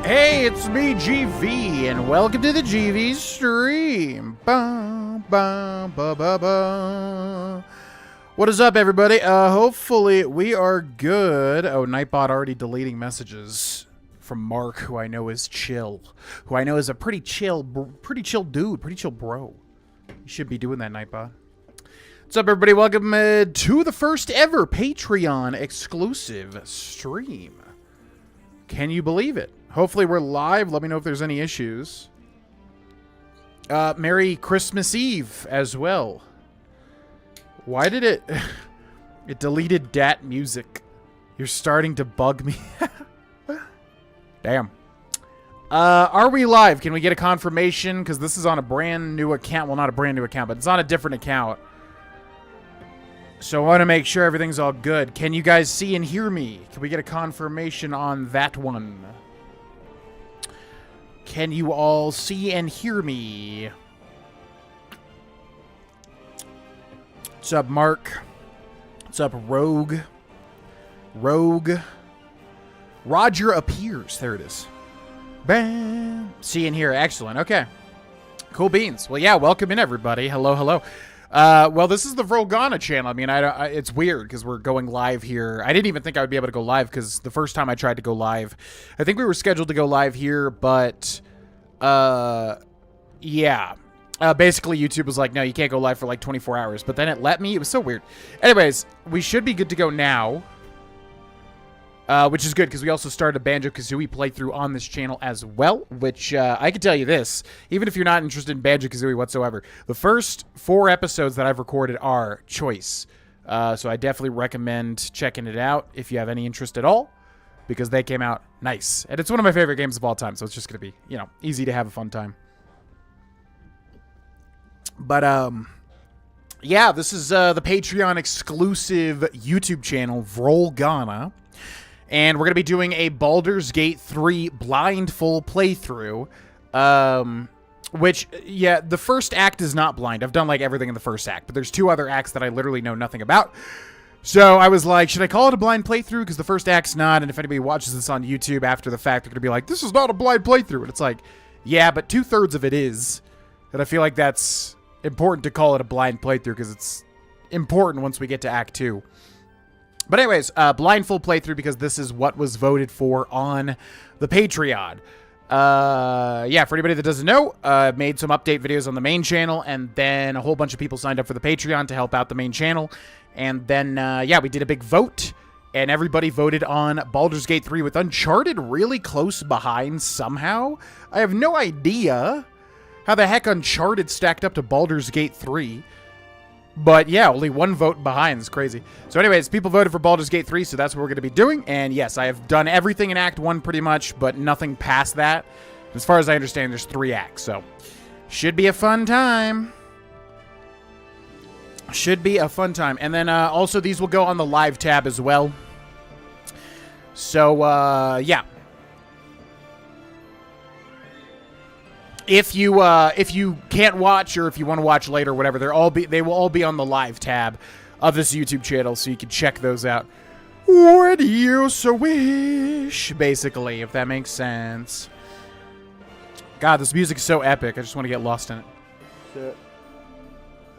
Hey, it's me, GV, and welcome to the GV stream. Ba, ba, ba, ba, ba. What is up, everybody? Hopefully we are good. Oh, Nightbot already deleting messages from Mark, who I know is chill. Who I know is a pretty chill dude, pretty chill bro. You should be doing that, Nightbot. What's up, everybody? Welcome to the first ever Patreon exclusive stream. Can you believe it? Hopefully we're live. Let me know if there's any issues. Merry Christmas Eve as well. Why did it... It deleted dat music. You're starting to bug me. Damn. Are we live? Can we get a confirmation? Because this is on a brand new account. Well, not a brand new account, but it's on a different account. So I want to make sure everything's all good. Can you guys see and hear me? Can we get a confirmation on that one? Can you all see and hear me? What's up, Mark? What's up, Rogue? Roger appears. There it is. Bam. See and hear. Excellent. Okay. Cool beans. Well, yeah, welcome in, everybody. Hello, hello. Well, this is the Vrolgana channel. I mean, it's weird because we're going live here. I didn't even think I would be able to go live because the first time I tried to go live, I think we were scheduled to go live here, but, yeah. Basically, YouTube was like, no, you can't go live for like 24 hours, but then it let me. It was so weird. Anyways, we should be good to go now. Which is good because we also started a Banjo-Kazooie playthrough on this channel as well, which I can tell you this, even if you're not interested in Banjo-Kazooie whatsoever, the first 4 episodes that I've recorded are choice. So I definitely recommend checking it out if you have any interest at all, because they came out nice. And it's one of my favorite games of all time, so it's just going to be, you know, easy to have a fun time. But, yeah, this is the Patreon exclusive YouTube channel, Vrolgana. And we're going to be doing a Baldur's Gate 3 blind full playthrough, which, yeah, the first act is not blind. I've done, like, everything in the first act, but there's 2 other acts that I literally know nothing about. So I was like, should I call it a blind playthrough? Because the first act's not, and if anybody watches this on YouTube after the fact, they're going to be like, this is not a blind playthrough. And it's like, yeah, but 2/3 of it is. And I feel like that's important to call it a blind playthrough because it's important once we get to Act 2. But anyways, blind full playthrough because this is what was voted for on the Patreon. Yeah, for anybody that doesn't know, made some update videos on the main channel, and then a whole bunch of people signed up for the Patreon to help out the main channel. And then, yeah, we did a big vote, and everybody voted on Baldur's Gate 3 with Uncharted really close behind somehow. I have no idea how the heck Uncharted stacked up to Baldur's Gate 3. But yeah, only 1 vote behind is crazy. So anyways, people voted for Baldur's Gate 3, so that's what we're going to be doing. And yes, I have done everything in Act 1 pretty much, but nothing past that. As far as I understand, there's 3 acts, so should be a fun time. Should be a fun time. And then also these will go on the live tab as well. So yeah. If you can't watch, or if you want to watch later, or whatever, they will all be on the live tab of this YouTube channel, so you can check those out when you so wish, basically, if that makes sense. God, this music is so epic. I just want to get lost in it. Shit.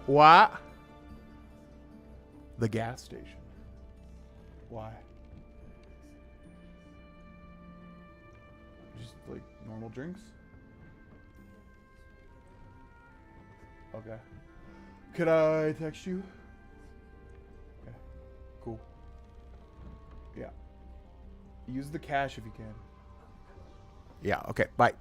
What? The gas station. Why? Just like normal drinks? Okay. Could I text you? Okay. Cool. Yeah. Use the cash if you can. Yeah, okay. Bye.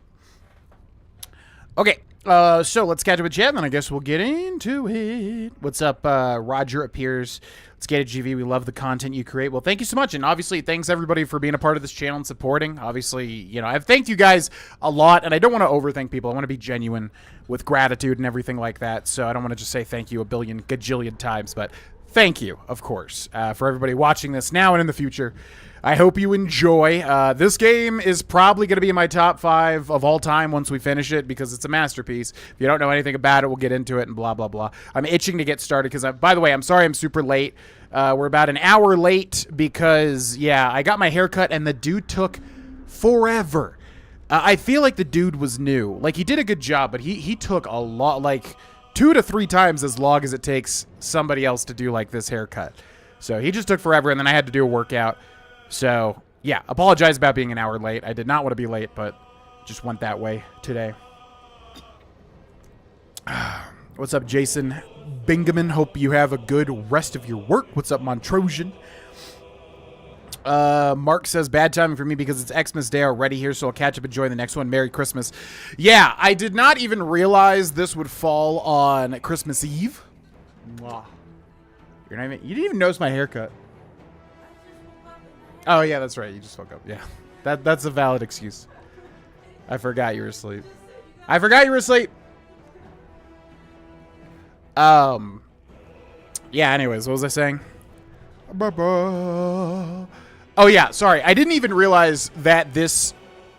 Okay. So let's catch up with chat, and then I guess we'll get into it. What's up? Roger appears. Let's get it, GV. We love the content you create. Well, thank you so much. And obviously, thanks everybody for being a part of this channel and supporting. Obviously, you know, I've thanked you guys a lot, and I don't want to overthank people. I want to be genuine with gratitude and everything like that. So I don't want to just say thank you a billion gajillion times, but thank you, of course, for everybody watching this now and in the future. I hope you enjoy. This game is probably going to be in my top 5 of all time once we finish it because it's a masterpiece. If you don't know anything about it, we'll get into it and blah, blah, blah. I'm itching to get started because, by the way, I'm sorry I'm super late. We're about an hour late because, yeah, I got my hair cut and the dude took forever. I feel like the dude was new. Like, he did a good job, but he took a lot, like 2 to 3 times as long as it takes somebody else to do like this haircut. So he just took forever, and then I had to do a workout. So yeah, apologize about being an hour late. I did not want to be late, but just went that way today. What's up, Jason Bingaman? Hope you have a good rest of your work. What's up, Montrosian? Mark says, bad timing for me because it's Xmas Day already here, so I'll catch up and enjoy the next one. Merry Christmas. Yeah, I did not even realize this would fall on Christmas Eve. Wow. You didn't even notice my haircut. Oh, yeah, that's right. You just woke up. Yeah, that's a valid excuse. I forgot you were asleep. I forgot you were asleep. Yeah, anyways, what was I saying? Oh, yeah, sorry. I didn't even realize that this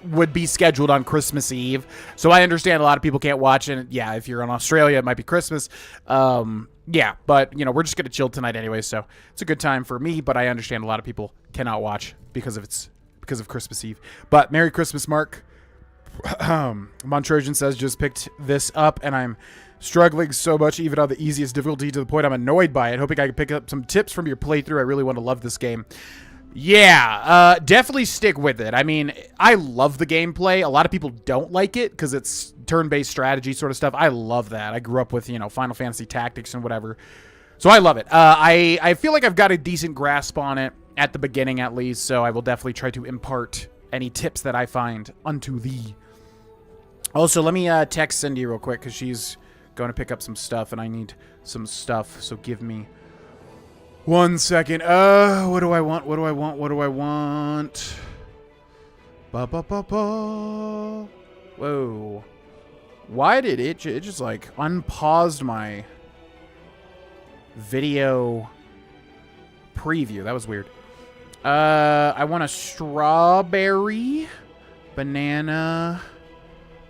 would be scheduled on Christmas Eve. So I understand a lot of people can't watch it. Yeah, if you're in Australia, it might be Christmas. Yeah, but, you know, we're just going to chill tonight anyway, so it's a good time for me, but I understand a lot of people cannot watch because of Christmas Eve. But Merry Christmas, Mark. Montrosian says, just picked this up, and I'm struggling so much, even on the easiest difficulty, to the point I'm annoyed by it. Hoping I can pick up some tips from your playthrough. I really want to love this game. Yeah, definitely stick with it. I mean, I love the gameplay. A lot of people don't like it because it's turn-based strategy sort of stuff. I love that. I grew up with, you know, Final Fantasy Tactics and whatever. So I love it. I feel like I've got a decent grasp on it at the beginning at least, so I will definitely try to impart any tips that I find unto thee. Also, let me text Cindy real quick because she's going to pick up some stuff and I need some stuff, so give me 1 second. What do I want? What do I want? What do I want? Ba-ba-ba-ba. Whoa. Why did it just like unpaused my video preview? That was weird. I want a strawberry banana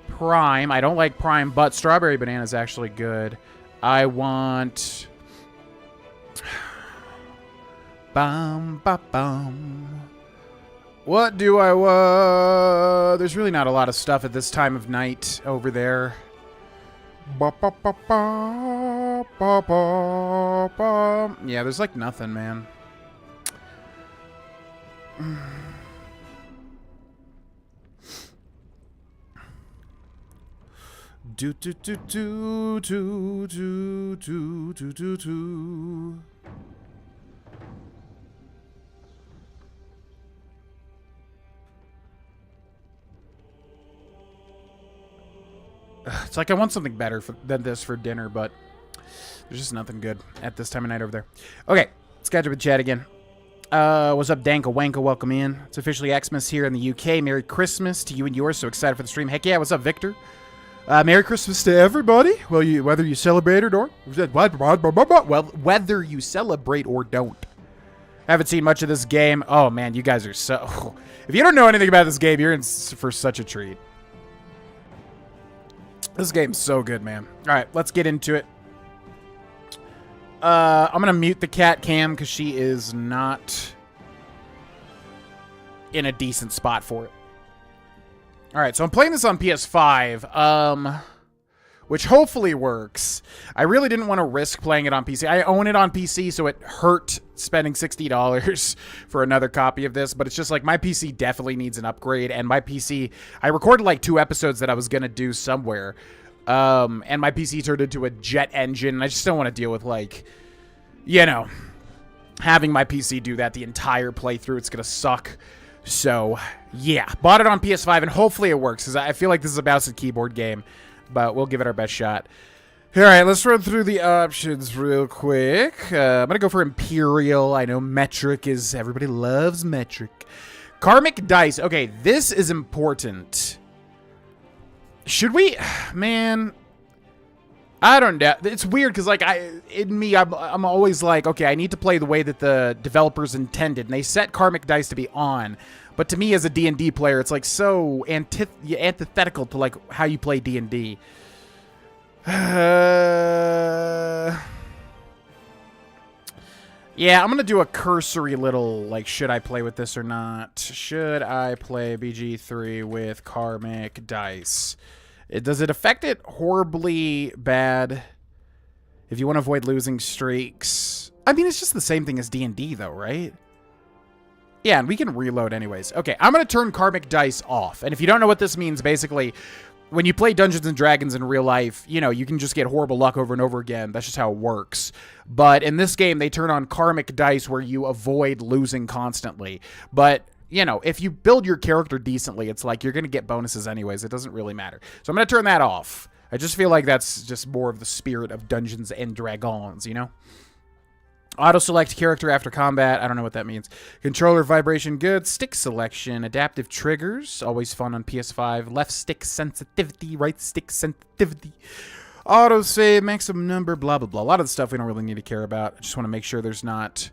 prime. I don't like prime, but strawberry banana is actually good. I want bum ba bum. What do I want? There's really not a lot of stuff at this time of night over there. Ba ba ba ba ba ba ba. Yeah, there's like nothing, man. Do do do do do do do do do do. It's like I want something better than this for dinner, but there's just nothing good at this time of night over there. Okay, let's catch up with chat again. What's up, Danka Wanka? Welcome in. It's officially Xmas here in the UK. Merry Christmas to you and yours. So excited for the stream. Heck yeah, what's up, Victor? Merry Christmas to everybody. Well, whether you celebrate it or well, whether you celebrate or don't. Haven't seen much of this game. Oh man, you guys are so. If you don't know anything about this game, you're in for such a treat. This game's so good, man. All right, let's get into it. I'm gonna mute the cat cam because she is not in a decent spot for it. All right, so I'm playing this on PS5, which hopefully works. I really didn't want to risk playing it on PC. I own it on PC, so it hurt spending $60 for another copy of this, but it's just like my PC definitely needs an upgrade, and my PC, I recorded like 2 episodes that I was going to do somewhere, and my PC turned into a jet engine, and I just don't want to deal with, like, you know, having my PC do that the entire playthrough. It's going to suck. So, yeah, bought it on PS5, and hopefully it works, because I feel like this is a mouse and keyboard game, but we'll give it our best shot. All right, let's run through the options real quick. I'm going to go for Imperial. I know metric is, everybody loves metric. Karmic dice. Okay, this is important. Should we, man, I don't know. It's weird because, like, I'm always like, okay, I need to play the way that the developers intended, and they set Karmic dice to be on. But to me, as a D&D player, it's like so antithetical to like how you play D&D. Yeah, I'm going to do a cursory little, like, should I play with this or not? Should I play BG3 with karmic dice? Does it affect it horribly bad if you want to avoid losing streaks? I mean, it's just the same thing as D&D, though, right? Yeah, and we can reload anyways. Okay, I'm going to turn karmic dice off. And if you don't know what this means, basically, when you play Dungeons and Dragons in real life, you know, you can just get horrible luck over and over again. That's just how it works. But in this game, they turn on karmic dice where you avoid losing constantly. But, you know, if you build your character decently, it's like you're going to get bonuses anyways. It doesn't really matter. So I'm going to turn that off. I just feel like that's just more of the spirit of Dungeons and Dragons, you know? Auto-select character after combat. I don't know what that means. Controller vibration, good. Stick selection. Adaptive triggers. Always fun on PS5. Left stick sensitivity. Right stick sensitivity. Auto-save. Maximum number. Blah, blah, blah. A lot of the stuff we don't really need to care about. I just want to make sure there's not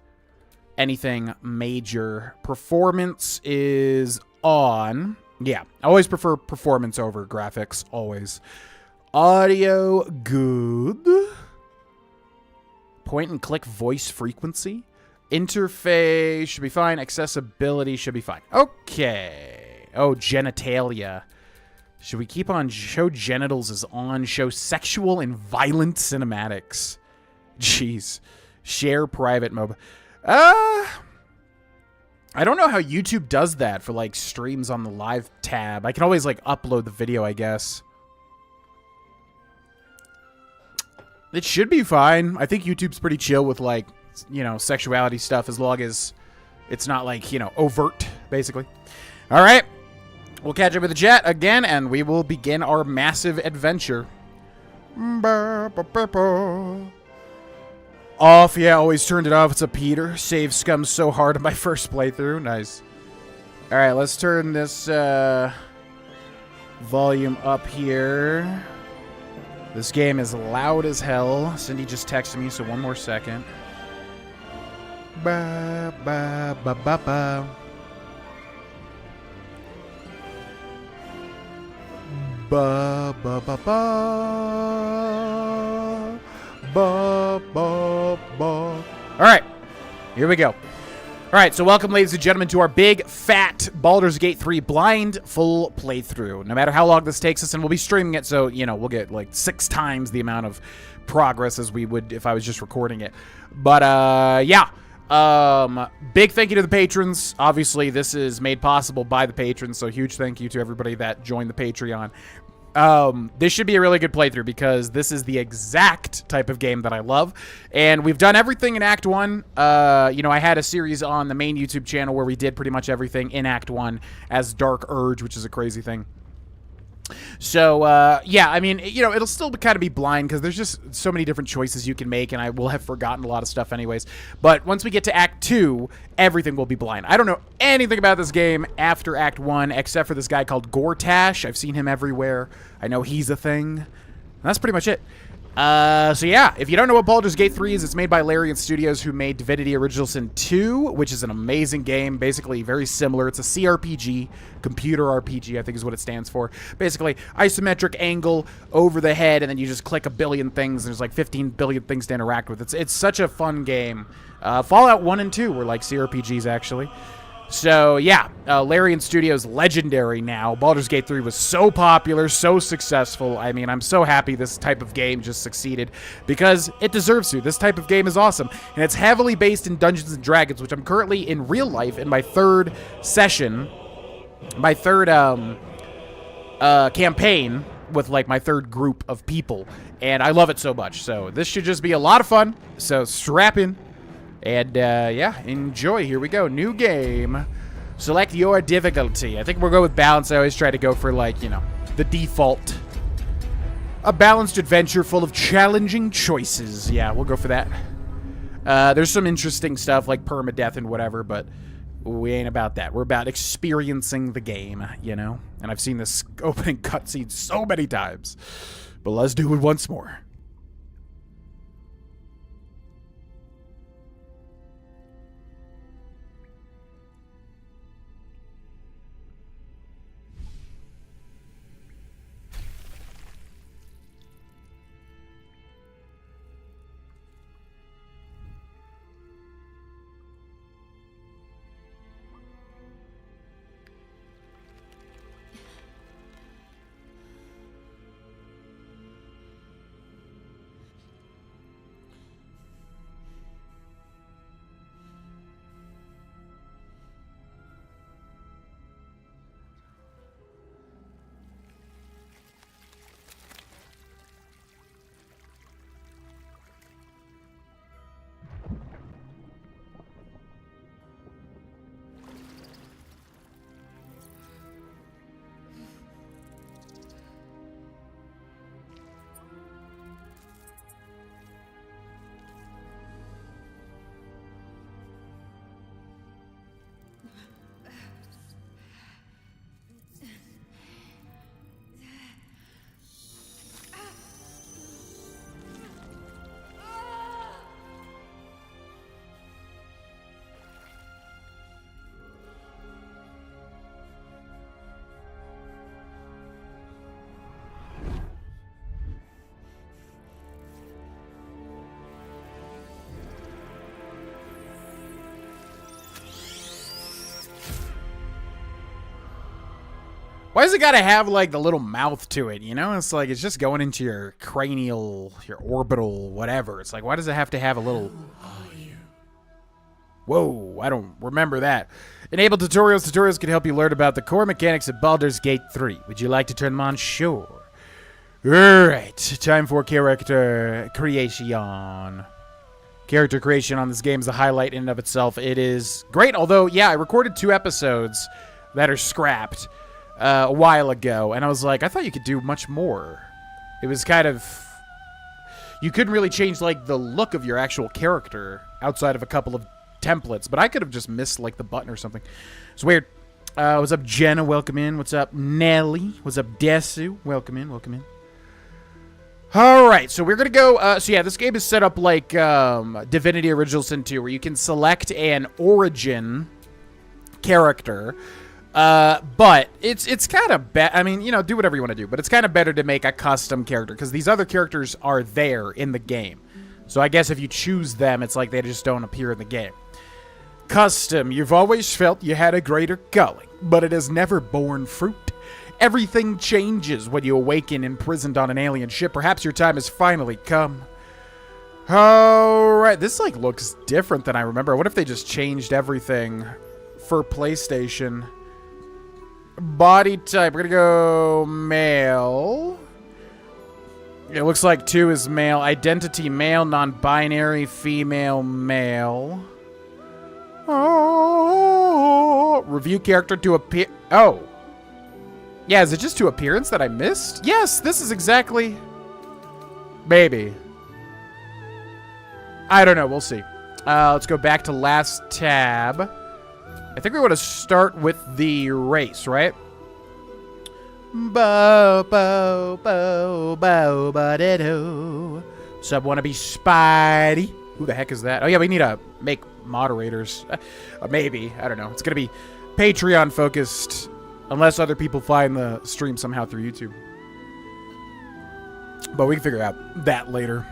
anything major. Performance is on. Yeah. I always prefer performance over graphics. Always. Audio, good. Point and click voice frequency. Interface should be fine. Accessibility should be fine. Okay. Oh, genitalia. Should we keep on show genitals is on? Show sexual and violent cinematics. Jeez. Share private mobile. I don't know how YouTube does that for like streams on the live tab. I can always like upload the video, I guess. It should be fine. I think YouTube's pretty chill with, like, you know, sexuality stuff as long as it's not, like, you know, overt, basically. All right. We'll catch up with the chat again, and we will begin our massive adventure. Off. Yeah, always turned it off. It's a Peter. Save scum so hard on my first playthrough. Nice. All right, let's turn this volume up here. This game is loud as hell. Cindy just texted me, so one more second. Ba, ba, ba, ba, ba. Ba, ba, ba, ba. Ba, ba, ba. All right, here we go. All right, so welcome, ladies and gentlemen, to our big, fat Baldur's Gate 3 blind full playthrough. No matter how long this takes us, and we'll be streaming it, so, you know, we'll get, like, 6 times the amount of progress as we would if I was just recording it. But, yeah. Big thank you to the patrons. Obviously, this is made possible by the patrons, so huge thank you to everybody that joined the Patreon. This should be a really good playthrough because this is the exact type of game that I love. And we've done everything in Act 1. You know, I had a series on the main YouTube channel where we did pretty much everything in Act 1 as Dark Urge, which is a crazy thing. So, yeah, I mean, you know, it'll still kind of be blind because there's just so many different choices you can make, and I will have forgotten a lot of stuff anyways. But once we get to Act 2, everything will be blind. I don't know anything about this game after Act 1, except for this guy called Gortash. I've seen him everywhere. I know he's a thing. And that's pretty much it. So yeah, if you don't know what Baldur's Gate 3 is, it's made by Larian Studios, who made Divinity Original Sin 2, which is an amazing game, basically very similar. It's a CRPG, computer RPG, I think is what it stands for. Basically, isometric angle over the head, and then you just click a billion things. There's like 15 billion things to interact with. It's such a fun game. Fallout 1 and 2 were like CRPGs, actually. So, yeah, Larian Studios legendary now. Baldur's Gate 3 was so popular, so successful. I mean, I'm so happy this type of game just succeeded because it deserves to. This type of game is awesome. And it's heavily based in Dungeons & Dragons, which I'm currently in real life in my third session, my third campaign with, like, my third group of people. And I love it so much. So this should just be a lot of fun. So strap in. And, yeah, enjoy. Here we go. New game. Select your difficulty. I think we'll go with balance. I always try to go for, like, you know, the default. A balanced adventure full of challenging choices. Yeah, we'll go for that. There's some interesting stuff like permadeath and whatever, but we ain't about that. We're about experiencing the game, you know? And I've seen this opening cutscene so many times. But let's do it once more. Why does it gotta have, like, the little mouth to it, you know? It's like, it's just going into your cranial, your orbital, whatever. It's like, why does it have to have a little... Whoa, I don't remember that. Enable tutorials. Tutorials can help you learn about the core mechanics of Baldur's Gate 3. Would you like to turn them on? Sure. Alright, time for character creation. Character creation on this game is the highlight in and of itself. It is great, although, yeah, I recorded 2 episodes that are scrapped a while ago, and I was like, I thought you could do much more. It was kind of... You couldn't really change, like, the look of your actual character outside of a couple of templates, but I could have just missed, like, the button or something. It's weird. What's up, Jenna? Welcome in. What's up, Nelly? What's up, Desu? Welcome in. Welcome in. All right, so we're going to go... so, yeah, this game is set up like Divinity Original Sin 2, where you can select an origin character. But it's kind of I mean, you know, do whatever you want to do, but it's kind of better to make a custom character because these other characters are there in the game. So I guess if you choose them, it's like they just don't appear in the game. Custom. You've always felt you had a greater calling, but it has never borne fruit. Everything changes when you awaken imprisoned on an alien ship. Perhaps your time has finally come. All right, this like looks different than I remember. What if they just changed everything for PlayStation? Body type, we're gonna go male. It looks like 2 is male. Identity, male. Non-binary, female, male. Oh. Review character to appear. Oh. Yeah, is it just to appearance that I missed? Yes, this is exactly... Maybe. I don't know, we'll see. Let's go back to last tab. I think we want to start with the race, right? Bo, bo, bo, bo, ba, da, do. Sub wanna be Spidey. Who the heck is that? Oh, yeah, we need to make moderators. Maybe. I don't know. It's going to be Patreon-focused, unless other people find the stream somehow through YouTube. But we can figure out that later.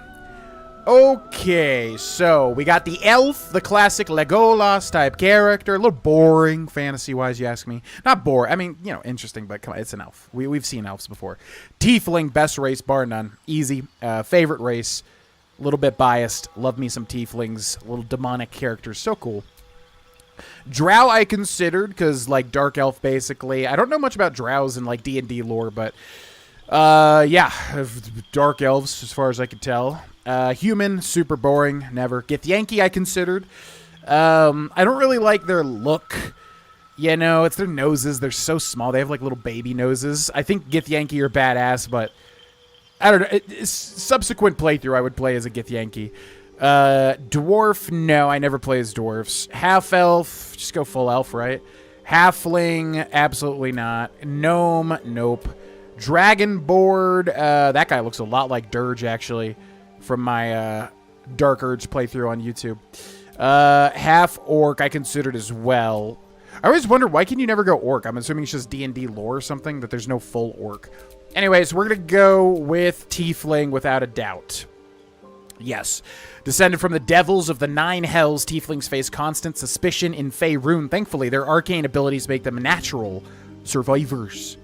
Okay, so we got the elf, the classic Legolas type character. A little boring fantasy-wise, you ask me. Not boring. I mean, you know, interesting, but come on, it's an elf. We've seen elves before. Tiefling, best race, bar none. Easy. Favorite race. A little bit biased. Love me some tieflings. Little demonic characters. So cool. Drow I considered, because, like, dark elf, basically. I don't know much about drows in, like, D&D lore, but... yeah. Dark elves, as far as I could tell. Human, super boring, never. Githyanki I considered. I don't really like their look. You know, it's their noses. They're so small. They have, like, little baby noses. I think Githyanki are badass, but I don't know. Subsequent playthrough, I would play as a Githyanki. Dwarf, no, I never play as dwarfs. Half-elf, just go full elf, right? Halfling, absolutely not. Gnome, nope. Dragonborn, that guy looks a lot like Dirge, actually, from my Dark Urge playthrough on YouTube. Half-orc, I considered as well. I always wonder, why can you never go orc? I'm assuming it's just D&D lore or something, that there's no full orc. Anyways, we're going to go with Tiefling without a doubt. Yes. Descended from the devils of the 9 hells, Tieflings face constant suspicion in Faerun. Thankfully, their arcane abilities make them natural survivors.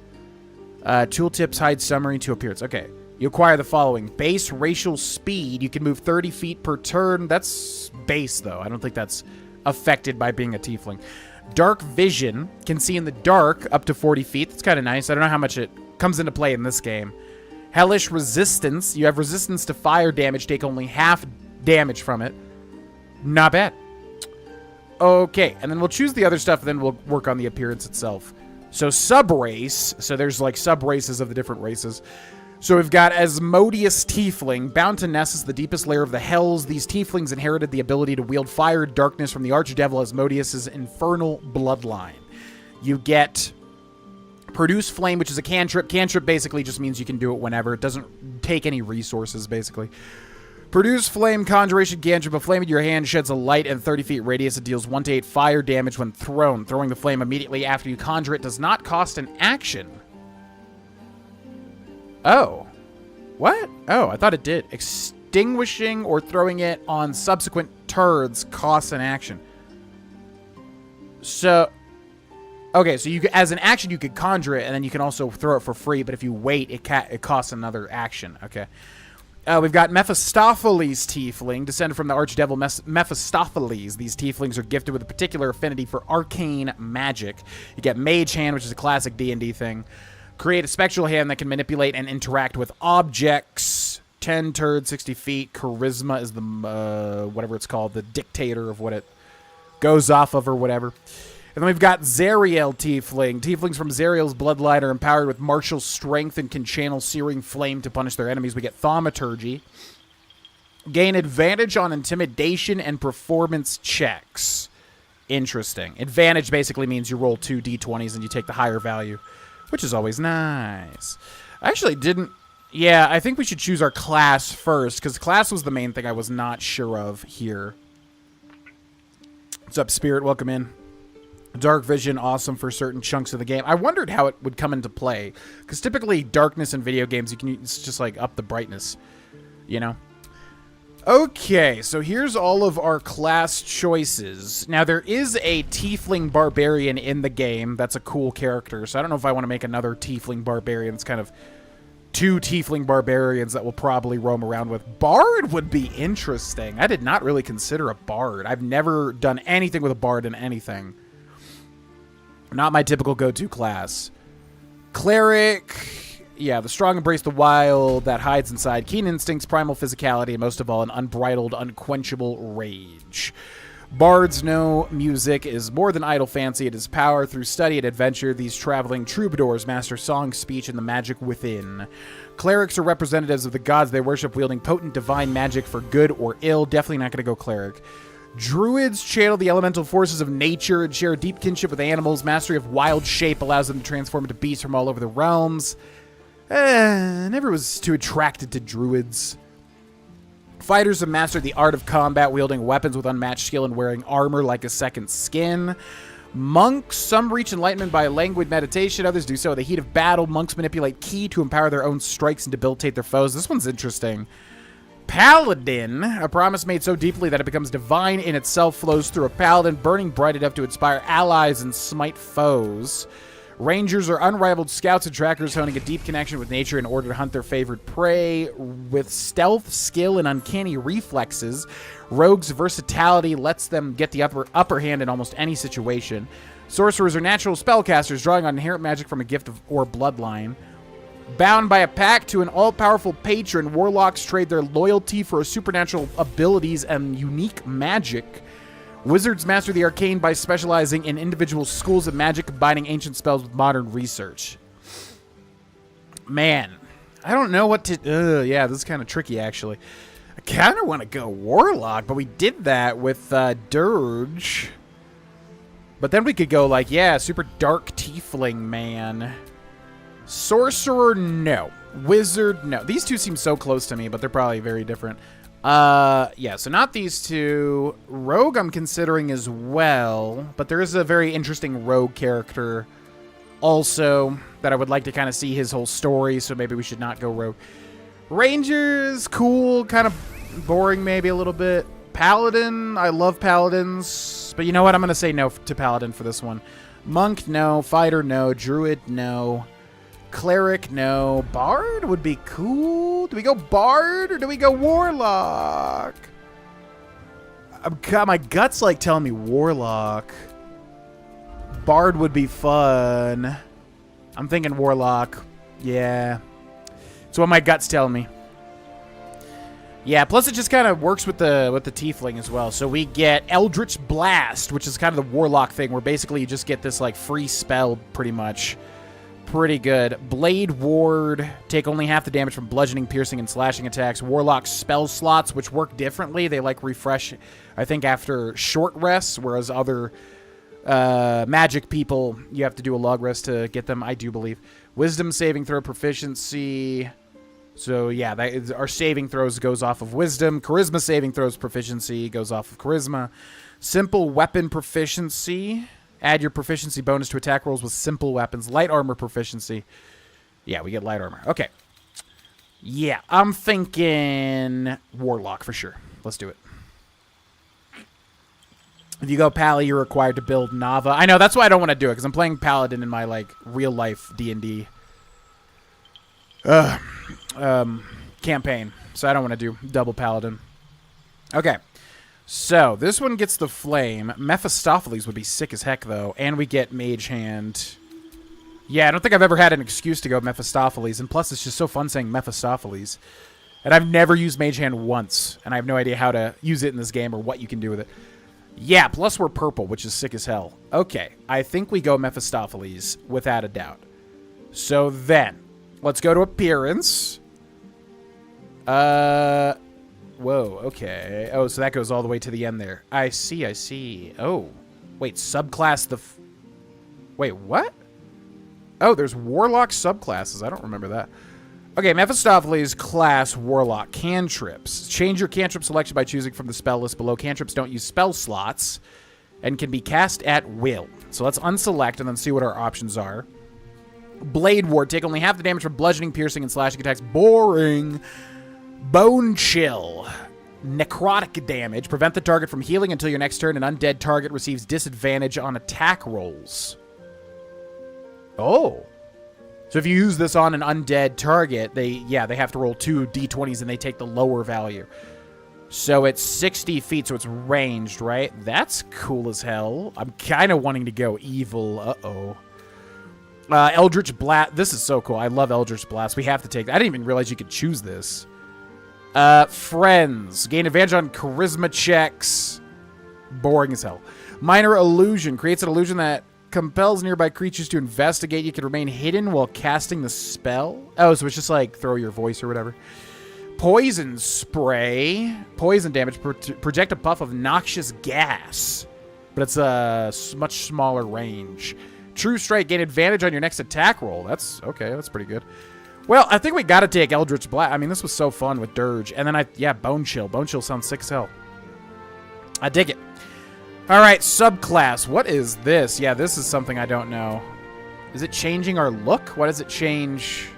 Tooltips hide summary to appearance. Okay. You acquire the following. Base racial speed. You can move 30 feet per turn. That's base, though. I don't think that's affected by being a tiefling. Dark vision. Can see in the dark up to 40 feet. That's kind of nice. I don't know how much it comes into play in this game. Hellish resistance. You have resistance to fire damage. Take only half damage from it. Not bad. Okay. And then we'll choose the other stuff, and then we'll work on the appearance itself. So sub-race. So there's like sub-races of the different races. So we've got Asmodeus Tiefling, bound to Nessus, the deepest lair of the hells. These tieflings inherited the ability to wield fire and darkness from the archdevil Asmodeus' infernal bloodline. You get Produce Flame, which is a cantrip. Cantrip basically just means you can do it whenever. It doesn't take any resources, basically. Produce Flame, Conjuration Cantrip. A flame in your hand sheds a light and 30 feet radius. It deals 1 to 8 fire damage when thrown. Throwing the flame immediately after you conjure it does not cost an action. Oh. What? Oh, I thought it did. Extinguishing or throwing it on subsequent turns costs an action. So, Okay, so you as an action, you could conjure it, and then you can also throw it for free, but if you wait, it costs another action. Okay. We've got Mephistopheles Tiefling, descended from the archdevil Mephistopheles. These Tieflings are gifted with a particular affinity for arcane magic. You get Mage Hand, which is a classic D&D thing. Create a spectral hand that can manipulate and interact with objects. 10 turds, 60 feet. Charisma is the, whatever it's called, the dictator of what it goes off of or whatever. And then we've got Zariel Tiefling. Tieflings from Zariel's bloodline are empowered with martial strength and can channel searing flame to punish their enemies. We get Thaumaturgy. Gain advantage on intimidation and performance checks. Interesting. Advantage basically means you roll 2 d20s and you take the higher value, which is always nice. I actually didn't... Yeah, I think we should choose our class first, because class was the main thing I was not sure of here. What's up, Spirit? Welcome in. Dark vision, awesome for certain chunks of the game. I wondered how it would come into play, because typically darkness in video games, it's just like up the brightness, you know? Okay, so here's all of our class choices. Now, there is a Tiefling Barbarian in the game. That's a cool character, so I don't know if I want to make another Tiefling Barbarian. It's kind of 2 Tiefling Barbarians that we'll probably roam around with. Bard would be interesting. I did not really consider a Bard. I've never done anything with a Bard in anything. Not my typical go-to class. Cleric. Yeah, the strong embrace the wild that hides inside. Keen instincts, primal physicality, and most of all, an unbridled, unquenchable rage. Bards know music is more than idle fancy. It is power through study and adventure. These traveling troubadours master song, speech, and the magic within. Clerics are representatives of the gods they worship, wielding potent divine magic for good or ill. Definitely not going to go cleric. Druids channel the elemental forces of nature and share a deep kinship with animals. Mastery of wild shape allows them to transform into beasts from all over the realms. Never was too attracted to druids. Fighters have mastered the art of combat, wielding weapons with unmatched skill and wearing armor like a second skin. Monks, some reach enlightenment by languid meditation, others do so in the heat of battle. Monks manipulate ki to empower their own strikes and debilitate their foes. This one's interesting. Paladin, a promise made so deeply that it becomes divine in itself, flows through a paladin, burning bright enough to inspire allies and smite foes. Rangers are unrivaled scouts and trackers, honing a deep connection with nature in order to hunt their favorite prey. With stealth, skill, and uncanny reflexes, rogues' versatility lets them get the upper hand in almost any situation. Sorcerers are natural spellcasters, drawing on inherent magic from a gift or bloodline. Bound by a pact to an all-powerful patron, warlocks trade their loyalty for supernatural abilities and unique magic. Wizards master the arcane by specializing in individual schools of magic, combining ancient spells with modern research. Man, I don't know what to... yeah, this is kind of tricky, actually. I kind of want to go Warlock, but we did that with Dirge. But then we could go, like, yeah, super dark Tiefling, man. Sorcerer, no. Wizard, no. These two seem so close to me, but they're probably very different. Yeah, so not these two. Rogue I'm considering as well, but there is a very interesting rogue character also that I would like to kind of see his whole story, so maybe we should not go rogue. Rangers, cool, kind of boring maybe a little bit. Paladin, I love paladins, but you know what? I'm going to say no to paladin for this one. Monk, no. Fighter, no. Druid, no. Cleric, no. Bard would be cool. Do we go Bard or do we go Warlock? God, my gut's like telling me Warlock. Bard would be fun. I'm thinking Warlock. Yeah. That's what my gut's telling me. Yeah, plus it just kind of works with the Tiefling as well. So we get Eldritch Blast, which is kind of the Warlock thing, where basically you just get this like free spell pretty much. Pretty good. Blade Ward, take only half the damage from bludgeoning, piercing, and slashing attacks. Warlock spell slots, which work differently. They like refresh, I think, after short rests, whereas other magic people, you have to do a log rest to get them, I do believe. Wisdom saving throw proficiency. So yeah, our saving throws goes off of wisdom. Charisma saving throws proficiency goes off of charisma. Simple weapon proficiency. Add your proficiency bonus to attack rolls with simple weapons. Light armor proficiency. Yeah, we get light armor. Okay. Yeah, I'm thinking Warlock for sure. Let's do it. If you go Pally, you're required to build Nava. I know, that's why I don't want to do it, because I'm playing Paladin in my, like, real-life D&D campaign. So I don't want to do double Paladin. Okay. So, this one gets the Flame. Mephistopheles would be sick as heck, though. And we get Mage Hand. Yeah, I don't think I've ever had an excuse to go Mephistopheles. And plus, it's just so fun saying Mephistopheles. And I've never used Mage Hand once. And I have no idea how to use it in this game or what you can do with it. Yeah, plus we're purple, which is sick as hell. Okay, I think we go Mephistopheles, without a doubt. So then, let's go to Appearance. Whoa, okay. Oh, so that goes all the way to the end there. I see, I see. Oh, wait, subclass the... Wait, what? Oh, there's Warlock subclasses. I don't remember that. Okay, Mephistopheles class Warlock cantrips. Change your cantrip selection by choosing from the spell list below. Cantrips don't use spell slots and can be cast at will. So let's unselect and then see what our options are. Blade Ward. Take only half the damage from bludgeoning, piercing, and slashing attacks. Boring. Bone Chill. Necrotic damage. Prevent the target from healing until your next turn. An undead target receives disadvantage on attack rolls. Oh. So if you use this on an undead target, they have to roll 2 d20s and they take the lower value. So it's 60 feet, so it's ranged, right? That's cool as hell. I'm kind of wanting to go evil. Uh-oh. Eldritch Blast. This is so cool. I love Eldritch Blast. We have to take that. I didn't even realize you could choose this. Friends. Gain advantage on charisma checks. Boring as hell. Minor Illusion. Creates an illusion that compels nearby creatures to investigate. You can remain hidden while casting the spell. Oh, so it's just like throw your voice or whatever. Poison Spray. Poison damage. Project a puff of noxious gas. But it's a much smaller range. True Strike. Gain advantage on your next attack roll. That's okay. That's pretty good. Well, I think we got to take Eldritch Blast. I mean, this was so fun with Dirge. And then Bone Chill. Bone Chill sounds sick as hell. I dig it. All right, subclass. What is this? Yeah, this is something I don't know. Is it changing our look? What does it change?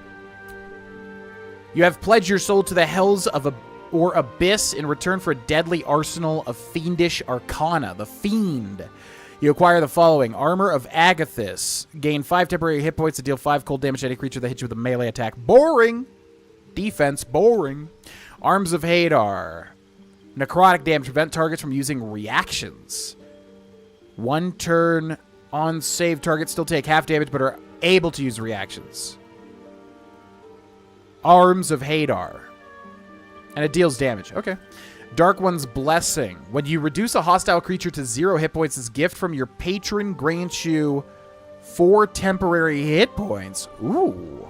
You have pledged your soul to the hells of or abyss in return for a deadly arsenal of fiendish arcana. The Fiend. You acquire the following. Armor of Agathis. Gain 5 temporary hit points to deal 5 cold damage to any creature that hits you with a melee attack. Boring. Defense. Boring. Arms of Hadar. Necrotic damage. Prevent targets from using reactions. 1 turn on save. Targets still take half damage, but are able to use reactions. Arms of Hadar. And it deals damage. Okay. Dark One's Blessing. When you reduce a hostile creature to 0 hit points, this gift from your patron grants you 4 temporary hit points. Ooh.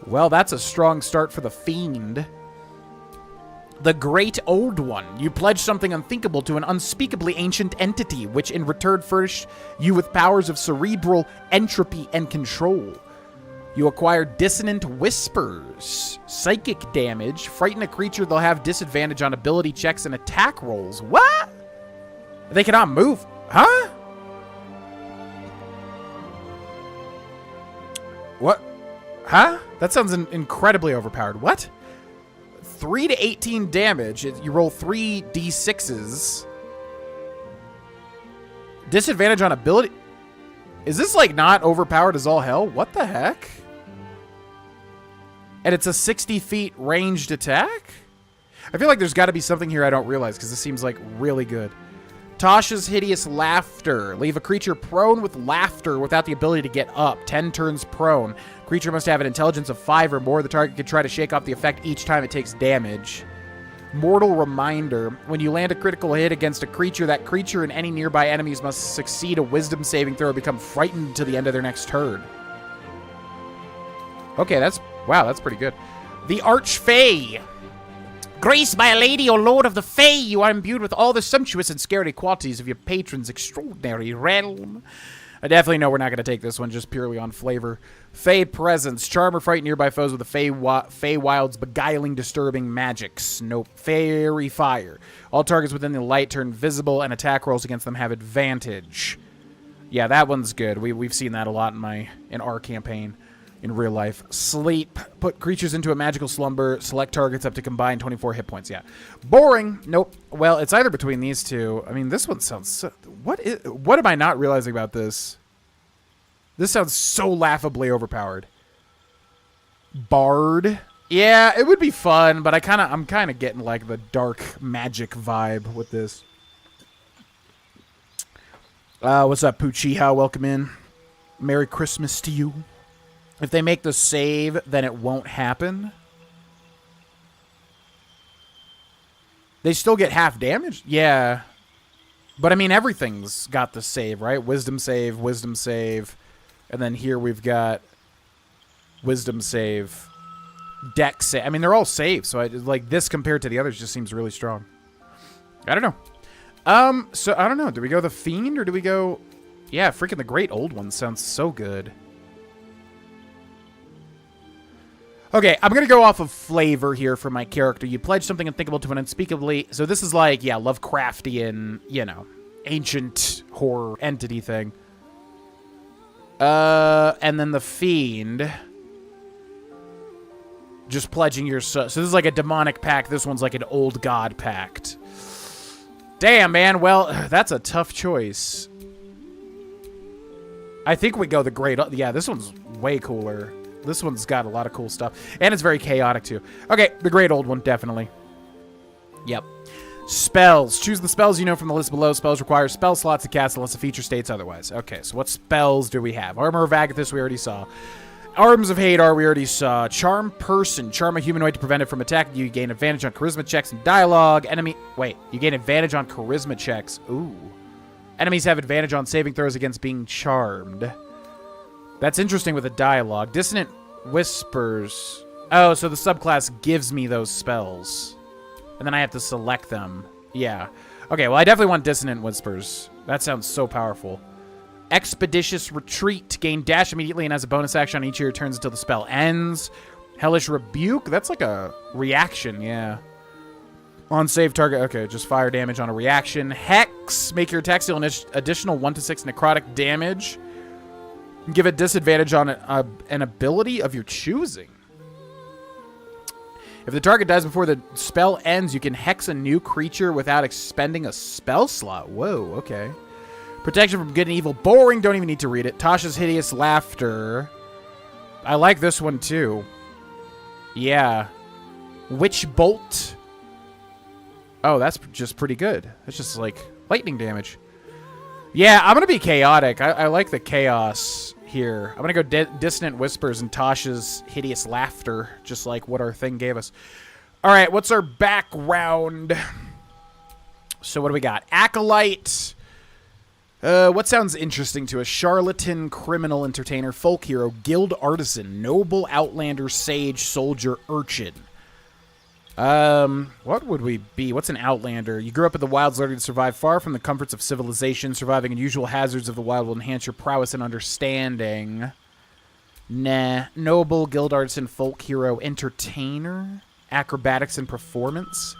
Well, that's a strong start for the Fiend. The Great Old One. You pledge something unthinkable to an unspeakably ancient entity, which in return furnished you with powers of cerebral entropy and control. You acquire Dissonant Whispers. Psychic damage. Frighten a creature, they'll have disadvantage on ability checks and attack rolls. What? They cannot move. Huh? What? Huh? That sounds incredibly overpowered. What? 3 to 18 damage. You roll 3 d6s. Disadvantage on ability. Is this like not overpowered as all hell? What the heck? And it's a 60 feet ranged attack? I feel like there's got to be something here I don't realize because this seems like really good. Tasha's Hideous Laughter. Leave a creature prone with laughter without the ability to get up. 10 turns prone. Creature must have an intelligence of 5 or more. The target can try to shake off the effect each time it takes damage. Mortal Reminder. When you land a critical hit against a creature, that creature and any nearby enemies must succeed a wisdom saving throw or become frightened to the end of their next turn. Okay, wow, that's pretty good. The Archfey. Grace by a lady or lord of the Fey, you are imbued with all the sumptuous and scary qualities of your patron's extraordinary realm. I definitely know we're not going to take this one just purely on flavor. Fey Presence. Charm or frighten nearby foes with the Feywild's beguiling, disturbing magics. Nope. Fairy Fire. All targets within the light turn visible, and attack rolls against them have advantage. Yeah, that one's good. We've seen that a lot in our campaign. in real life. Sleep. Put creatures into a magical slumber. Select targets up to combined 24 hit points. Yeah. Boring. Nope. Well, it's either between these two. I mean, this one sounds so... What am I not realizing about this? This sounds so laughably overpowered. Bard. Yeah, it would be fun, but I'm kind of getting like the dark magic vibe with this. What's up, Puchiha? Welcome in. Merry Christmas to you. If they make the save, then it won't happen. They still get half damage? Yeah. But I mean, everything's got the save, right? Wisdom save, and then here we've got wisdom save, dex save. I mean, they're all saves, so like this compared to the others just seems really strong. I don't know. So I don't know. Do we go the Fiend or do we go... Yeah, freaking the Great Old One sounds so good. Okay, I'm going to go off of flavor here for my character. You pledge something unthinkable to an unspeakably... So this is like, yeah, Lovecraftian, you know, ancient horror entity thing. And then the Fiend... Just pledging your... So this is like a demonic pact. This one's like an old god pact. Damn, man. Well, that's a tough choice. I think we go the Great... Yeah, this one's way cooler. This one's got a lot of cool stuff. And it's very chaotic, too. Okay, the Great Old One, definitely. Yep. Spells. Choose the spells you know from the list below. Spells require spell slots to cast unless a feature states otherwise. Okay, so what spells do we have? Armor of Agathis, we already saw. Arms of Hadar, we already saw. Charm Person. Charm a humanoid to prevent it from attacking you. You gain advantage on charisma checks and dialogue. Enemy... Wait, you gain advantage on charisma checks. Ooh. Enemies have advantage on saving throws against being charmed. That's interesting with the dialogue. Dissonant Whispers. Oh, so the subclass gives me those spells. And then I have to select them. Yeah. Okay, well, I definitely want Dissonant Whispers. That sounds so powerful. Expeditious Retreat. Gain dash immediately and has a bonus action on each of your turns until the spell ends. Hellish Rebuke. That's like a reaction, yeah. On save target. Okay, just fire damage on a reaction. Hex. Make your attacks deal an additional 1 to 6 necrotic damage. Give a disadvantage on an ability of your choosing. If the target dies before the spell ends, you can hex a new creature without expending a spell slot. Whoa, okay. Protection from good and evil. Boring. Don't even need to read it. Tasha's Hideous Laughter. I like this one, too. Yeah. Witch Bolt. Oh, that's just pretty good. That's just like lightning damage. Yeah, I'm going to be chaotic. I like the chaos here. I'm going to go Dissonant Whispers and Tasha's Hideous Laughter, just like what our thing gave us. All right, what's our background? So what do we got? Acolyte. What sounds interesting to us? Charlatan, criminal, entertainer, folk hero, guild artisan, noble, outlander, sage, soldier, urchin. What would we be? What's an outlander? You grew up in the wilds, learning to survive far from the comforts of civilization. Surviving unusual hazards of the wild will enhance your prowess and understanding. Nah. Noble, guild artisan, folk hero, entertainer, acrobatics and performance,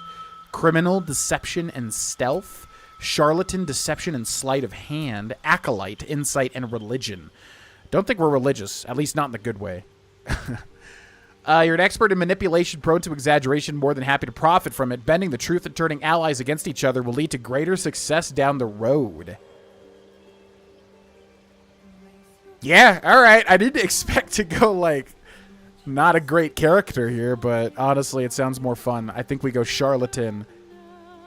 criminal, deception and stealth, charlatan, deception and sleight of hand, acolyte, insight and religion. Don't think we're religious, at least not in the good way. You're an expert in manipulation, prone to exaggeration, more than happy to profit from it. Bending the truth and turning allies against each other will lead to greater success down the road. Yeah, all right. I didn't expect to go, like, not a great character here, but honestly, it sounds more fun. I think we go charlatan.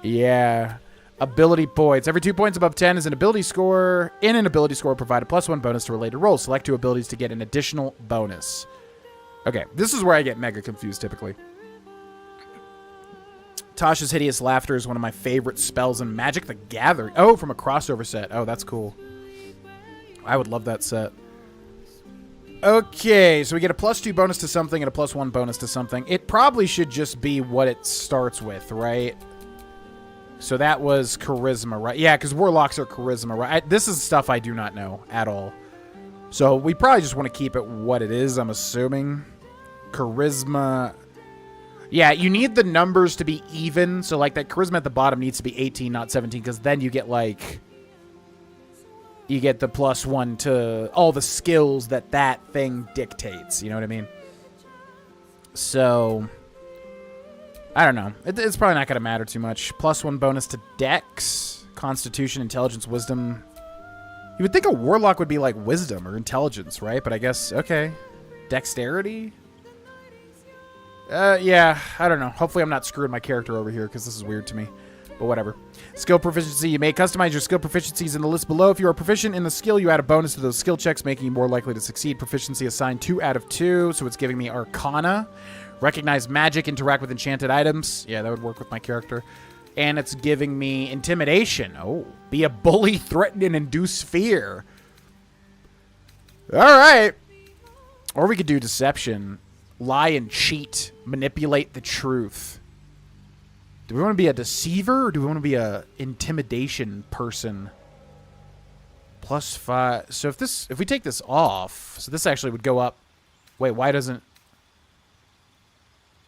Yeah. Ability points. Every 2 points above 10 is an ability score. In an ability score, provide a +1 bonus to related rolls. Select 2 abilities to get an additional bonus. Okay, this is where I get mega confused typically. Tasha's Hideous Laughter is one of my favorite spells in Magic the Gathering. Oh, from a crossover set. Oh, that's cool. I would love that set. Okay, so we get a +2 bonus to something and a +1 bonus to something. It probably should just be what it starts with, right? So that was Charisma, right? Yeah, because Warlocks are Charisma, right? This is stuff I do not know at all. So we probably just want to keep it what it is, I'm assuming. Charisma. Yeah, you need the numbers to be even. So, like, that charisma at the bottom needs to be 18, not 17, because then you get, like... you get the +1 to all the skills that thing dictates. You know what I mean? So, I don't know. It's probably not going to matter too much. +1 bonus to Dex, Constitution, Intelligence, Wisdom. You would think a Warlock would be like Wisdom or Intelligence, right? But I guess, okay. Dexterity? Yeah, I don't know. Hopefully I'm not screwing my character over here because this is weird to me. But whatever. Skill proficiency. You may customize your skill proficiencies in the list below. If you are proficient in the skill, you add a bonus to those skill checks, making you more likely to succeed. Proficiency assigned 2 out of 2, so it's giving me Arcana. Recognize magic, interact with enchanted items. Yeah, that would work with my character. And it's giving me Intimidation. Oh, be a bully, threaten, and induce fear. All right. Or we could do Deception. Lie and cheat. Manipulate the truth. Do we want to be a deceiver, or do we want to be a intimidation person? +5. So if we take this off, so this actually would go up. Wait, why wouldn't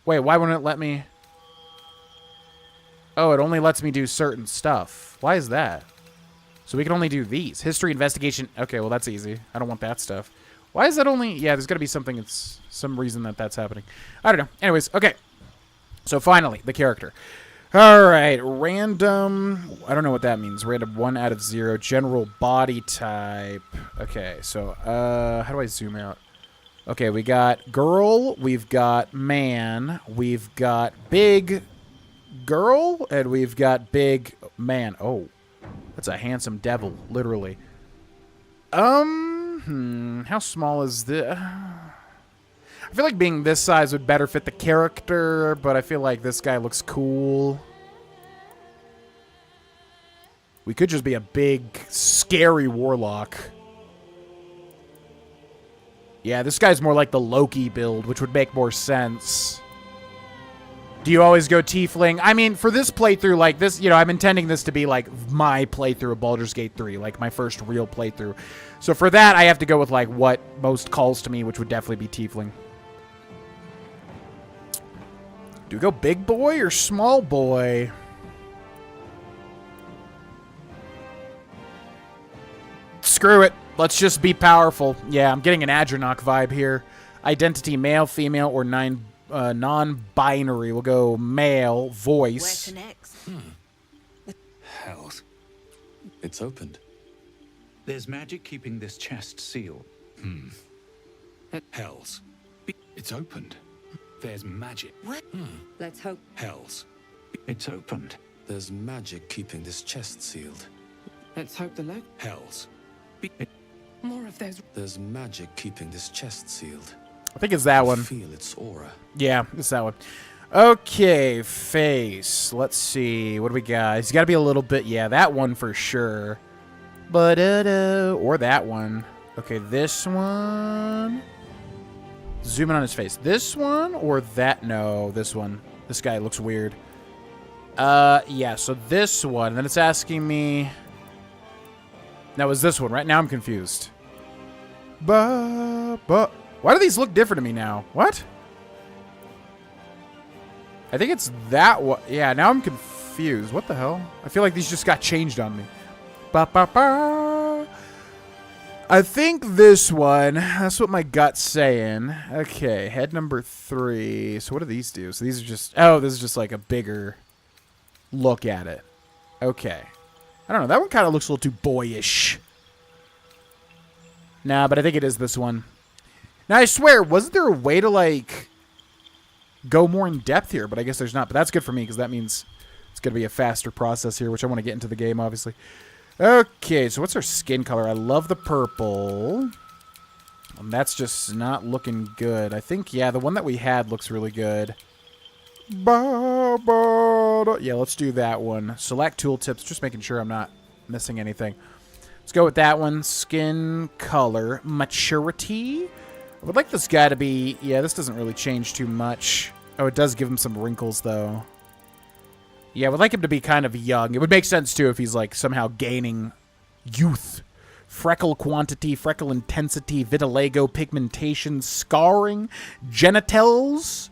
it let me? Oh, it only lets me do certain stuff. Why is that? So we can only do these. History, investigation. Okay, well, that's easy. I don't want that stuff. Why is that only? Yeah, there's got to be something. It's some reason that's happening. I don't know. Anyways, okay. So finally, the character. All right, random. I don't know what that means. Random 1 out of 0. General body type. Okay, so how do I zoom out? Okay, we got girl. We've got man. We've got big girl, and we've got big man. Oh, that's a handsome devil, literally. How small is this? I feel like being this size would better fit the character, but I feel like this guy looks cool. We could just be a big, scary warlock. Yeah, this guy's more like the Loki build, which would make more sense. Do you always go tiefling? I mean, for this playthrough, like this, you know, I'm intending this to be like my playthrough of Baldur's Gate 3, like my first real playthrough. So for that, I have to go with like what most calls to me, which would definitely be tiefling. Do we go big boy or small boy? Screw it. Let's just be powerful. Yeah, I'm getting an Adronach vibe here. Identity, male, female, or non-binary. We'll go male, voice. Where to next? Hells. It's opened. There's magic keeping this chest sealed. Hells. It's opened. There's magic. What? Let's hope. Hells. It's opened. There's magic keeping this chest sealed. Let's hope the leg. Hells. More of those. There's magic keeping this chest sealed. I think it's that one. Feel its aura. Yeah, it's that one. Okay, face. Let's see. What do we got? He's got to be a little bit... Yeah, that one for sure. But or that one. Okay, this one. Zoom in on his face. This one or that? No, this one. This guy looks weird. Yeah, so this one. And then it's asking me... That was this one, right? Now I'm confused. Why do these look different to me now? What? I think it's that one. Yeah, now I'm confused. What the hell? I feel like these just got changed on me. I think this one. That's what my gut's saying. Okay, head number 3. So what do these do? So these are just... Oh, this is just like a bigger look at it. Okay. I don't know. That one kind of looks a little too boyish. Nah, but I think it is this one. Now, I swear, wasn't there a way to, like, go more in depth here? But I guess there's not. But that's good for me, because that means it's going to be a faster process here, which I want to get into the game, obviously. Okay, so what's our skin color? I love the purple. That's just not looking good. I think, yeah, the one that we had looks really good. Yeah, let's do that one. Select tooltips, just making sure I'm not missing anything. Let's go with that one. Skin color. Maturity. I would like this guy to be... Yeah, this doesn't really change too much. Oh, it does give him some wrinkles, though. Yeah, I would like him to be kind of young. It would make sense, too, if he's, like, somehow gaining youth. Freckle quantity, freckle intensity, vitiligo, pigmentation, scarring, genitals.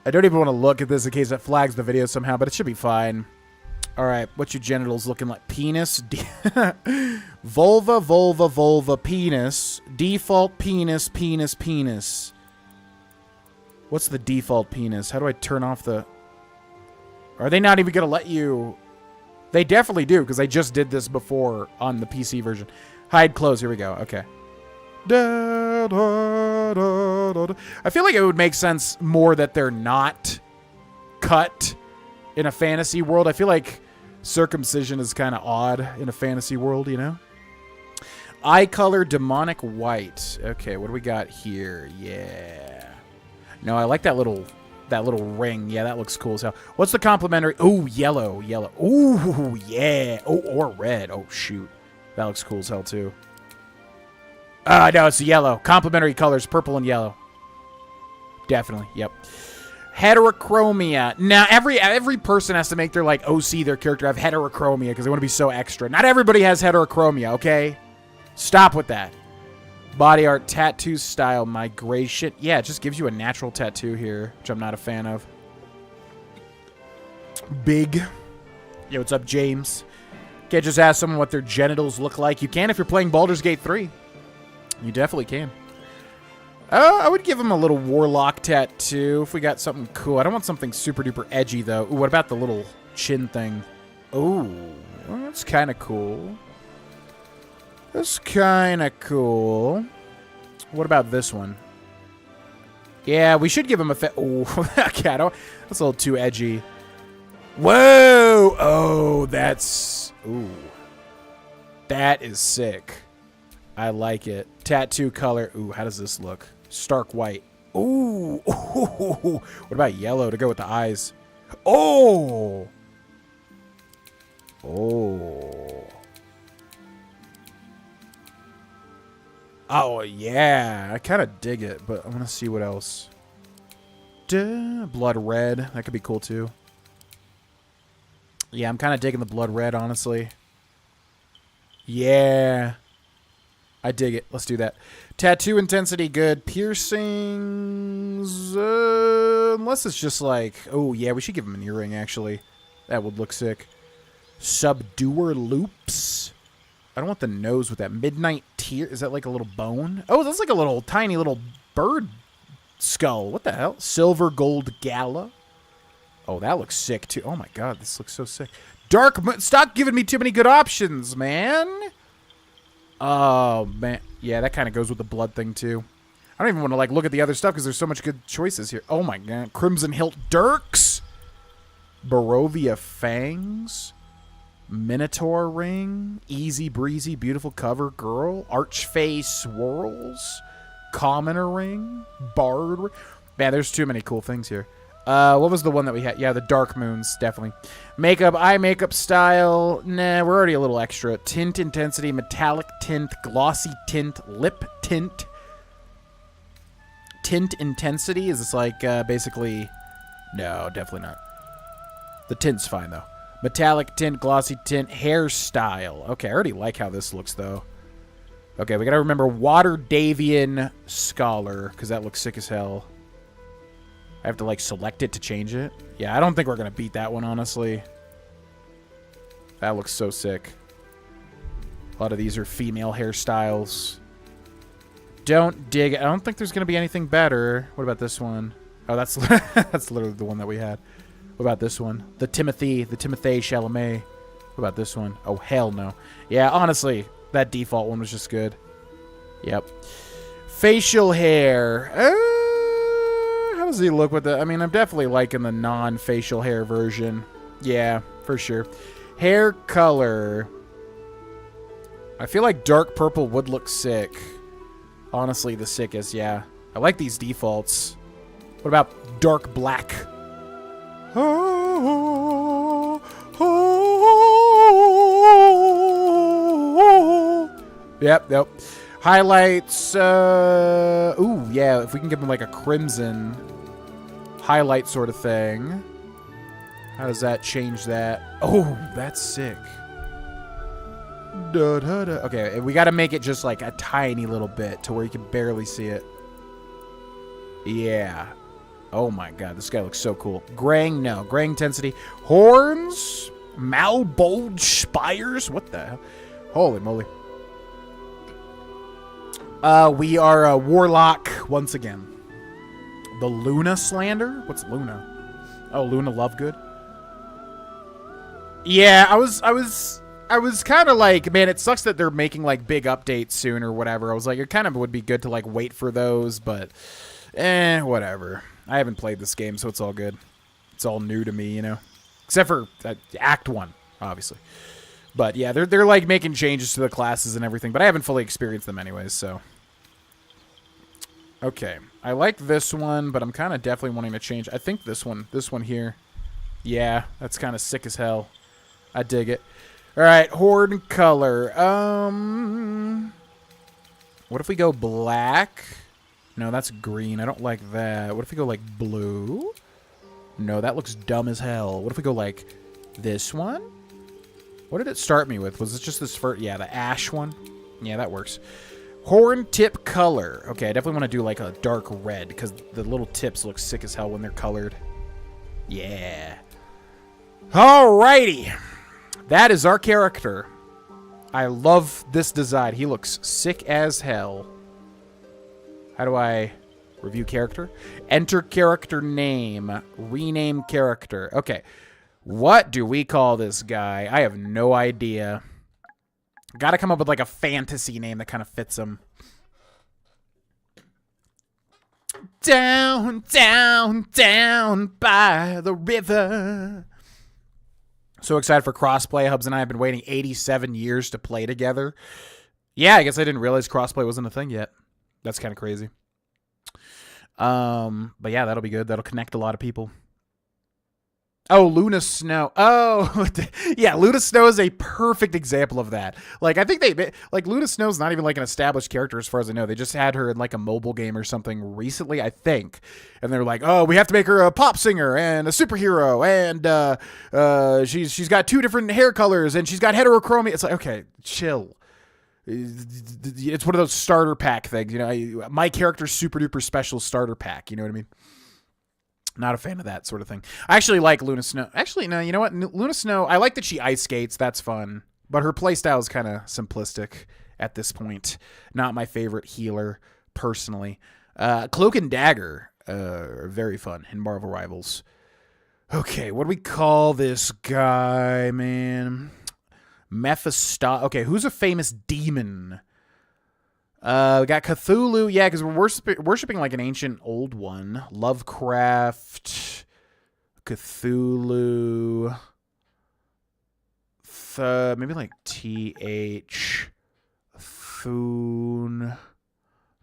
I don't even want to look at this in case it flags the video somehow, but it should be fine. All right, what's your genitals looking like? Penis, vulva, vulva, vulva, penis, default penis, penis, penis. What's the default penis? How do I turn off the... Are they not even going to let you... They definitely do, because I just did this before on the PC version. Hide clothes. Here we go. Okay. Da, da, da, da, da. I feel like it would make sense more that they're not cut in a fantasy world. I feel like circumcision is kind of odd in a fantasy world, you know? Eye color, demonic white. Okay, what do we got here? Yeah. No, I like that little ring. Yeah, that looks cool as hell. What's the complementary? Oh, yellow. Yellow. Ooh, yeah. Oh, or red. Oh, shoot. That looks cool as hell, too. No, it's yellow. Complementary colors, purple and yellow. Definitely, yep. Heterochromia. Now, every person has to make their, like, OC, their character, have heterochromia because they want to be so extra. Not everybody has heterochromia, okay? Stop with that. Body art, tattoo style, migration. Yeah, it just gives you a natural tattoo here, which I'm not a fan of. Big. Yo, what's up, James? Can't just ask someone what their genitals look like. You can if you're playing Baldur's Gate 3. You definitely can. I would give him a little warlock tattoo if we got something cool. I don't want something super duper edgy, though. Ooh, what about the little chin thing? Ooh, well, that's kind of cool. That's kind of cool. What about this one? Yeah, we should give him a ooh, okay, that's a little too edgy. Whoa! Oh, that's... Ooh. That is sick. I like it. Tattoo color. Ooh, how does this look? Stark white. Ooh. Ooh. What about yellow to go with the eyes? Oh! Oh. Oh, yeah. I kind of dig it, but I want to see what else. Duh. Blood red. That could be cool, too. Yeah, I'm kind of digging the blood red, honestly. Yeah. I dig it. Let's do that. Tattoo intensity, good. Piercings, unless it's just like... Oh, yeah, we should give him an earring, actually. That would look sick. Subduer loops. I don't want the nose with that. Midnight tear. Is that like a little bone? Oh, that's like a little tiny little bird skull. What the hell? Silver gold gala. Oh, that looks sick, too. Oh, my God. This looks so sick. Dark... Stop giving me too many good options, man. Oh, man. Yeah, that kind of goes with the blood thing, too. I don't even want to, like, look at the other stuff because there's so much good choices here. Oh, my God. Crimson Hilt Dirks. Barovia Fangs. Minotaur Ring. Easy Breezy Beautiful Cover Girl. Archfey Swirls. Commoner Ring. Bard Ring. Man, there's too many cool things here. What was the one that we had? Yeah, the Dark Moons, definitely. Makeup, eye makeup style. Nah, we're already a little extra. Tint intensity, metallic tint, glossy tint, lip tint. Tint intensity, is this like, basically... No, definitely not. The tint's fine, though. Metallic tint, glossy tint, hairstyle. Okay, I already like how this looks, though. Okay, we gotta remember Water Davian Scholar, because that looks sick as hell. I have to, like, select it to change it. Yeah, I don't think we're going to beat that one, honestly. That looks so sick. A lot of these are female hairstyles. Don't dig it. I don't think there's going to be anything better. What about this one? Oh, that's that's literally the one that we had. What about this one? The Timothée Chalamet. What about this one? Oh, hell no. Yeah, honestly, that default one was just good. Yep. Facial hair. How does he look with the... I mean, I'm definitely liking the non-facial hair version. Yeah, for sure. Hair color. I feel like dark purple would look sick. Honestly, the sickest, yeah. I like these defaults. What about dark black? Yep. Highlights, ooh, yeah, if we can give them like a crimson highlight sort of thing. How does that change that? Oh, that's sick. Okay, we got to make it just like a tiny little bit to where you can barely see it. Yeah. Oh my God, this guy looks so cool. Graying, no. Graying intensity. Horns. Malbold spires? What the hell? Holy moly. We are a warlock once again. The Luna Slander? What's Luna? Oh, Luna Lovegood. Yeah, I was kind of like, man, it sucks that they're making like big updates soon or whatever. I was like, it kind of would be good to like wait for those, but whatever. I haven't played this game, so it's all good. It's all new to me, you know, except for Act 1, obviously. But yeah, they're like making changes to the classes and everything, but I haven't fully experienced them anyways, so. Okay, I like this one, but I'm kind of definitely wanting to change. I think this one here. Yeah, that's kind of sick as hell. I dig it. All right, horde color. What if we go black? No, that's green. I don't like that. What if we go like blue? No, that looks dumb as hell. What if we go like this one? What did it start me with? Was it just this first? Yeah, the ash one. Yeah, that works. Horn tip color. Okay, I definitely want to do like a dark red because the little tips look sick as hell when they're colored. Yeah. Alrighty. That is our character. I love this design. He looks sick as hell. How do I review character? Enter character name. Rename character. Okay. What do we call this guy? I have no idea. Gotta come up with like a fantasy name that kind of fits him. Down, down, down by the river. So excited for crossplay. Hubs and I have been waiting 87 years to play together. Yeah, I guess I didn't realize crossplay wasn't a thing yet. That's kind of crazy. But yeah, that'll be good. That'll connect a lot of people. Oh, Luna Snow. Oh, yeah, Luna Snow is a perfect example of that. Like, I think like, Luna Snow's not even like an established character as far as I know. They just had her in like a mobile game or something recently, I think. And they're like, oh, we have to make her a pop singer and a superhero. And she's got 2 different hair colors and she's got heterochromia. It's like, okay, chill. It's one of those starter pack things. You know, my character's super duper special starter pack. You know what I mean? Not a fan of that sort of thing. I actually like Luna Snow. Actually, no, you know what? Luna Snow, I like that she ice skates. That's fun. But her playstyle is kind of simplistic at this point. Not my favorite healer, personally. Cloak and Dagger are very fun in Marvel Rivals. Okay, what do we call this guy, man? Mephisto. Okay, who's a famous demon? We got Cthulhu, yeah, because we're worshiping like an ancient old one. Lovecraft, Cthulhu, maybe like TH, Foon,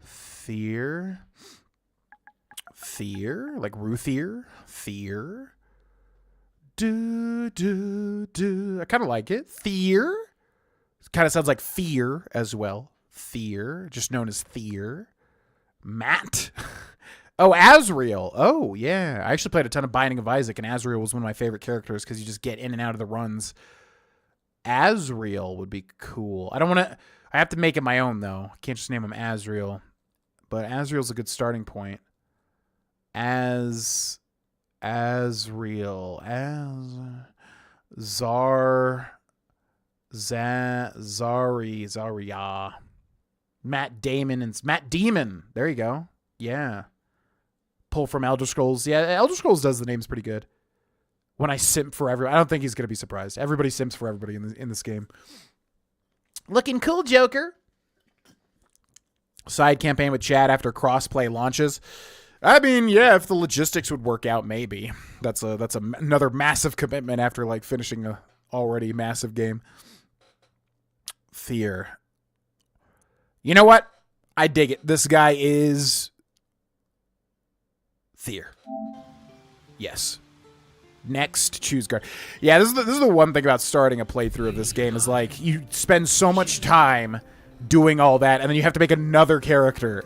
Fear, like Ruthier, Fear. I kind of like it. Fear. Kind of sounds like fear as well. Fear, just known as Fear. Matt. Oh, Azrael. Oh, yeah. I actually played a ton of Binding of Isaac, and Azrael was one of my favorite characters because you just get in and out of the runs. Azrael would be cool. I have to make it my own, though. I can't just name him Azrael. But Azrael's a good starting point. Azrael. Zarya. Matt Damon. There you go. Yeah. Pull from Elder Scrolls. Yeah, Elder Scrolls does the names pretty good. When I simp for everyone, I don't think he's going to be surprised. Everybody simps for everybody in this game. Looking cool, Joker. Side campaign with Chad after crossplay launches. I mean, yeah, if the logistics would work out, maybe. That's another massive commitment after like finishing a already massive game. Fear. You know what? I dig it. This guy is Fear. Yes. Next, choose guard. Yeah, this is the one thing about starting a playthrough of this game is like you spend so much time doing all that, and then you have to make another character.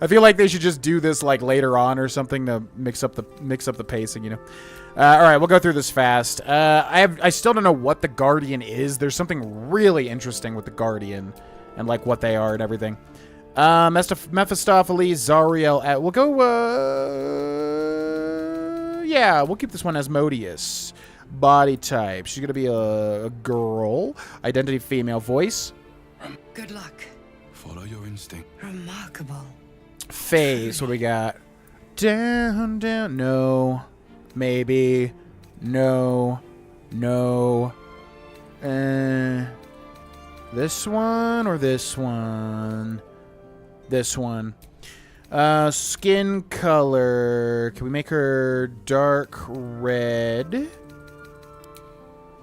I feel like they should just do this like later on or something to mix up the pacing, you know. All right, we'll go through this fast. I still don't know what the Guardian is. There's something really interesting with the Guardian and like what they are and everything. Mephistopheles, Zariel. We'll go. Yeah, we'll keep this one Asmodeus. Body type. She's going to be a girl. Identity female. Voice. Good luck. Follow your instinct. Remarkable. Face. What do we got? Down, down. No. Maybe. No. No. This one or this one? This one. Skin color. Can we make her dark red?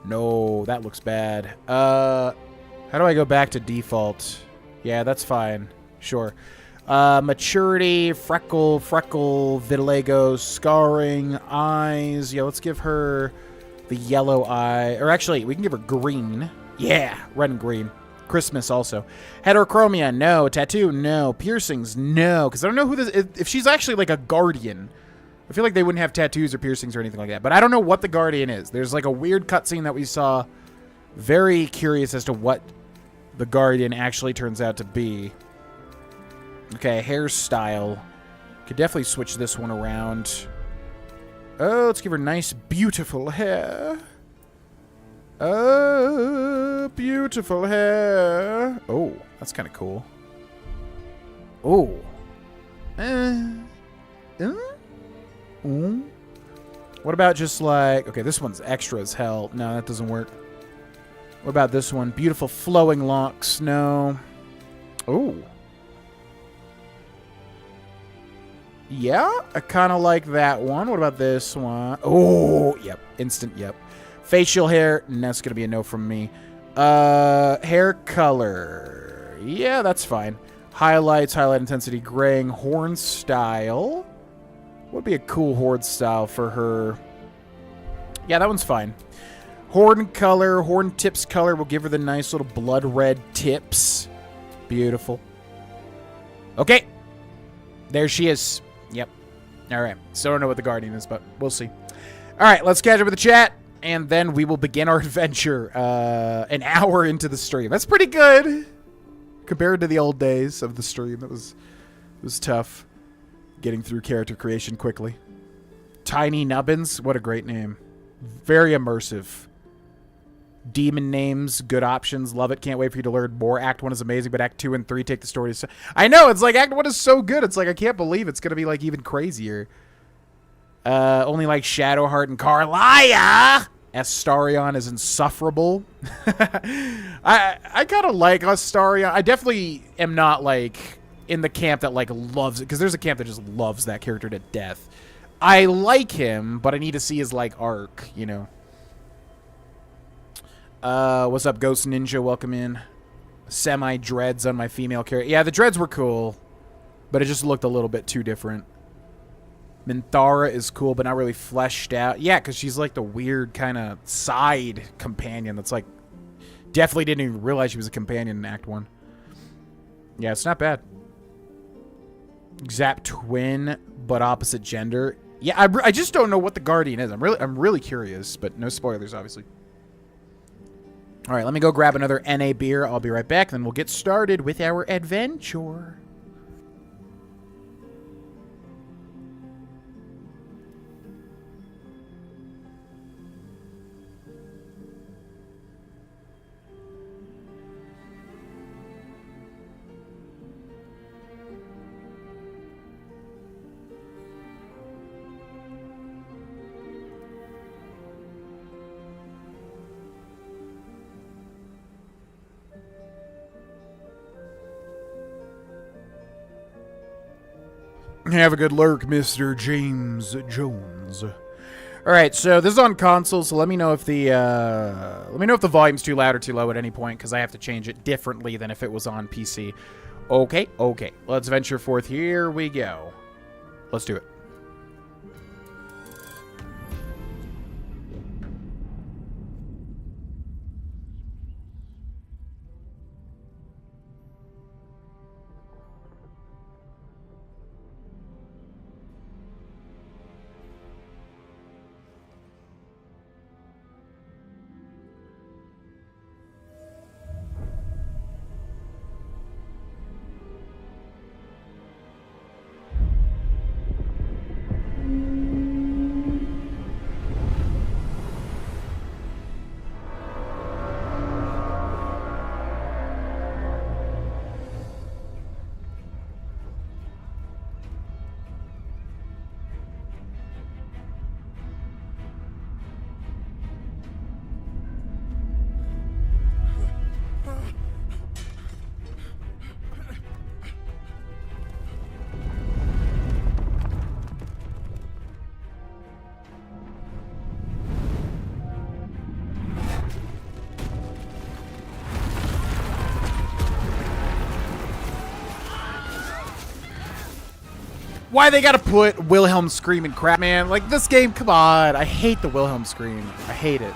No, that looks bad. How do I go back to default? Yeah, that's fine. Sure. Maturity, freckle, vitiligo, scarring, eyes. Yeah, let's give her the yellow eye. Or actually, we can give her green. Yeah, red and green. Christmas also. Heterochromia, no. Tattoo, no. Piercings, no. Because I don't know who this... If she's actually like a guardian, I feel like they wouldn't have tattoos or piercings or anything like that. But I don't know what the guardian is. There's like a weird cutscene that we saw. Very curious as to what the guardian actually turns out to be. Okay, hairstyle. Could definitely switch this one around. Oh, let's give her nice, beautiful hair. Oh, beautiful hair. Oh, that's kind of cool. Oh. What about just like... Okay, this one's extra as hell. No, that doesn't work. What about this one? Beautiful flowing locks. No. Oh. Yeah, I kind of like that one. What about this one? Oh, yep. Instant, yep. Facial hair. That's going to be a no from me. Hair color. Yeah, that's fine. Highlights, highlight intensity, graying, horn style. Would be a cool horn style for her. Yeah, that one's fine. Horn color, horn tips color. We'll give her the nice little blood red tips. Beautiful. Okay. There she is. Yep. All right. So I don't know what the guardian is, but we'll see. All right, let's catch up with the chat, and then we will begin our adventure an hour into the stream. That's pretty good compared to the old days of the stream. It was tough getting through character creation quickly. Tiny Nubbins, what a great name. Very immersive. Demon names, good options, love it. Can't wait for you to learn more. Act 1 is amazing, but Act 2 and 3 take the story to... I know, it's like Act 1 is so good. It's like, I can't believe it's going to be like even crazier. Only like Shadowheart and Carlia. Astarion is insufferable. I kind of like Astarion. I definitely am not like in the camp that like loves it, because there's a camp that just loves that character to death. I like him, but I need to see his like arc, you know. What's up, Ghost Ninja? Welcome in. Semi-dreads on my female character. Yeah, the dreads were cool, but it just looked a little bit too different. Minthara is cool, but not really fleshed out. Yeah, because she's like the weird kind of side companion that's like... Definitely didn't even realize she was a companion in Act 1. Yeah, it's not bad. Zap twin, but opposite gender. Yeah, I just don't know what the Guardian is. I'm really curious, but no spoilers, obviously. All right, let me go grab another NA beer. I'll be right back, then we'll get started with our adventure. Have a good lurk, Mr. James Jones. All right, so this is on console, so let me know if the volume's too loud or too low at any point, because I have to change it differently than if it was on PC. Okay. Let's venture forth. Here we go. Let's do it. Why they gotta put Wilhelm scream and crap, man? Like, this game, come on. I hate the Wilhelm scream. I hate it.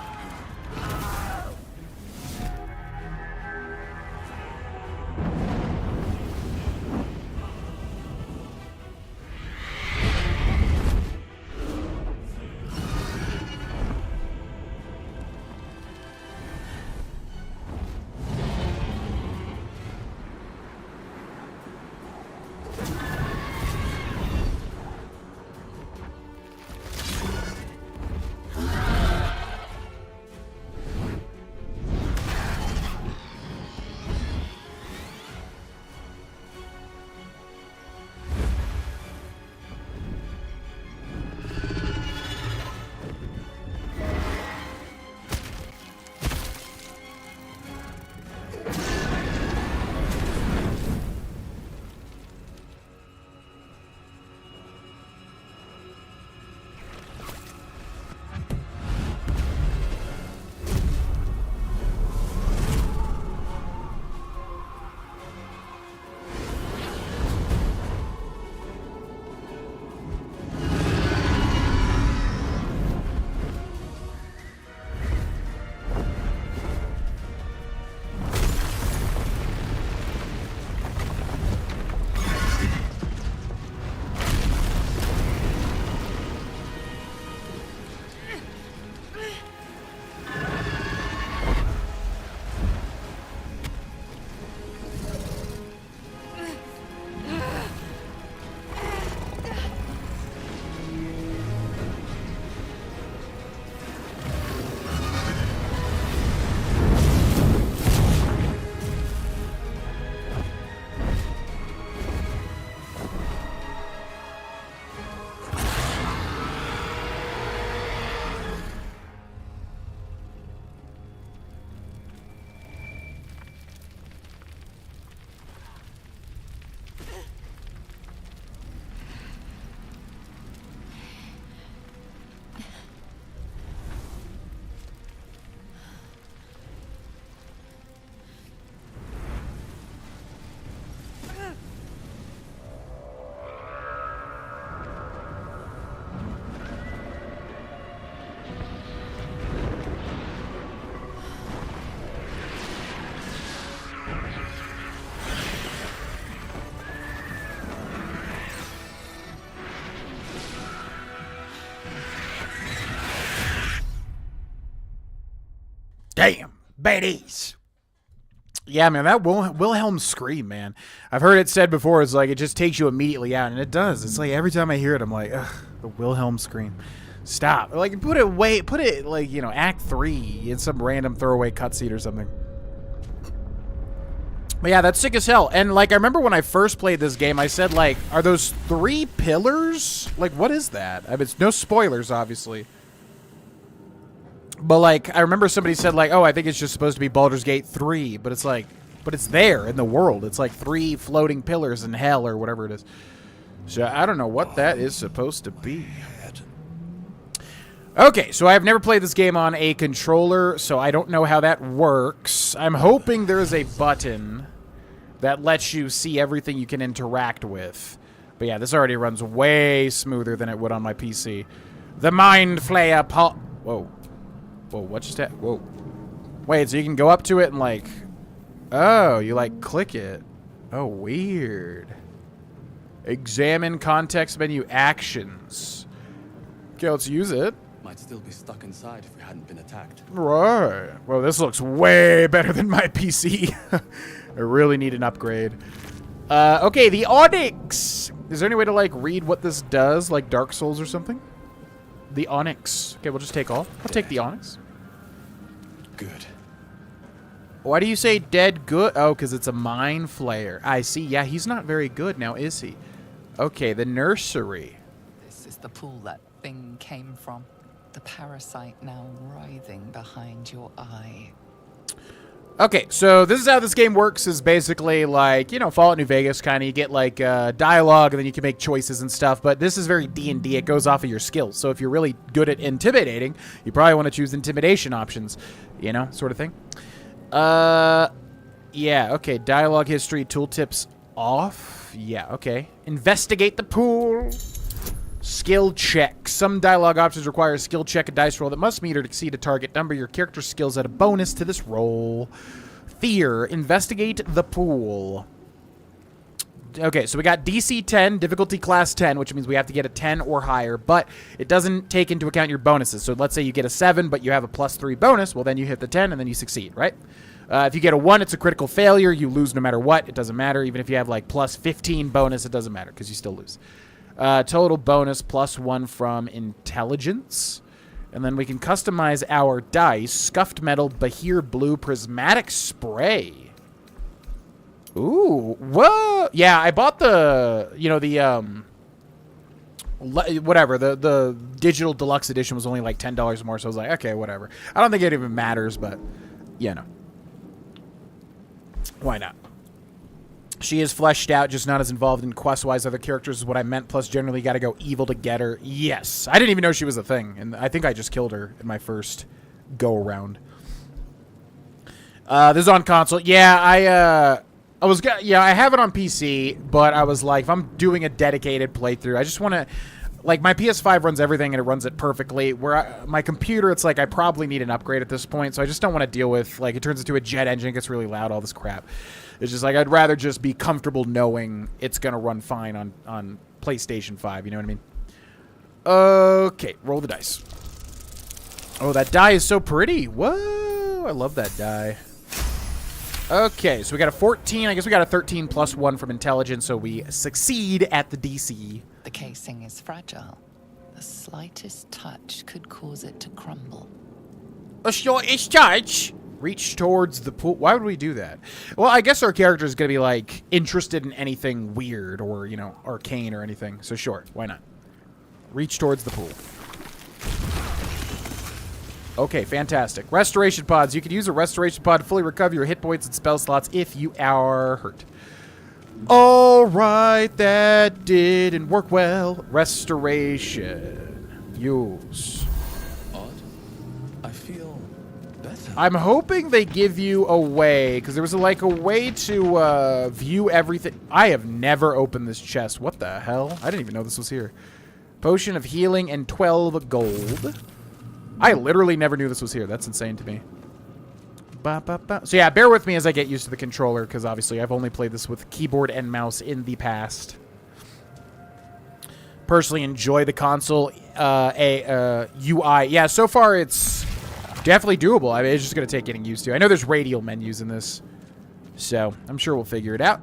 Damn, baddies. Yeah, man, that Wilhelm scream, man. I've heard it said before, it's like, it just takes you immediately out, and it does. It's like, every time I hear it, I'm like, ugh, the Wilhelm scream. Stop. Like, put it, like, you know, Act 3 in some random throwaway cutscene or something. But yeah, that's sick as hell. And, like, I remember when I first played this game, I said, like, are those 3 pillars? Like, what is that? I mean, it's no spoilers, obviously. But, like, I remember somebody said, like, oh, I think it's just supposed to be Baldur's Gate 3. But it's like, but it's there in the world. It's like 3 floating pillars in hell or whatever it is. So I don't know what that is supposed to be. Okay, so I've never played this game on a controller, so I don't know how that works. I'm hoping there's a button that lets you see everything you can interact with. But yeah, this already runs way smoother than it would on my PC. The Mind Flayer Whoa. Whoa, what just happened? Whoa. Wait, so you can go up to it and, like... Oh, you, like, click it. Oh, weird. Examine context menu actions. Okay, let's use it. Might still be stuck inside if we hadn't been attacked. Right. Well, this looks way better than my PC. I really need an upgrade. Okay, the Onyx. Is there any way to, like, read what this does, like Dark Souls or something? The Onyx. Okay, we'll just take all. I'll take the Onyx. Good. Why do you say dead good? Oh, because it's a mind flayer. I see. Yeah, he's not very good now, is he? Okay, the nursery. This is the pool that thing came from. The parasite now writhing behind your eye. Okay, so this is how this game works, is basically like, you know, Fallout New Vegas, kind of. You get, like, dialogue, and then you can make choices and stuff, but this is very D&D. It goes off of your skills, so if you're really good at intimidating, you probably want to choose intimidation options, you know, sort of thing. Yeah, okay, dialogue history, tooltips off. Yeah, okay. Investigate the pool. Skill check. Some dialogue options require a skill check, a dice roll that must meet or exceed a target number. Your character's skills add a bonus to this roll. Fear. Investigate the pool. Okay, so we got DC 10, difficulty class 10, which means we have to get a 10 or higher, but it doesn't take into account your bonuses. So let's say you get a 7, but you have a +3 bonus. Well, then you hit the 10, and then you succeed, right? If you get a 1, it's a critical failure. You lose no matter what. It doesn't matter. Even if you have, like, +15 bonus, it doesn't matter because you still lose. Total bonus +1 from intelligence. And then we can customize our dice. Scuffed metal, Bahir blue, prismatic spray. Ooh, whoa. Yeah, I bought the, you know, the, whatever, the digital deluxe edition was only like $10 more, so I was like, okay, whatever. I don't think it even matters, but, yeah, no. Why not? She is fleshed out, just not as involved in quest-wise. Other characters is what I meant, plus generally got to go evil to get her. Yes. I didn't even know she was a thing, and I think I just killed her in my first go-around. This is on console. Yeah, I have it on PC, but I was like, if I'm doing a dedicated playthrough, I just want to, like, my PS5 runs everything and it runs it perfectly. My computer, it's like I probably need an upgrade at this point, so I just don't want to deal with, like, it turns into a jet engine, it gets really loud, all this crap. It's just like, I'd rather just be comfortable knowing it's going to run fine on PlayStation 5, you know what I mean? Okay, roll the dice. Oh, that die is so pretty. Whoa, I love that die. Okay, so we got a 14. I guess we got a 13 +1 from intelligence, so we succeed at the DC. The casing is fragile. The slightest touch could cause it to crumble. A slightest touch? Reach towards the pool. Why would we do that? Well, I guess our character is going to be, like, interested in anything weird or, you know, arcane or anything. So sure, why not? Reach towards the pool. Okay, fantastic. Restoration pods. You can use a restoration pod to fully recover your hit points and spell slots if you are hurt. All right, that didn't work well. Restoration. Use. Odd. I feel better. I'm hoping they give you a way, because there was like a way to view everything. I have never opened this chest. What the hell? I didn't even know this was here. Potion of healing and 12 gold. I literally never knew this was here. That's insane to me. So yeah, bear with me as I get used to the controller, because obviously I've only played this with keyboard and mouse in the past. Personally enjoy the console UI. Yeah, so far it's definitely doable. I mean, it's just going to take getting used to. I know there's radial menus in this, so I'm sure we'll figure it out.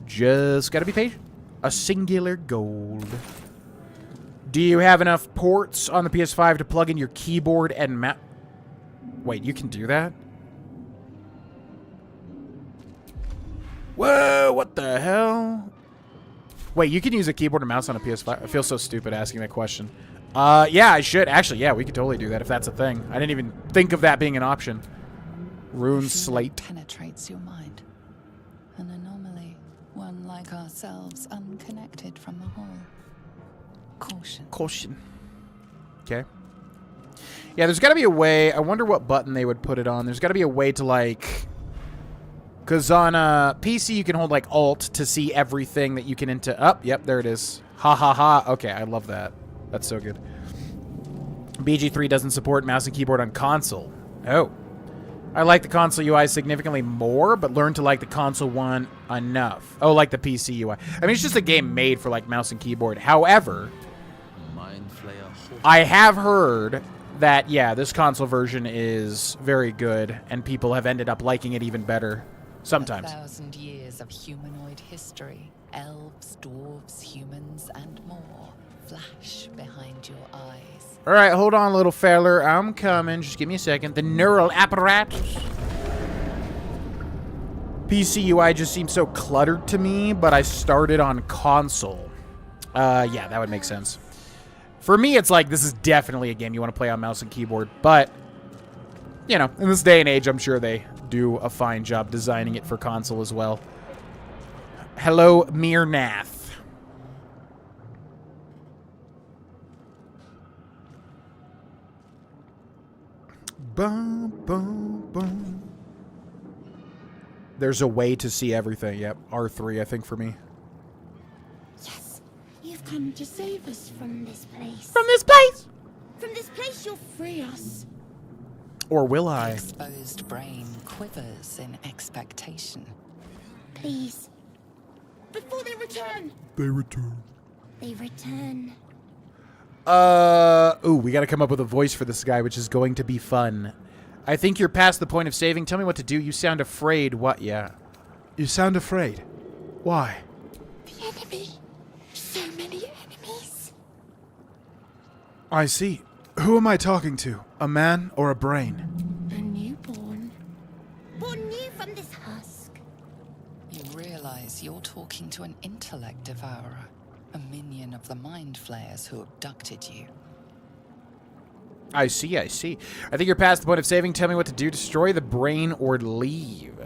Just got to be patient. A singular gold. Do you have enough ports on the PS5 to plug in your keyboard and mouse? Wait, you can do that? Whoa, what the hell? Wait, you can use a keyboard and mouse on a PS5? I feel so stupid asking that question. Yeah, I should. Actually, yeah, we could totally do that if that's a thing. I didn't even think of that being an option. Rune slate. Penetrates your mind. An anomaly. One like ourselves, unconnected from the whole. Caution. Caution. Okay. Yeah, there's got to be a way. I wonder what button they would put it on. There's got to be a way to, like... Because on PC, you can hold, like, Alt to see everything that you can into... Oh, yep, there it is. Ha, ha, ha. Okay, I love that. That's so good. BG3 doesn't support mouse and keyboard on console. Oh. I like the console UI significantly more, but learned to like the console one enough. Oh, like the PC UI. I mean, it's just a game made for, like, mouse and keyboard. However... I have heard that, yeah, this console version is very good, and people have ended up liking it even better. Sometimes. 1,000 years of humanoid history. Elves, dwarves, humans, and more flash behind your eyes. All right, hold on, little feller. I'm coming. Just give me a second. The neural apparatus. PC UI just seems so cluttered to me, but I started on console. Yeah, that would make sense. For me, it's like, this is definitely a game you want to play on mouse and keyboard, but, you know, in this day and age, I'm sure they do a fine job designing it for console as well. Hello, Mirnath. Bum, bum, bum. There's a way to see everything. Yep, R3, I think, for me. You've come to save us from this place. From this place! From this place you'll free us. Or will The I? exposed brain quivers in expectation. Please. Before they return. They return. They return. Ooh, we gotta come up with a voice for this guy, which is going to be fun. I think you're past the point of saving. Tell me what to do. You sound afraid. What? Yeah. You sound afraid. Why? The enemy. So many enemies. I see. Who am I talking to? A man or a brain? A newborn. Born new from this husk. You realize you're talking to an intellect devourer, a minion of the mind flayers who abducted you. I see, I see. I think you're past the point of saving. Tell me what to do. Destroy the brain or leave.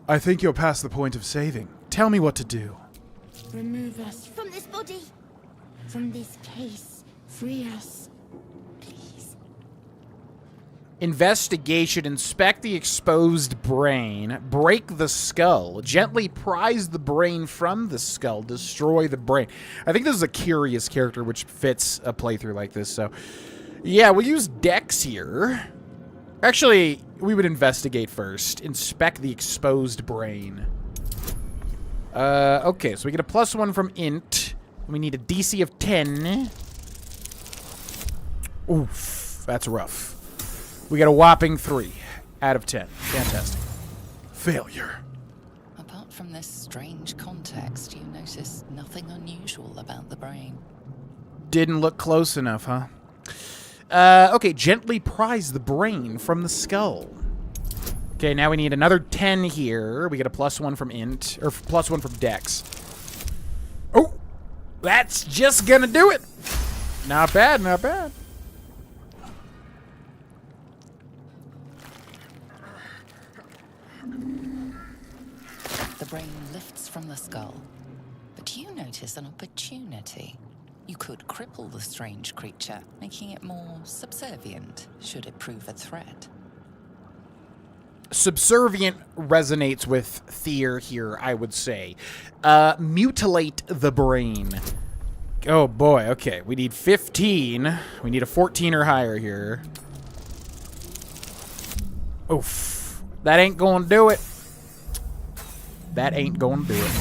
I think you're past the point of saving. Tell me what to do. Remove us from this body. From this case. Free us. Please. Investigation. Inspect the exposed brain. Break the skull. Gently prise the brain from the skull. Destroy the brain. I think this is a curious character which fits a playthrough like this, so... Yeah, we'll use Dex here. Actually, we would investigate first. Inspect the exposed brain. Okay, so we get a +1 from Int. We need a DC of 10. Oof, that's rough. We got a whopping 3 out of 10. Fantastic. Failure. Apart from this strange context, you notice nothing unusual about the brain. Didn't look close enough, huh? Okay, gently prise the brain from the skull. Okay, now we need another 10 here. We get a +1 from Int, or +1 from Dex. Oh! That's just gonna do it! Not bad, not bad. The brain lifts from the skull, but you notice an opportunity. You could cripple the strange creature, making it more subservient, should it prove a threat. Subservient resonates with Thier here, I would say. Mutilate the brain. Oh boy, okay. We need 15. We need a 14 or higher here. Oof. That ain't gonna do it. That ain't gonna do it.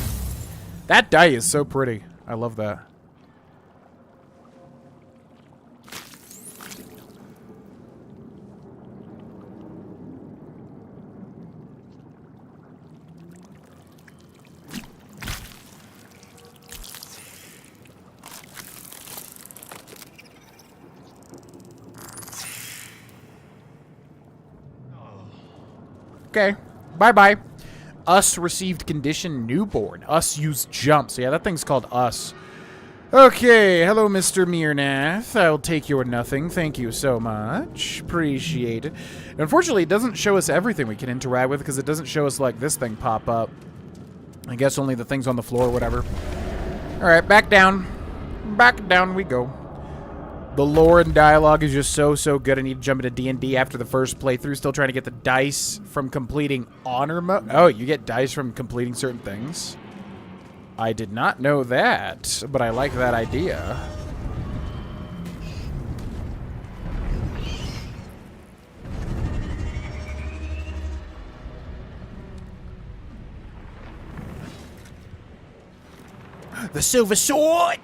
That die is so pretty. I love that. Okay. Bye-bye. Us received condition newborn. Us used jump. So yeah, that thing's called Us. Okay. Hello, Mr. Mirnath. I'll take your nothing. Thank you so much. Appreciate it. Unfortunately, it doesn't show us everything we can interact with because it doesn't show us, like, this thing pop up. I guess only the things on the floor or whatever. Alright, back down. Back down we go. The lore and dialogue is just so good. I need to jump into D&D after the first playthrough. Still trying to get the dice from completing honor mode. Oh, you get dice from completing certain things. I did not know that, but I like that idea. The silver sword!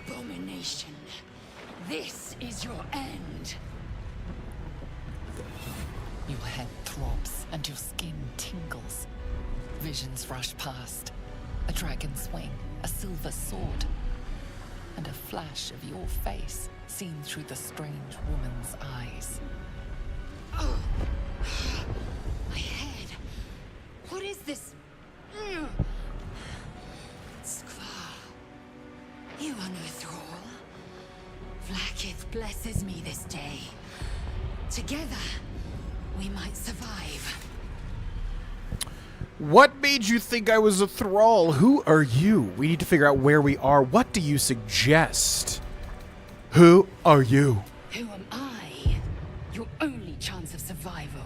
Abomination. This is your end. Your head throbs and your skin tingles. Visions rush past. A dragon's wing, a silver sword, and a flash of your face seen through the strange woman's eyes. Oh. My head. What is this? Skvar. You are no thrall. Vlaakith blesses me this day. Together, we might survive. What made you think I was a thrall? Who are you? We need to figure out where we are. What do you suggest? Who are you? Who am I? Your only chance of survival.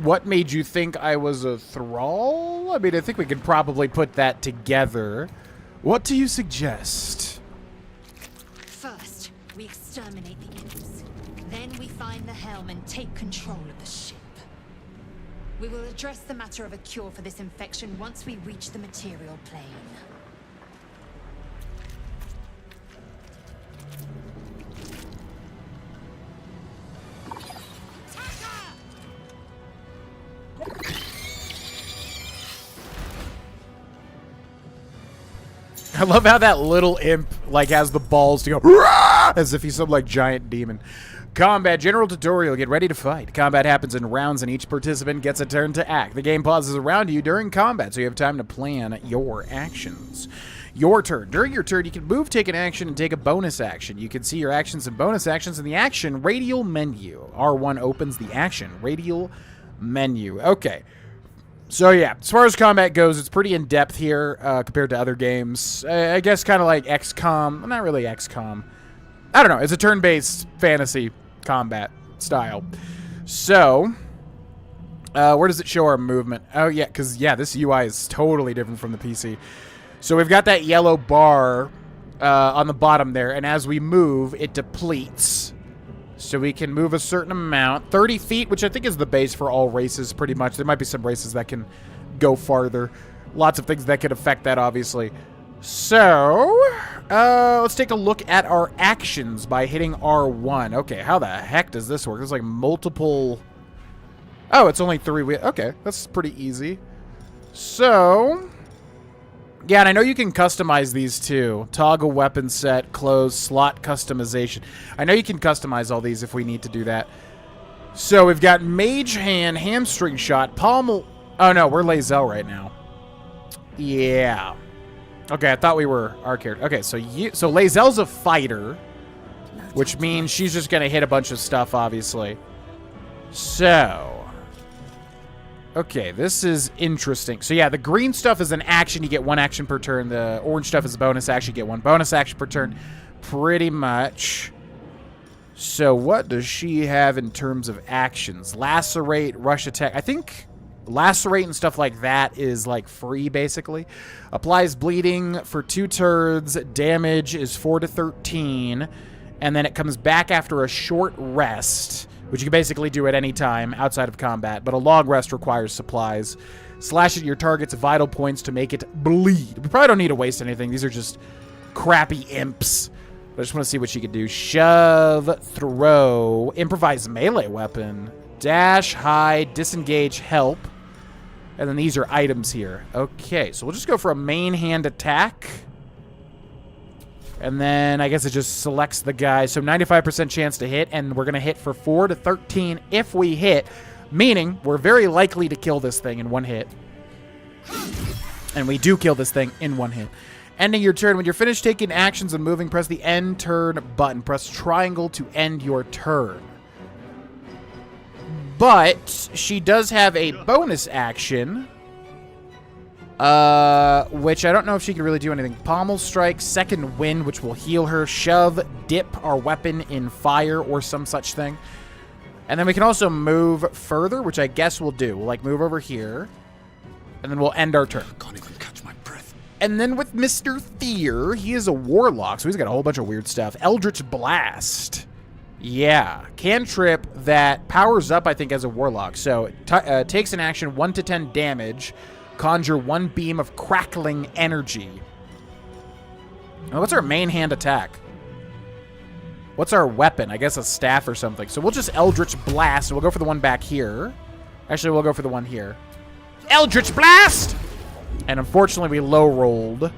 what made you think I was a thrall? I mean, I think we could probably put that together. What do you suggest? First, we exterminate the imps. Then we find the helm and take control of the ship. We will address the matter of a cure for this infection once we reach the material plane. I love how that little imp, like, has the balls to go, "Rah!" As if he's some, like, giant demon. Combat. General tutorial. Get ready to fight. Combat happens in rounds, and each participant gets a turn to act. The game pauses around you during combat, so you have time to plan your actions. Your turn. During your turn, you can move, take an action, and take a bonus action. You can see your actions and bonus actions in the action radial menu. R1 opens the action radial menu. Okay. So yeah, as far as combat goes, it's pretty in-depth here compared to other games. I guess kind of like XCOM. Well, not really XCOM. I don't know. It's a turn-based fantasy combat style. So, where does it show our movement? Oh, yeah, because, yeah, this UI is totally different from the PC. So we've got that yellow bar on the bottom there, and as we move, it depletes. So we can move a certain amount. 30 feet, which I think is the base for all races, pretty much. There might be some races that can go farther. Lots of things that could affect that, obviously. So, let's take a look at our actions by hitting R1. Okay, how the heck does this work? There's like multiple... Oh, it's only 3. Okay, that's pretty easy. So... Yeah, and I know you can customize these too. Toggle weapon set, close, slot customization. I know you can customize all these if we need to do that. So we've got Mage Hand, Hamstring Shot, Pommel... Oh no, we're Lae'zel right now. Yeah. Okay, I thought we were our character. Okay, so Lae'zel's a fighter, which means she's just going to hit a bunch of stuff, obviously. So... Okay, this is interesting. So yeah, the green stuff is an action. You get 1 action per turn. The orange stuff is a bonus action. You get 1 bonus action per turn. Pretty much. So what does she have in terms of actions? Lacerate, rush attack. I think lacerate and stuff like that is like free, basically. Applies bleeding for 2 turns. Damage is 4 to 13. And then it comes back after a short rest, which you can basically do at any time outside of combat, but a long rest requires supplies. Slash at your target's vital points to make it bleed. We probably don't need to waste anything. These are just crappy imps. But I just want to see what she could do. Shove, throw, improvise melee weapon, dash, hide, disengage, help. And then these are items here. Okay, so we'll just go for a main hand attack. And then I guess it just selects the guy. So 95% chance to hit, and we're going to hit for 4 to 13 if we hit, meaning we're very likely to kill this thing in 1 hit. And we do kill this thing in 1 hit. Ending your turn. When you're finished taking actions and moving, press the end turn button. Press triangle to end your turn. But she does have a bonus action, which I don't know if she can really do anything. Pommel strike, second wind, which will heal her. Shove, dip our weapon in fire or some such thing. And then we can also move further, which I guess we'll do. We'll like move over here, and then we'll end our turn. I can't even catch my breath. And then with Mr. Fear, he is a warlock, so he's got a whole bunch of weird stuff. Eldritch Blast. Yeah. Cantrip that powers up, I think, as a warlock. So it takes an action 1 to 10 damage. Conjure 1 beam of crackling energy. Now, what's our main hand attack? What's our weapon? I guess a staff or something. So we'll just Eldritch Blast. We'll go for the one back here. Actually, we'll go for the one here. Eldritch Blast! And unfortunately, we low rolled.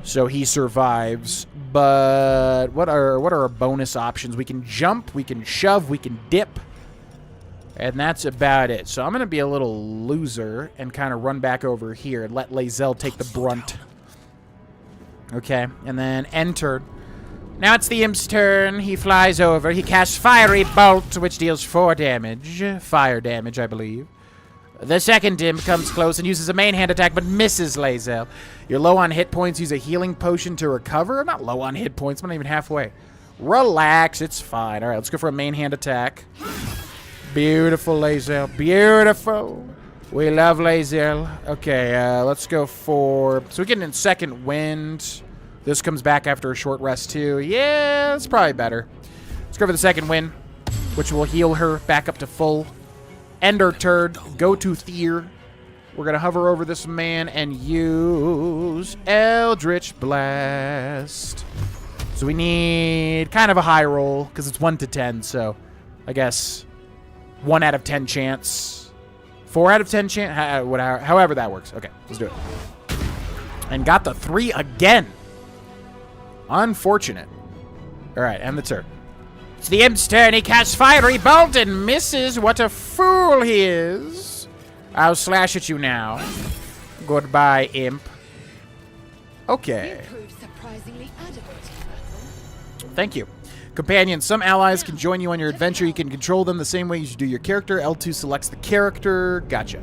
So he survives. But what are our bonus options? We can jump, we can shove, we can dip. And that's about it. So I'm going to be a little loser and kind of run back over here and let Lae'zel take the brunt. Okay, and then enter. Now it's the imp's turn. He flies over. He casts Fiery Bolt, which deals 4 damage. Fire damage, I believe. The second imp comes close and uses a main hand attack, but misses Lae'zel. You're low on hit points. Use a healing potion to recover. I'm not low on hit points. I'm not even halfway. Relax. It's fine. All right, let's go for a main hand attack. Beautiful, Lae'zel. Beautiful. We love Lae'zel. Okay, let's go for... So we get in second wind. This comes back after a short rest, too. Yeah, that's probably better. Let's go for the second wind, which will heal her back up to full. End her turn. Go to Thier. We're going to hover over this man and use Eldritch Blast. So we need kind of a high roll, because it's 1 to 10, so I guess 1 out of 10 chance. 4 out of 10 chance? However that works. Okay, let's do it. And got the 3 again. Unfortunate. All right, end the turn. It's the Imp's turn. He casts Fiery Bolt and misses. What a fool he is. I'll slash at you now. Goodbye, Imp. Okay. You proved surprisingly adequate in battle. Thank you. Companion, some allies can join you on your adventure. You can control them the same way as you do your character. L2 selects the character. Gotcha.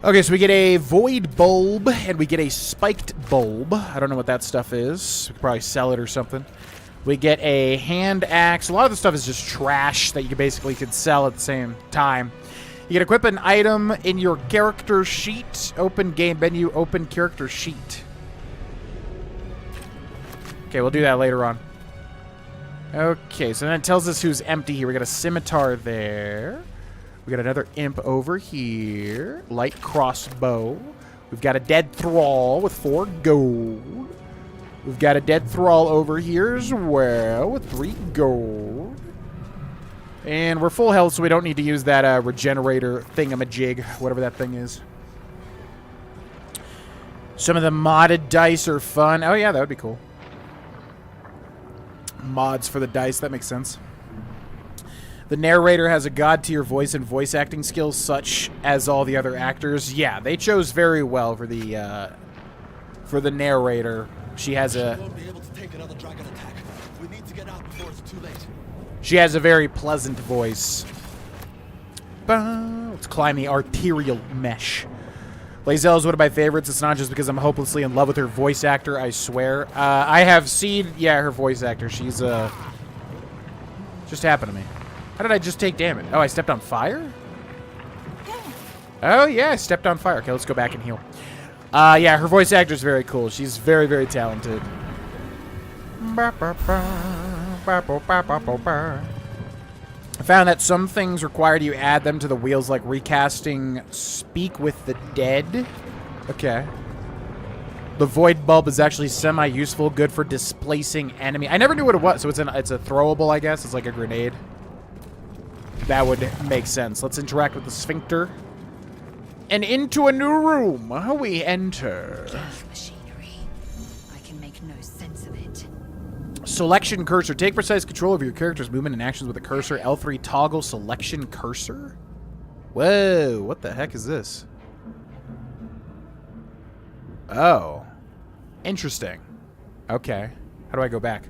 Okay, so we get a Void Bulb, and we get a Spiked Bulb. I don't know what that stuff is. We could probably sell it or something. We get a Hand Axe. A lot of the stuff is just trash that you basically could sell at the same time. You can equip an item in your character sheet. Open game menu, open character sheet. Okay, we'll do that later on. Okay, so then it tells us who's empty here. We got a Scimitar there. We got another Imp over here. Light Crossbow. We've got a Dead Thrall with 4 gold. We've got a Dead Thrall over here as well with 3 gold. And we're full health, so we don't need to use that regenerator thingamajig, whatever that thing is. Some of the modded dice are fun. Oh, yeah, that would be cool. Mods for the dice, that makes sense. The narrator has a god-tier voice and voice acting skills, such as all the other actors. Yeah, they chose very well for the narrator. She has a... Won't be able to take another dragon attack. We need to get out before it's too late. She has a very pleasant voice. Let's climb the arterial mesh. Lae'zel is one of my favorites. It's not just because I'm hopelessly in love with her voice actor, I swear. I have seen, yeah, her voice actor. She's, just happened to me. How did I just take damage? Oh, I stepped on fire? Oh, yeah, I stepped on fire. Okay, let's go back and heal. Yeah, her voice actor is very cool. She's very, very talented. I found that some things required you add them to the wheels, like recasting Speak with the Dead. Okay. The Void Bulb is actually semi-useful, good for displacing enemy. I never knew what it was, so it's a throwable, I guess. It's like a grenade. That would make sense. Let's interact with the Sphincter. And into a new room we enter. Death machinery. I can make no sense of it. Selection cursor. Take precise control of your character's movement and actions with a cursor. L3 toggle selection cursor. Whoa, what the heck is this? Oh. Interesting. Okay. How do I go back?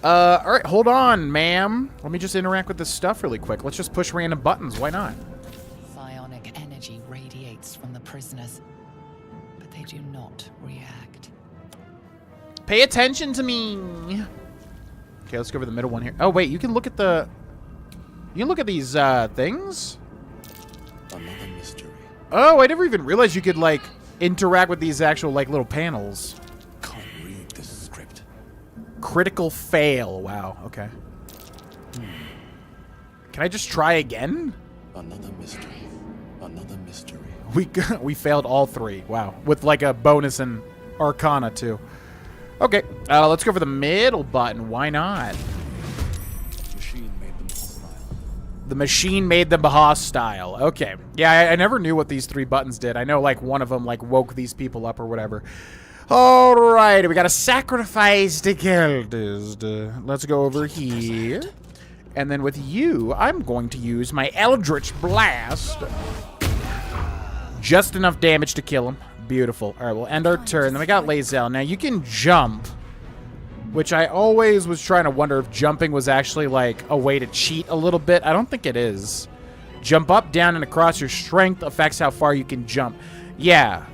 Alright, hold on, ma'am. Let me just interact with this stuff really quick. Let's just push random buttons. Why not? Psionic energy radiates from the prisoners, but they do not react. Pay attention to me. Okay, let's go over the middle one here. Oh, wait, you can look at the... You can look at these, things? Another mystery. Oh, I never even realized you could, like, interact with these actual, like, little panels. Can't read this script. Critical fail. Wow, okay. Can I just try again? Another mystery. Another mystery. We failed all 3. Wow. With, like, a bonus in Arcana, too. Okay, let's go for the middle button. Why not? Machine made them hostile. The machine made them hostile. Okay. Yeah, I never knew what these 3 buttons did. I know, like, one of them, like, woke these people up or whatever. Alright, we got a sacrifice to Geldest. Let's go over here. And then with you, I'm going to use my Eldritch Blast. Just enough damage to kill him. Beautiful. All right, we'll end our turn. Then we got Lae'zel. Now, you can jump, which I always was trying to wonder if jumping was actually, like, a way to cheat a little bit. I don't think it is. Jump up, down, and across. Your strength affects how far you can jump. Yeah.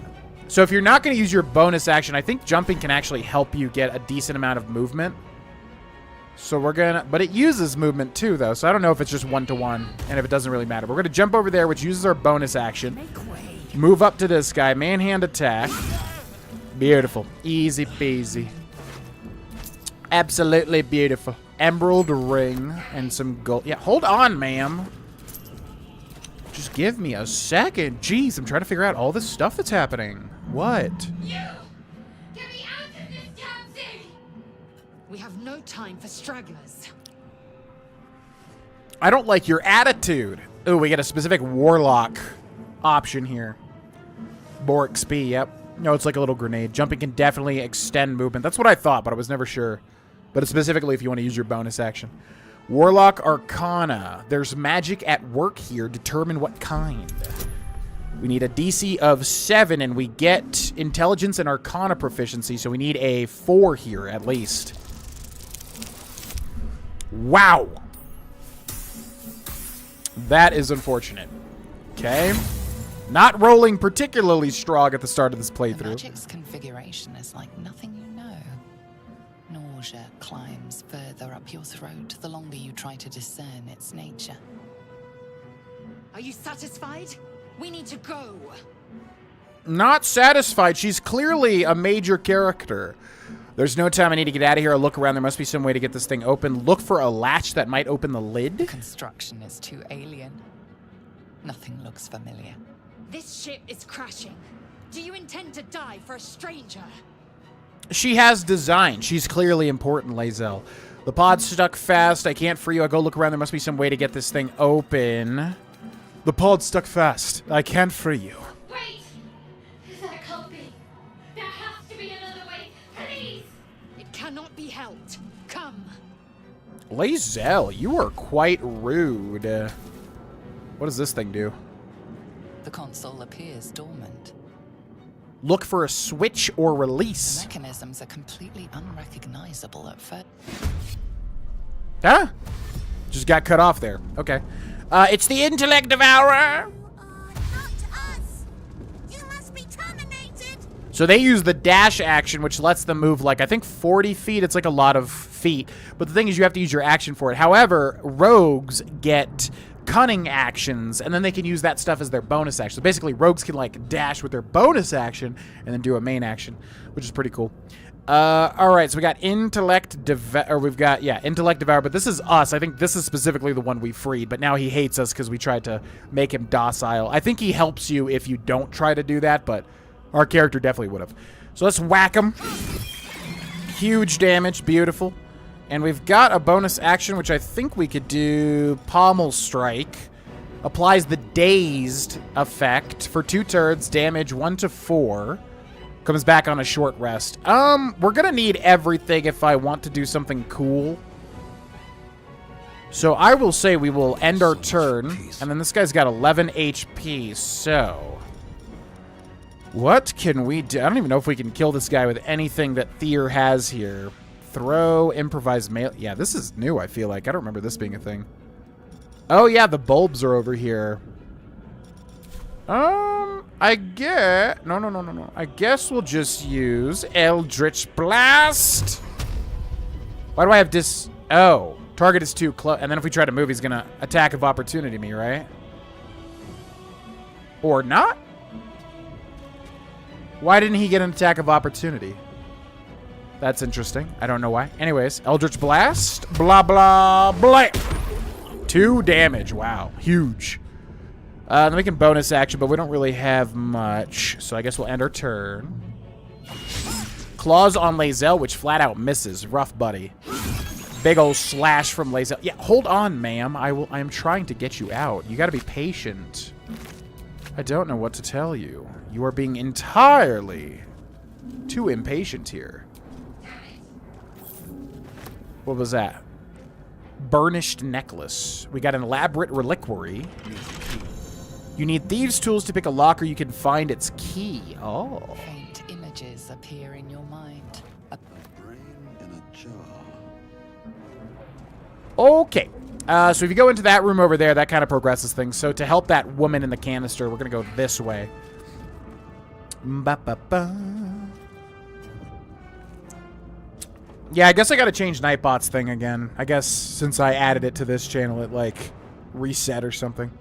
So if you're not going to use your bonus action, I think jumping can actually help you get a decent amount of movement. So we're gonna, but it uses movement too, though. So I don't know if it's just 1-to-1, and if it doesn't really matter. We're gonna jump over there, which uses our bonus action. Move up to this guy, man-hand attack. Beautiful, easy peasy. Absolutely beautiful. Emerald ring and some gold. Yeah, hold on, ma'am. Just give me a second. Jeez, I'm trying to figure out all this stuff that's happening. What? You! Get me out of this damn thing! We have no time for stragglers. I don't like your attitude. Oh, we get a specific warlock option here. More XP, yep. No, it's like a little grenade. Jumping can definitely extend movement. That's what I thought, but I was never sure. But it's specifically if you want to use your bonus action. Warlock Arcana. There's magic at work here. Determine what kind. We need a DC of 7, and we get Intelligence and Arcana proficiency, so we need a 4 here at least. Wow. That is unfortunate. Okay. Not rolling particularly strong at the start of this The playthrough. magic's configuration is like nothing you know. Nausea climbs further up your throat the longer you try to discern its nature. Are you satisfied? We need to go. Not satisfied. She's clearly a major character. There's no time. I need to get out of here. I'll look around. There must be some way to get this thing open. Look for a latch that might open the lid. Construction is too alien. Nothing looks familiar. This ship is crashing. Do you intend to die for a stranger? She has design. She's clearly important, Lae'zel. The pod's stuck fast. I can't free you. I'll go look around. There must be some way to get this thing open. The pod's stuck fast. I can't free you. Wait! That can't be. There has to be another way. Please! It cannot be helped. Come. Lae'zel, you are quite rude. What does this thing do? The console appears dormant. Look for a switch or The release. mechanisms are completely unrecognizable at first. Huh? Just got cut off there. Okay. It's the intellect devourer. So they use the dash action, which lets them move like, I think 40 feet. It's like a lot of feet. But the thing is, you have to use your action for it. However, rogues get cunning actions, and then they can use that stuff as their bonus action. So basically, rogues can like dash with their bonus action and then do a main action, which is pretty cool. All right, so we got intellect intellect devour, but this is us. I think this is specifically the one we freed, but now he hates us because we tried to make him docile. I think he helps you if you don't try to do that, but our character definitely would have. So let's whack him. Huge damage, beautiful. And we've got a bonus action, which I think we could do Pommel Strike. Applies the dazed effect for 2 turns, damage 1 to 4. Comes back on a short rest. We're gonna need everything if I want to do something cool. So I will say we will end our turn, and then this guy's got 11 HP, so what can we do? I don't even know if we can kill this guy with anything that Thier has here. Throw, improvise melee. Yeah, this is new, I feel like. I don't remember this being a thing. Oh, yeah, the bulbs are over here. I guess... No. I guess we'll just use Eldritch Blast. Why do I have dis... Oh, target is too close. And then if we try to move, he's going to attack of opportunity me, right? Or not? Why didn't he get an attack of opportunity? That's interesting. I don't know why. Anyways, Eldritch Blast. Blah, blah, blah. 2 damage. Wow. Huge. Then we can bonus action, but we don't really have much. So I guess we'll end our turn. Claws on Lae'zel, which flat out misses. Rough buddy. Big old slash from Lae'zel. Yeah, hold on, ma'am. I am trying to get you out. You gotta be patient. I don't know what to tell you. You are being entirely too impatient here. What was that? Burnished necklace. We got an elaborate reliquary. You need thieves' tools to pick a lock, or you can find its key. Oh. Faint images appear in your mind. Brain in a jar. Okay. So if you go into that room over there, that kind of progresses things. So to help that woman in the canister, we're going to go this way. Ba-ba-ba. Yeah, I guess I gotta change Nightbot's thing again. I guess since I added it to this channel, it, like, reset or something.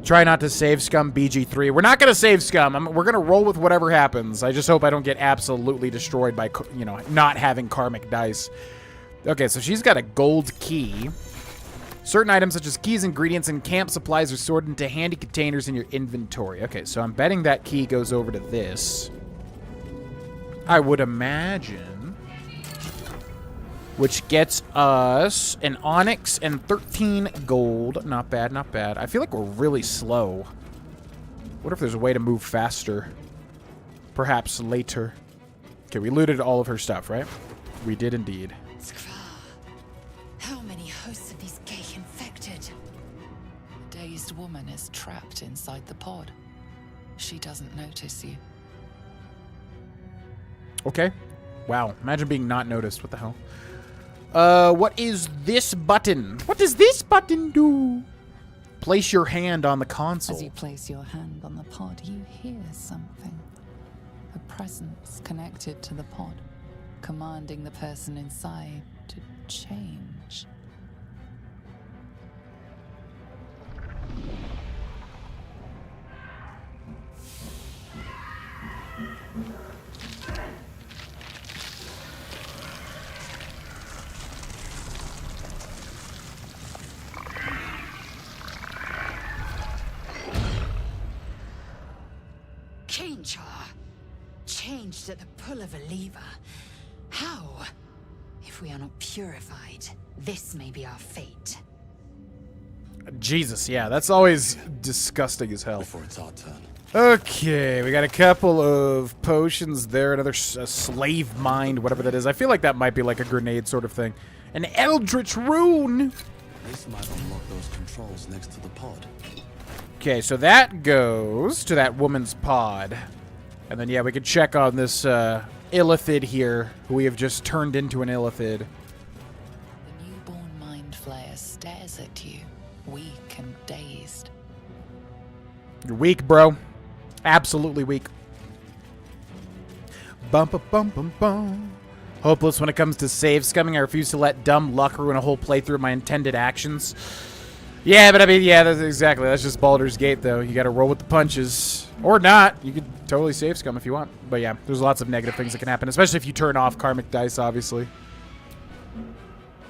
Try not to save scum BG3. We're not gonna save scum. We're gonna roll with whatever happens. I just hope I don't get absolutely destroyed by, you know, not having karmic dice. Okay, so she's got a gold key. Certain items such as keys, ingredients, and camp supplies are sorted into handy containers in your inventory. Okay, so I'm betting that key goes over to this. I would imagine. Which gets us an onyx and 13 gold. Not bad, not bad. I feel like we're really slow. What if there's a way to move faster? Perhaps later. Okay, we looted all of her stuff, right? We did indeed. How many hosts of these gay infected? A dazed woman is trapped inside the pod. She doesn't notice you. Okay. Wow. Imagine being not noticed. What the hell? What is this button? What does this button do? Place your hand on the console. As you place your hand on the pod, you hear something. A presence connected to the pod, commanding the person inside to change. Changed at the pull of a lever. How? If we are not purified, this may be our fate. Jesus, yeah, that's always disgusting as hell. Before it's our turn. Okay, we got a couple of potions there, another slave mind, whatever that is. I feel like that might be like a grenade sort of thing. An eldritch rune! This might unlock those controls next to the pod. Okay, so that goes to that woman's pod. And then, yeah, we could check on this illithid here, who we have just turned into an illithid. The newborn mind flayer stares at you, weak and dazed. You're weak, bro. Absolutely weak. Bum bum bum bum bum. Hopeless when it comes to save scumming. I refuse to let dumb luck ruin a whole playthrough of my intended actions. Yeah, but I mean, yeah, that's exactly. That's just Baldur's Gate, though. You gotta roll with the punches. Or not. You could totally save scum if you want. But yeah, there's lots of negative things that can happen, especially if you turn off karmic dice, obviously.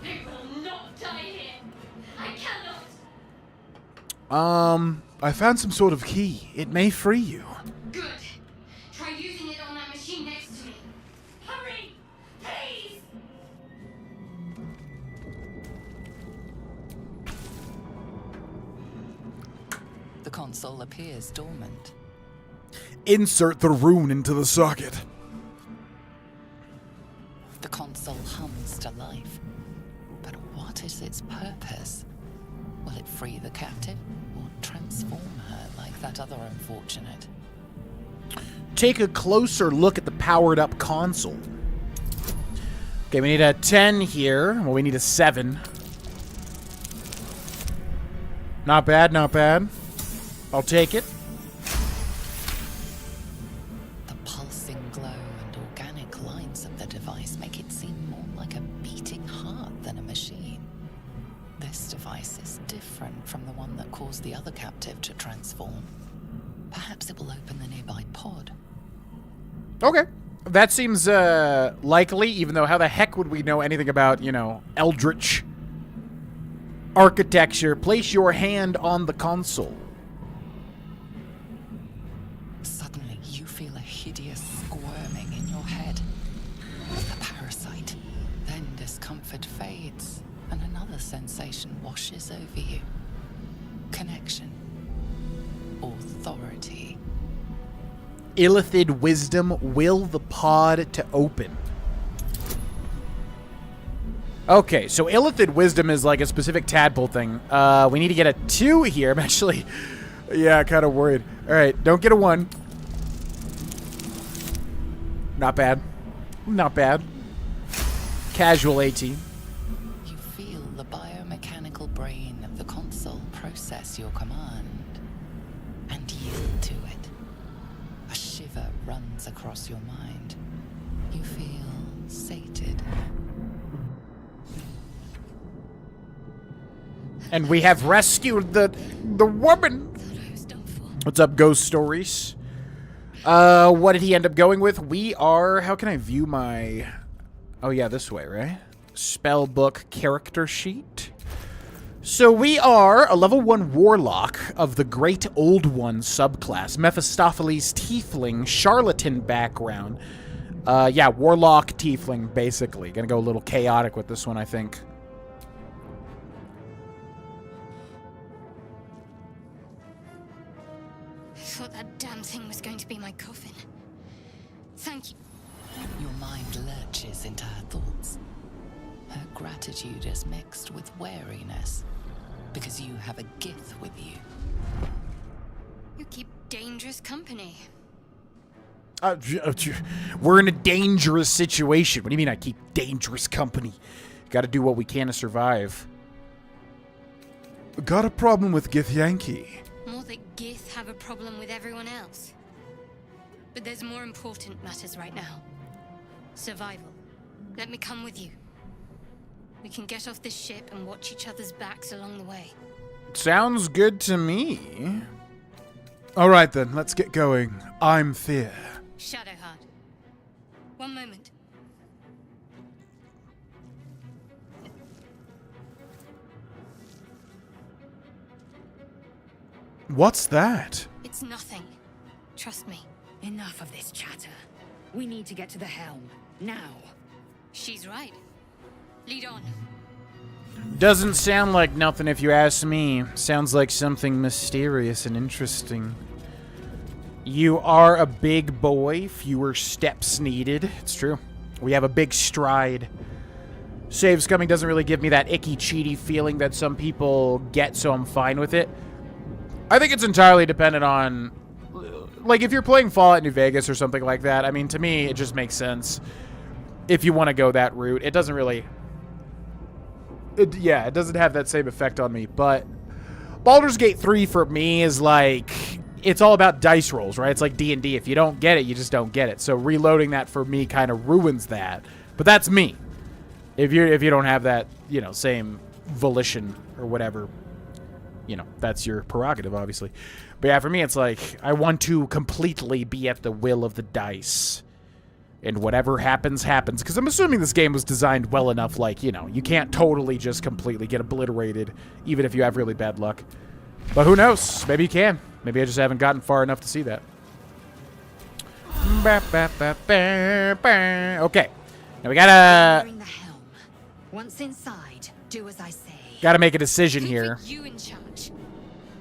They will not die here. I cannot. I found some sort of key. It may free you. Good. Try using it on that machine next to me. Hurry, please. The console appears dormant. Insert the rune into the socket. The console hums to life. But what is its purpose? Will it free the captive or transform her like that other unfortunate? Take a closer look at the powered up console. Okay, we need a 10 here. Well, we need a 7. Not bad, not bad. I'll take it. The pulsing glow and organic lines of the device make it seem more like a beating heart than a machine. This device is different from the one that caused the other captive to transform. Perhaps it will open the nearby pod. Okay. That seems likely, even though how the heck would we know anything about, you know, eldritch architecture? Place your hand on the console. Suddenly, you feel a hideous squirming in your head. A parasite. Then discomfort fades, and another sensation washes over you. Connection. Authority. Illithid wisdom, will the pod to open. Okay, so Illithid wisdom is like a specific tadpole thing. We need to get a 2 here. I'm actually, yeah, kind of worried. All right, don't get a 1. Not bad. Not bad. Casual 18. You feel the biomechanical brain of the console process your command and yield to it. A shiver runs across your mind. You feel sated. And we have rescued the woman. Thought I was done for. What's up, Ghost Stories? What did he end up going with? We are... How can I view my... Oh, yeah, this way, right? Spellbook character sheet. So we are a level 1 warlock of the Great Old One subclass. Mephistopheles Tiefling, charlatan background. Yeah, warlock tiefling, basically. Gonna go a little chaotic with this one, I think. I thought that damn thing was going to be my coffin. Thank you. Your mind lurches into her thoughts. Her gratitude is mixed with wariness, because you have a Gith with you. You keep dangerous company. We're in a dangerous situation. What do you mean I keep dangerous company? Gotta do what we can to survive. Got a problem with Gith Yankee. More that Gith have a problem with everyone else. But there's more important matters right now. Survival. Let me come with you. We can get off this ship and watch each other's backs along the way. Sounds good to me. All right then, let's get going. I'm Fear. Shadowheart. One moment. What's that? It's nothing. Trust me. Enough of this chatter. We need to get to the helm. Now. She's right. Lead on. Doesn't sound like nothing if you ask me. Sounds like something mysterious and interesting. You are a big boy. Fewer steps needed. It's true. We have a big stride. Saves coming doesn't really give me that icky, cheaty feeling that some people get, so I'm fine with it. I think it's entirely dependent on... Like, if you're playing Fallout New Vegas or something like that, I mean, to me, it just makes sense. If you want to go that route. It doesn't really... yeah, it doesn't have that same effect on me, but... Baldur's Gate 3 for me is like... It's all about dice rolls, right? It's like D&D. If you don't get it, you just don't get it. So reloading that for me kind of ruins that. But that's me. If you don't have that, you know, same volition or whatever, you know, that's your prerogative, obviously. But yeah, for me, it's like, I want to completely be at the will of the dice. And whatever happens, happens. Because I'm assuming this game was designed well enough, like, you know, you can't totally just completely get obliterated, even if you have really bad luck. But who knows? Maybe you can. Maybe I just haven't gotten far enough to see that. Okay. Now we gotta... Entering the helm. Once inside, do as I say. Gotta make a decision here. Put you in charge.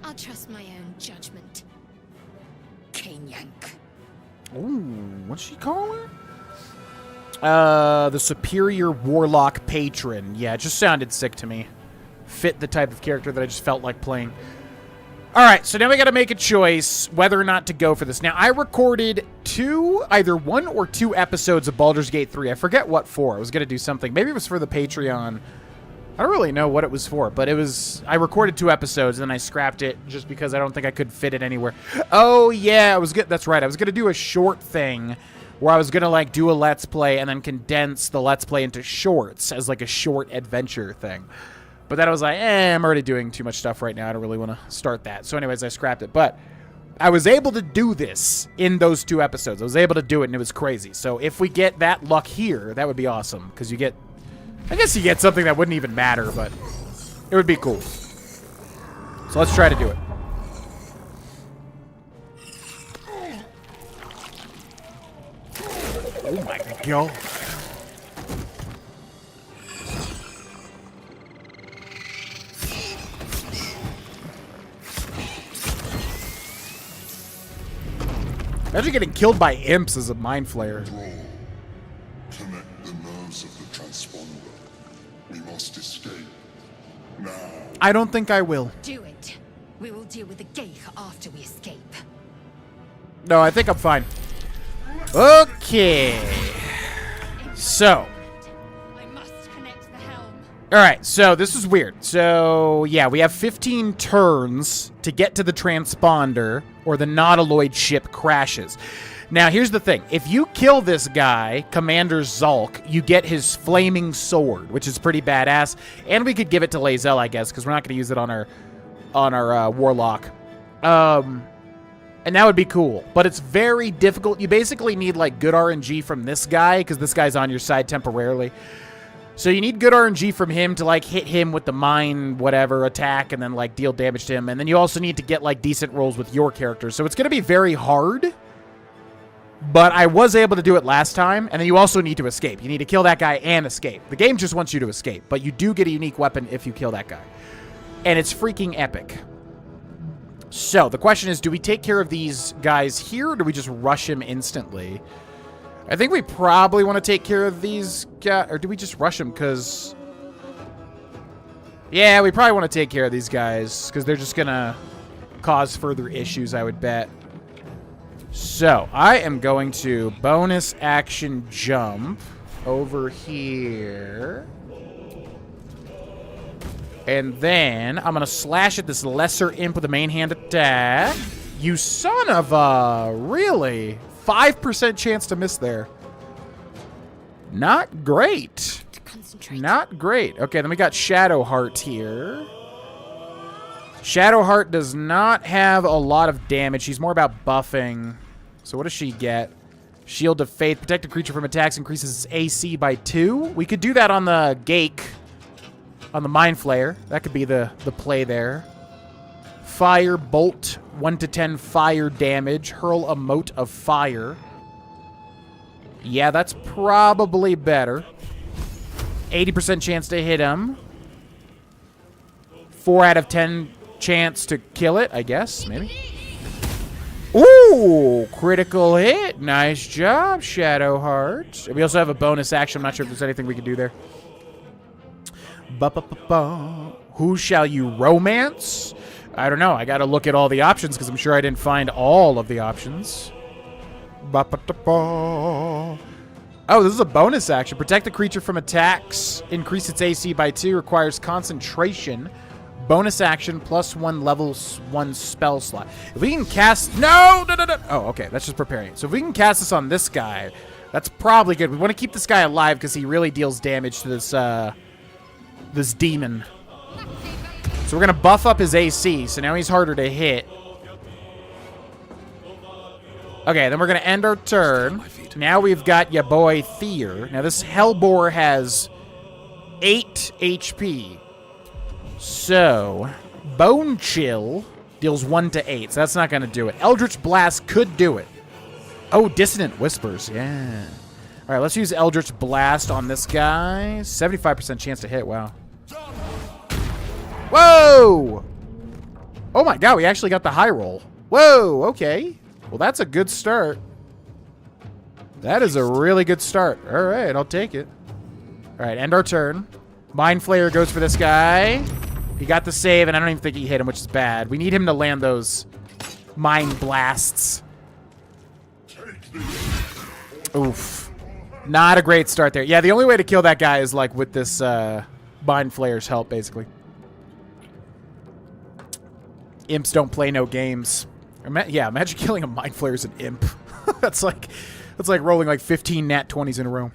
I'll trust my own judgment. Cane Yank. Ooh, what's she call her? The Superior Warlock Patron. Yeah, it just sounded sick to me. Fit the type of character that I just felt like playing. Alright, so now we gotta make a choice whether or not to go for this. Now, I recorded either 1 or 2 episodes of Baldur's Gate 3. I forget what for. I was gonna do something. Maybe it was for the Patreon. I don't really know what it was for, but it was... I recorded 2 episodes, and then I scrapped it just because I don't think I could fit it anywhere. Oh, yeah, I was good. That's right. I was gonna do a short thing where I was gonna, like, do a Let's Play and then condense the Let's Play into shorts as, like, a short adventure thing. But then I was like, I'm already doing too much stuff right now. I don't really want to start that. So anyways, I scrapped it. But I was able to do this in those 2 episodes. I was able to do it, and it was crazy. So if we get that luck here, that would be awesome. Because you get... I guess you get something that wouldn't even matter, but it would be cool. So let's try to do it. Oh my god. Imagine getting killed by imps as a mind flayer. Connect the nerves of the transponder. We must escape. Now. I don't think I will. Do it. We will deal with the Geich after we escape. No, I think I'm fine. Okay. So. I must connect the helm. Alright, so this is weird. So, yeah, we have 15 turns to get to the transponder, or the Nautiloid ship crashes. Now, here's the thing. If you kill this guy, Commander Zulk, you get his flaming sword, which is pretty badass. And we could give it to Lae'zel, I guess, because we're not going to use it on our Warlock. And that would be cool. But it's very difficult. You basically need, like, good RNG from this guy, because this guy's on your side temporarily. So you need good RNG from him to, like, hit him with the mine, whatever, attack, and then, like, deal damage to him. And then you also need to get, like, decent rolls with your character. So it's going to be very hard. But I was able to do it last time, and then you also need to escape. You need to kill that guy and escape. The game just wants you to escape, but you do get a unique weapon if you kill that guy. And it's freaking epic. So, the question is, do we take care of these guys here, or do we just rush him instantly? I think we probably want to take care of these guys, or do we just rush them, because... Yeah, we probably want to take care of these guys, because they're just going to cause further issues, I would bet. So, I am going to bonus action jump over here. And then I'm going to slash at this lesser imp with a main hand attack. You son of a... Really? 5% chance to miss there. Not great. Not great. Okay, then we got Shadowheart here. Shadowheart does not have a lot of damage. She's more about buffing. So what does she get? Shield of Faith. Protect a creature from attacks. Increases its AC by 2. We could do that on the Gake. On the Mind Flayer. That could be the play there. Fire Bolt. 1 to 10 fire damage. Hurl a mote of fire. Yeah, that's probably better. 80% chance to hit him. 4 out of 10 chance to kill it, I guess. Maybe. Ooh, critical hit. Nice job, Shadowheart. We also have a bonus action. I'm not sure if there's anything we can do there. Who shall you romance? I don't know. I got to look at all the options because I'm sure I didn't find all of the options. Oh, this is a bonus action. Protect the creature from attacks. Increase its AC by 2. Requires concentration. Bonus action, +1 level 1 spell slot. If we can cast... No! Oh, okay. That's just preparing it. So if we can cast this on this guy, that's probably good. We want to keep this guy alive because he really deals damage to this, this demon. So we're going to buff up his AC, so now he's harder to hit. Okay, then we're going to end our turn. Now we've got ya boy Thier. Now this Hellbore has 8 HP. So, Bone Chill deals 1 to 8, so that's not going to do it. Eldritch Blast could do it. Oh, Dissonant Whispers, yeah. All right, let's use Eldritch Blast on this guy. 75% chance to hit, wow. Whoa! Oh my god, we actually got the high roll. Whoa, okay. Well, that's a good start. That is a really good start. All right, I'll take it. All right, end our turn. Mind Flayer goes for this guy. He got the save, and I don't even think he hit him, which is bad. We need him to land those Mind Blasts. Oof. Not a great start there. Yeah, the only way to kill that guy is, like, with this Mind Flayer's help, basically. Imps don't play no games. Yeah, imagine killing a Mind Flayer as an imp. That's like rolling, like, 15 nat 20s in a row.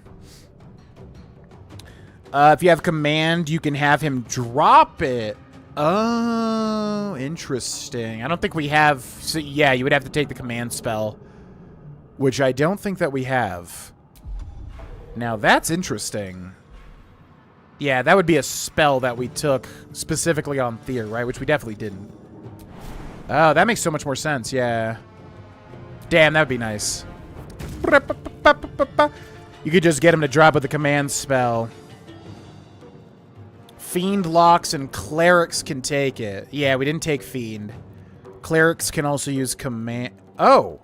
If you have command, you can have him drop it. Oh, interesting. I don't think we have... So, yeah, you would have to take the command spell, which I don't think that we have. Now, that's interesting. Yeah, that would be a spell that we took specifically on Thier, right? Which we definitely didn't. Oh, that makes so much more sense, yeah. Damn, that would be nice. You could just get him to drop with the command spell. Fiend locks and clerics can take it. Yeah, we didn't take Fiend. Clerics can also use command... Oh!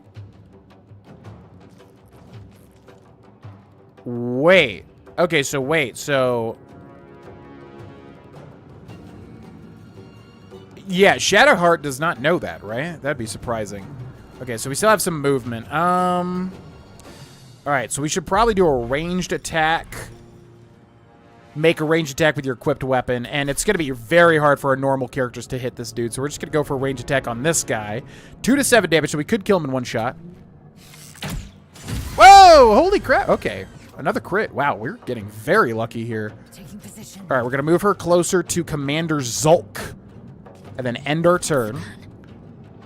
Wait. Okay, so wait, so... Yeah, Shadowheart does not know that, right? That'd be surprising. Okay, so we still have some movement. Alright, so we should probably do a ranged attack. Make a ranged attack with your equipped weapon, and it's going to be very hard for our normal characters to hit this dude, so we're just going to go for a ranged attack on this guy. 2 to 7 damage, so we could kill him in one shot. Whoa! Holy crap! Okay, another crit. Wow, we're getting very lucky here. Taking position. All right, we're gonna move her closer to Commander Zulk, and then end our turn.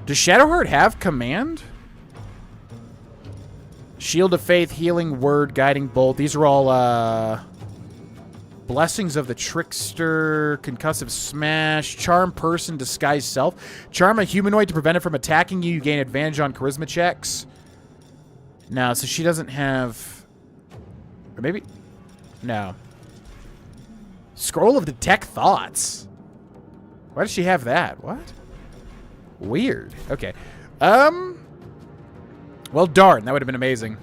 Does Shadowheart have command? Shield of Faith, Healing Word, Guiding Bolt. These are all Blessings of the Trickster, Concussive Smash, Charm Person, Disguise Self. Charm a humanoid to prevent it from attacking you. You gain advantage on charisma checks. No, so she doesn't have... Or maybe... No. Scroll of Detect Thoughts. Why does she have that? What? Weird. Okay. Well, darn. That would have been amazing.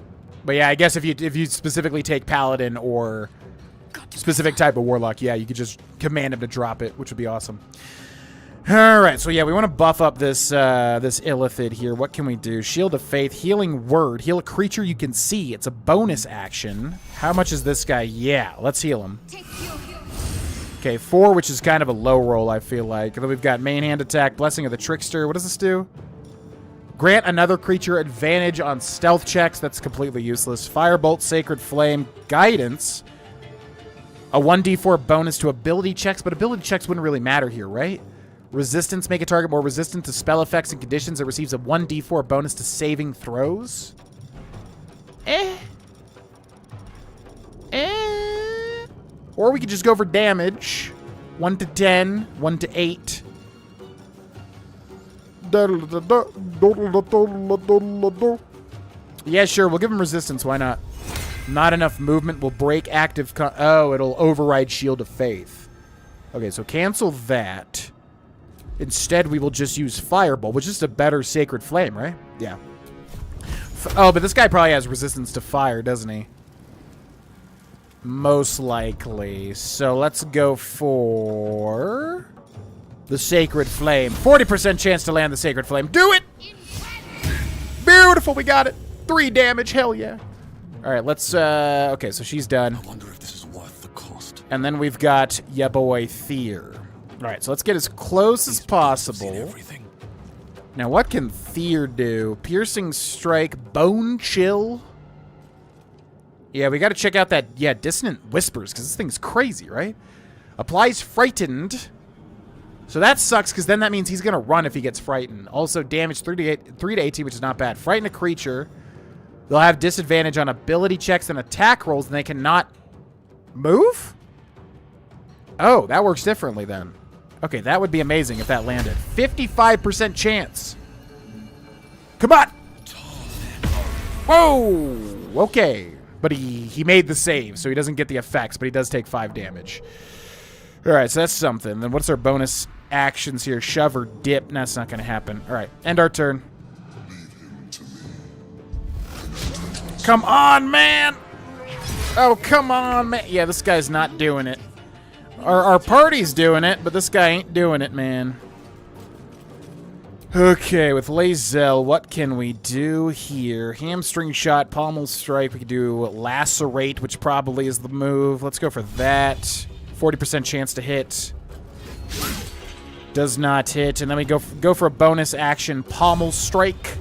But yeah, I guess if you specifically take Paladin or specific type of Warlock, yeah, you could just command him to drop it, which would be awesome. All right, so yeah, we want to buff up this this Illithid here. What can we do? Shield of Faith, Healing Word, heal a creature you can see. It's a bonus action. How much is this guy? Yeah, let's heal him. Okay, 4, which is kind of a low roll, I feel like. And then we've got Main Hand Attack, Blessing of the Trickster. What does this do? Grant another creature advantage on stealth checks. That's completely useless. Firebolt, Sacred Flame, Guidance. A 1d4 bonus to ability checks, but ability checks wouldn't really matter here, right? Resistance, make a target more resistant to spell effects and conditions. It receives a 1d4 bonus to saving throws. Or we could just go for damage. 1 to 10, 1 to 8. Yeah, sure, we'll give him resistance. Why not? Not enough movement will break active... Oh, it'll override Shield of Faith. Okay, so cancel that. Instead, we will just use Firebolt, which is a better Sacred Flame, right? Yeah. Oh, but this guy probably has resistance to fire, doesn't he? Most likely. So let's go for... the Sacred Flame. 40% chance to land the Sacred Flame. Do it! Beautiful, we got it. 3 damage, hell yeah. All right, let's, okay, so she's done. I wonder if this is worth the cost. And then we've got ya boy Thier. All right, so let's get as close as possible. Now, what can Thier do? Piercing Strike, Bone Chill. Yeah, we got to check out that, yeah, Dissonant Whispers, because this thing's crazy, right? Applies Frightened. So that sucks, because then that means he's going to run if he gets frightened. Also, damage 3 to 18, which is not bad. Frighten a creature. They'll have disadvantage on ability checks and attack rolls, and they cannot move? Oh, that works differently then. Okay, that would be amazing if that landed. 55% chance. Come on! Whoa! Okay. But he made the save, so he doesn't get the effects, but he does take 5 damage. Alright, so that's something. Then what's our bonus actions here? Shove or dip? That's not going to happen. Alright, end our turn. Come on, man! Oh, come on, man. Yeah, this guy's not doing it. Our party's doing it, but this guy ain't doing it, man. Okay, with Lae'zel, what can we do here? Hamstring Shot, Pommel Strike. We could do Lacerate, which probably is the move. Let's go for that. 40% chance to hit. Does not hit. And then we go for a bonus action, Pommel Strike.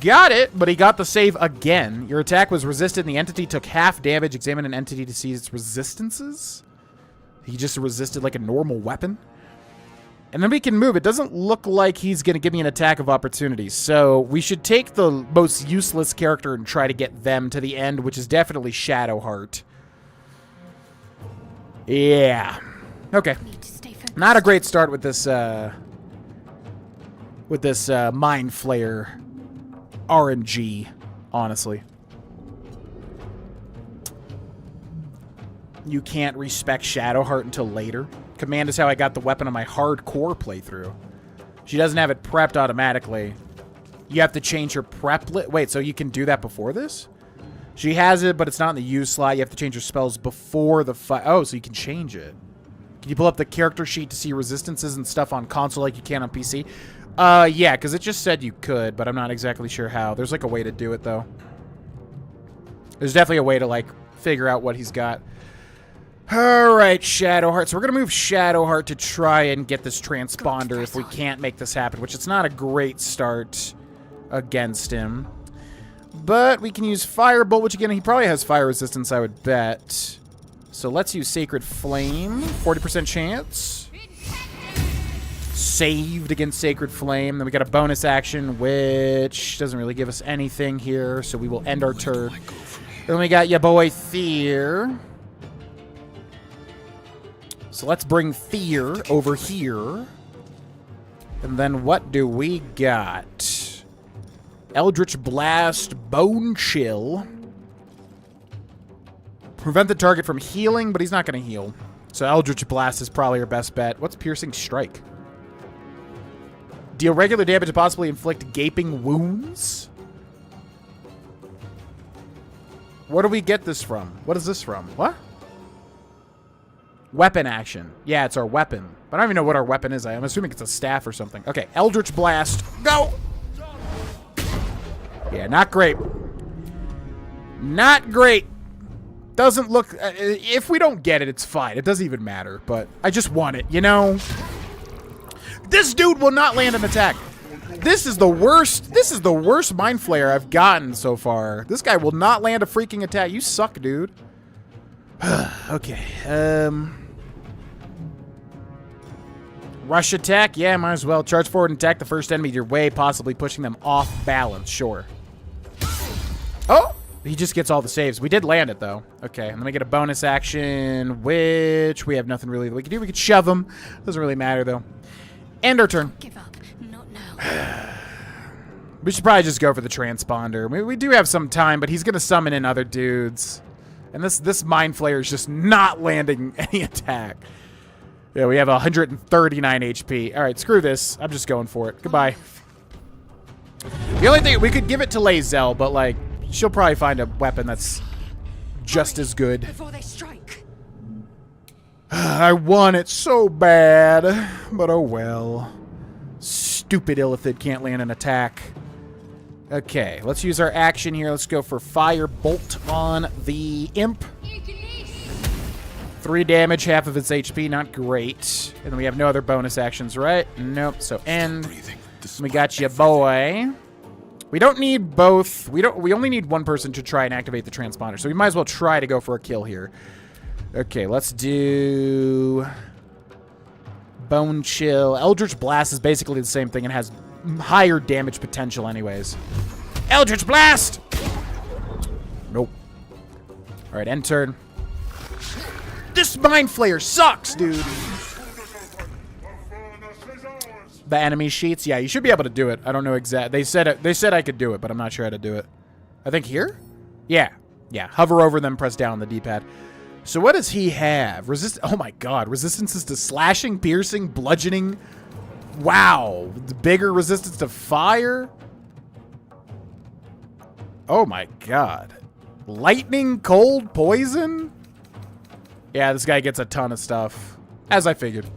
Got it, but he got the save again. Your attack was resisted and the entity took half damage. Examine an entity to see its resistances. He just resisted like a normal weapon. And then we can move. It doesn't look like he's going to give me an attack of opportunity. So we should take the most useless character and try to get them to the end, which is definitely Shadowheart. Yeah. Okay. Not a great start with this Mind Flayer RNG, honestly. You can't respect Shadowheart until later. Command is how I got the weapon on my hardcore playthrough. She doesn't have it prepped automatically. You have to change her prep Wait, so you can do that before this? She has it, but it's not in the use slot. You have to change her spells before the fight. Oh, so you can change it. Can you pull up the character sheet to see resistances and stuff on console like you can on PC? Yeah, because it just said you could, but I'm not exactly sure how. There's like a way to do it, though. There's definitely a way to, like, figure out what he's got. Alright, Shadowheart. So we're going to move Shadowheart to try and get this transponder if we can't make this happen, which it's not a great start against him. But we can use Firebolt, which again, he probably has fire resistance, I would bet. So let's use Sacred Flame. 40% chance. Saved against Sacred Flame. Then we got a bonus action, which doesn't really give us anything here. So we will end our turn. Then we got ya boy Fear. So let's bring Fear over here. And then what do we got? Eldritch Blast, Bone Chill. Prevent the target from healing, but he's not going to heal. So Eldritch Blast is probably our best bet. What's Piercing Strike? Deal regular damage to possibly inflict gaping wounds? Where do we get this from? What is this from? What? Weapon action. Yeah, it's our weapon. But I don't even know what our weapon is. I'm assuming it's a staff or something. Okay, Eldritch Blast. Go! Yeah, not great. Not great. Doesn't look... if we don't get it, it's fine. It doesn't even matter. But I just want it, you know? This dude will not land an attack. This is the worst. This is the worst Mind Flayer I've gotten so far. This guy will not land a freaking attack. You suck, dude. Okay. Rush attack? Yeah, might as well. Charge forward and attack the first enemy your way, possibly pushing them off balance. Sure. Oh! He just gets all the saves. We did land it, though. Okay, and then we get a bonus action, which we have nothing really that we can do. We could shove him. Doesn't really matter, though. End our turn. Give up. Not now. We should probably just go for the transponder. We do have some time, but he's going to summon in other dudes. And this Mind Flayer is just not landing any attack. Yeah, we have 139 HP. All right, screw this. I'm just going for it. Goodbye. The only thing, we could give it to Lae'zel, but, like, she'll probably find a weapon that's just as good. Before they strike. I want it so bad, but oh well. Stupid Illithid can't land an attack. Okay, let's use our action here. Let's go for Fire Bolt on the Imp. 3 damage, half of its HP, not great. And then we have no other bonus actions, right? Nope, so end. We got you, boy. We don't need both. We only need one person to try and activate the transponder, so we might as well try to go for a kill here. Okay, let's do Bone Chill. Eldritch Blast is basically the same thing and has higher damage potential anyways. Eldritch Blast! Nope. All right, end turn. This Mind Flayer sucks, dude. The enemy sheets? Yeah, you should be able to do it. I don't know exactly. They said I could do it, but I'm not sure how to do it. I think here? Yeah. Yeah, hover over them, press down on the D-pad. So what does he have? Oh my god. Resistances to slashing, piercing, bludgeoning. Wow. The bigger resistance to fire. Oh my god. Lightning, cold, poison? Yeah, this guy gets a ton of stuff. As I figured.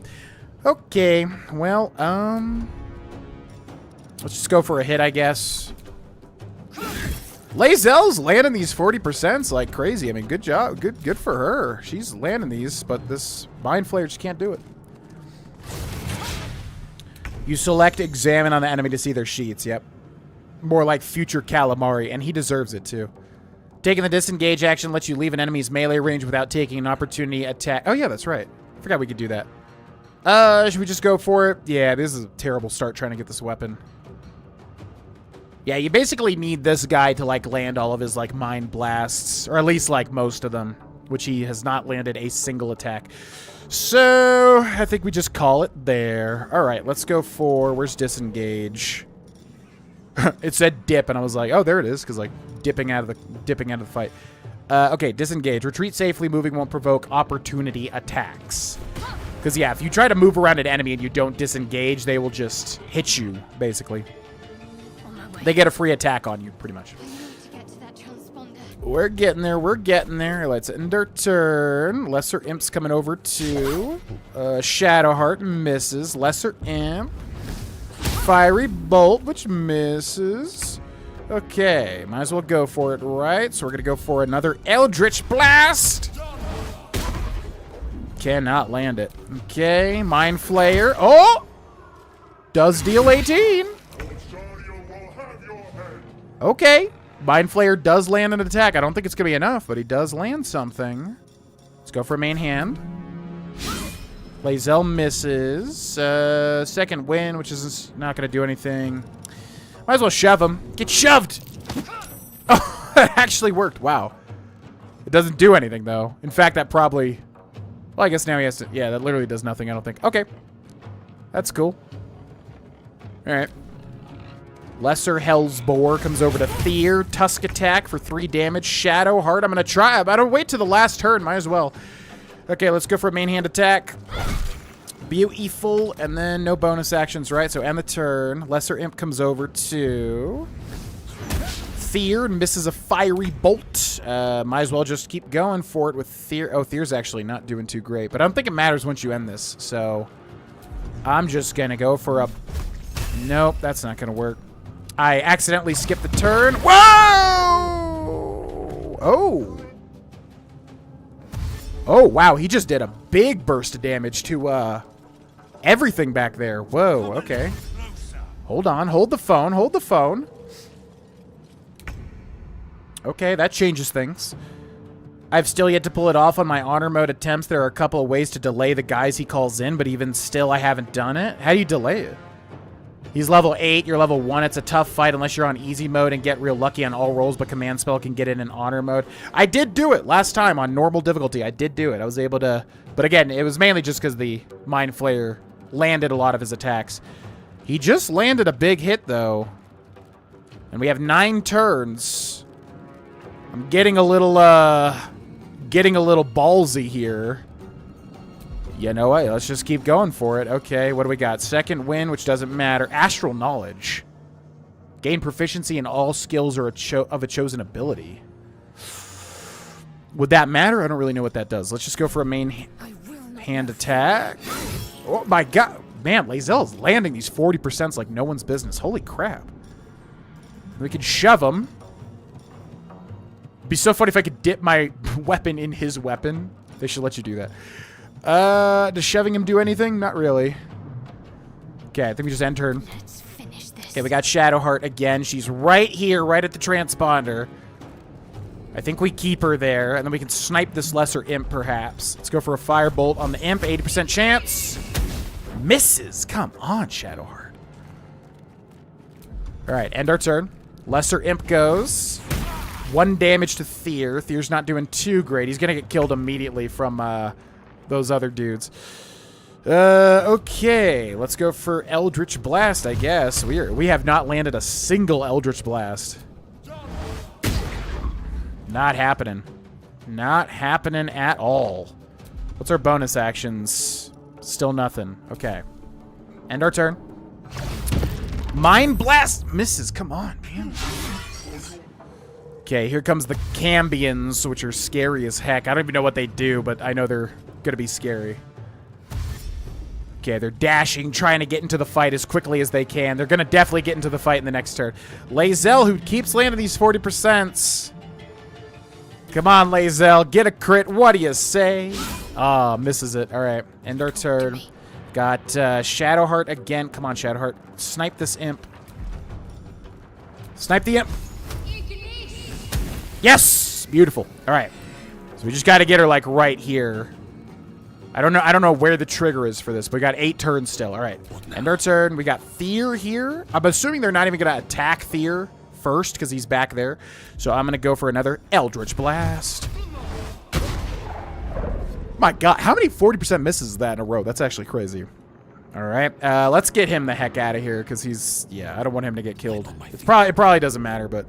Okay. Well, let's just go for a hit, I guess. Lae'zel's landing these 40% like crazy. I mean, good job. Good for her. She's landing these, but this Mind Flayer just can't do it. You select examine on the enemy to see their sheets. Yep. More like future calamari, and he deserves it too. Taking the disengage action lets you leave an enemy's melee range without taking an opportunity attack. Oh yeah, that's right. I forgot we could do that. Should we just go for it? Yeah, this is a terrible start trying to get this weapon. Yeah, you basically need this guy to, like, land all of his, like, Mind Blasts. Or at least, like, most of them. Which he has not landed a single attack. So, I think we just call it there. Alright, let's go for... Where's disengage? It said dip, and I was like, oh, there it is. Because, like, dipping out of the fight. Okay, disengage. Retreat safely. Moving won't provoke opportunity attacks. Because, yeah, if you try to move around an enemy and you don't disengage, they will just hit you, basically. They get a free attack on you, pretty much. We're getting there. We're getting there. Let's end our turn. Lesser Imp's coming over to Shadowheart misses. Lesser Imp. Fiery Bolt, which misses. Okay, might as well go for it, right? So we're going to go for another Eldritch Blast. Cannot land it. Okay, Mind Flayer. Oh! Does deal 18. Okay. Mind Flayer does land an attack. I don't think it's going to be enough, but he does land something. Let's go for main hand. Lae'zel misses. Second win, which is not going to do anything. Might as well shove him. Get shoved! Oh, that actually worked. Wow. It doesn't do anything, though. In fact, that probably... Well, I guess now he has to... Yeah, that literally does nothing, I don't think. Okay. That's cool. Alright. Lesser Hell's Boar comes over to Thier. Tusk attack for 3 damage. Shadow Heart. I'm going to try. I don't wait till the last turn. Might as well. Okay, let's go for a main hand attack. Beautiful. And then no bonus actions, right? So end the turn. Lesser Imp comes over to Thier and misses a fiery bolt. Might as well just keep going for it with Thier. Oh, Thier's actually not doing too great. But I don't think it matters once you end this. So I'm just going to go for a... Nope, that's not going to work. I accidentally skipped the turn. Whoa! Oh. Oh, wow. He just did a big burst of damage to everything back there. Whoa, okay. Hold on. Hold the phone. Hold the phone. Okay, that changes things. I've still yet to pull it off on my honor mode attempts. There are a couple of ways to delay the guys he calls in, but even still, I haven't done it. How do you delay it? He's level 8, you're level 1. It's a tough fight unless you're on easy mode and get real lucky on all rolls, but command spell can get in honor mode. I did do it last time on normal difficulty. I did do it. I was able to... But again, it was mainly just because the Mind Flayer landed a lot of his attacks. He just landed a big hit, though. And we have 9 turns. I'm getting a little ballsy here. You know what? Let's just keep going for it. Okay, what do we got? Second win, which doesn't matter. Astral Knowledge. Gain proficiency in all skills or of a chosen ability. Would that matter? I don't really know what that does. Let's just go for a main hand attack. Oh my god. Man, Lae'zel is landing these 40% like no one's business. Holy crap. We can shove him. It'd be so funny if I could dip my weapon in his weapon. They should let you do that. Does shoving him do anything? Not really. Okay, I think we just end turn. Let's finish this. Okay, we got Shadowheart again. She's right here, right at the transponder. I think we keep her there, and then we can snipe this lesser imp, perhaps. Let's go for a firebolt on the imp. 80% chance. Misses. Come on, Shadowheart. All right, end our turn. Lesser imp goes. 1 damage to Thier. Thier's not doing too great. He's going to get killed immediately from... those other dudes. Okay. Let's go for Eldritch Blast, I guess. We have not landed a single Eldritch Blast. Not happening. Not happening at all. What's our bonus actions? Still nothing. Okay. End our turn. Mind Blast misses. Come on, man. Okay, here comes the Cambions, which are scary as heck. I don't even know what they do, but I know they're gonna be scary. Okay, they're dashing, trying to get into the fight as quickly as they can. They're gonna definitely get into the fight in the next turn. Lae'zel, who keeps landing these 40%. Come on, Lae'zel, get a crit. What do you say? Ah, misses it. All right, end our turn. Got Shadowheart again. Come on, Shadowheart. Snipe this imp. Snipe the imp. Yes! Beautiful. All right. So we just got to get her like right here. I don't know where the trigger is for this, but we got 8 turns still. All right. End our turn. We got Thier here. I'm assuming they're not even going to attack Thier first because he's back there. So I'm going to go for another Eldritch Blast. My god, how many 40% misses is that in a row? That's actually crazy. All right. Let's get him the heck out of here because he's... Yeah, I don't want him to get killed. It probably doesn't matter, but...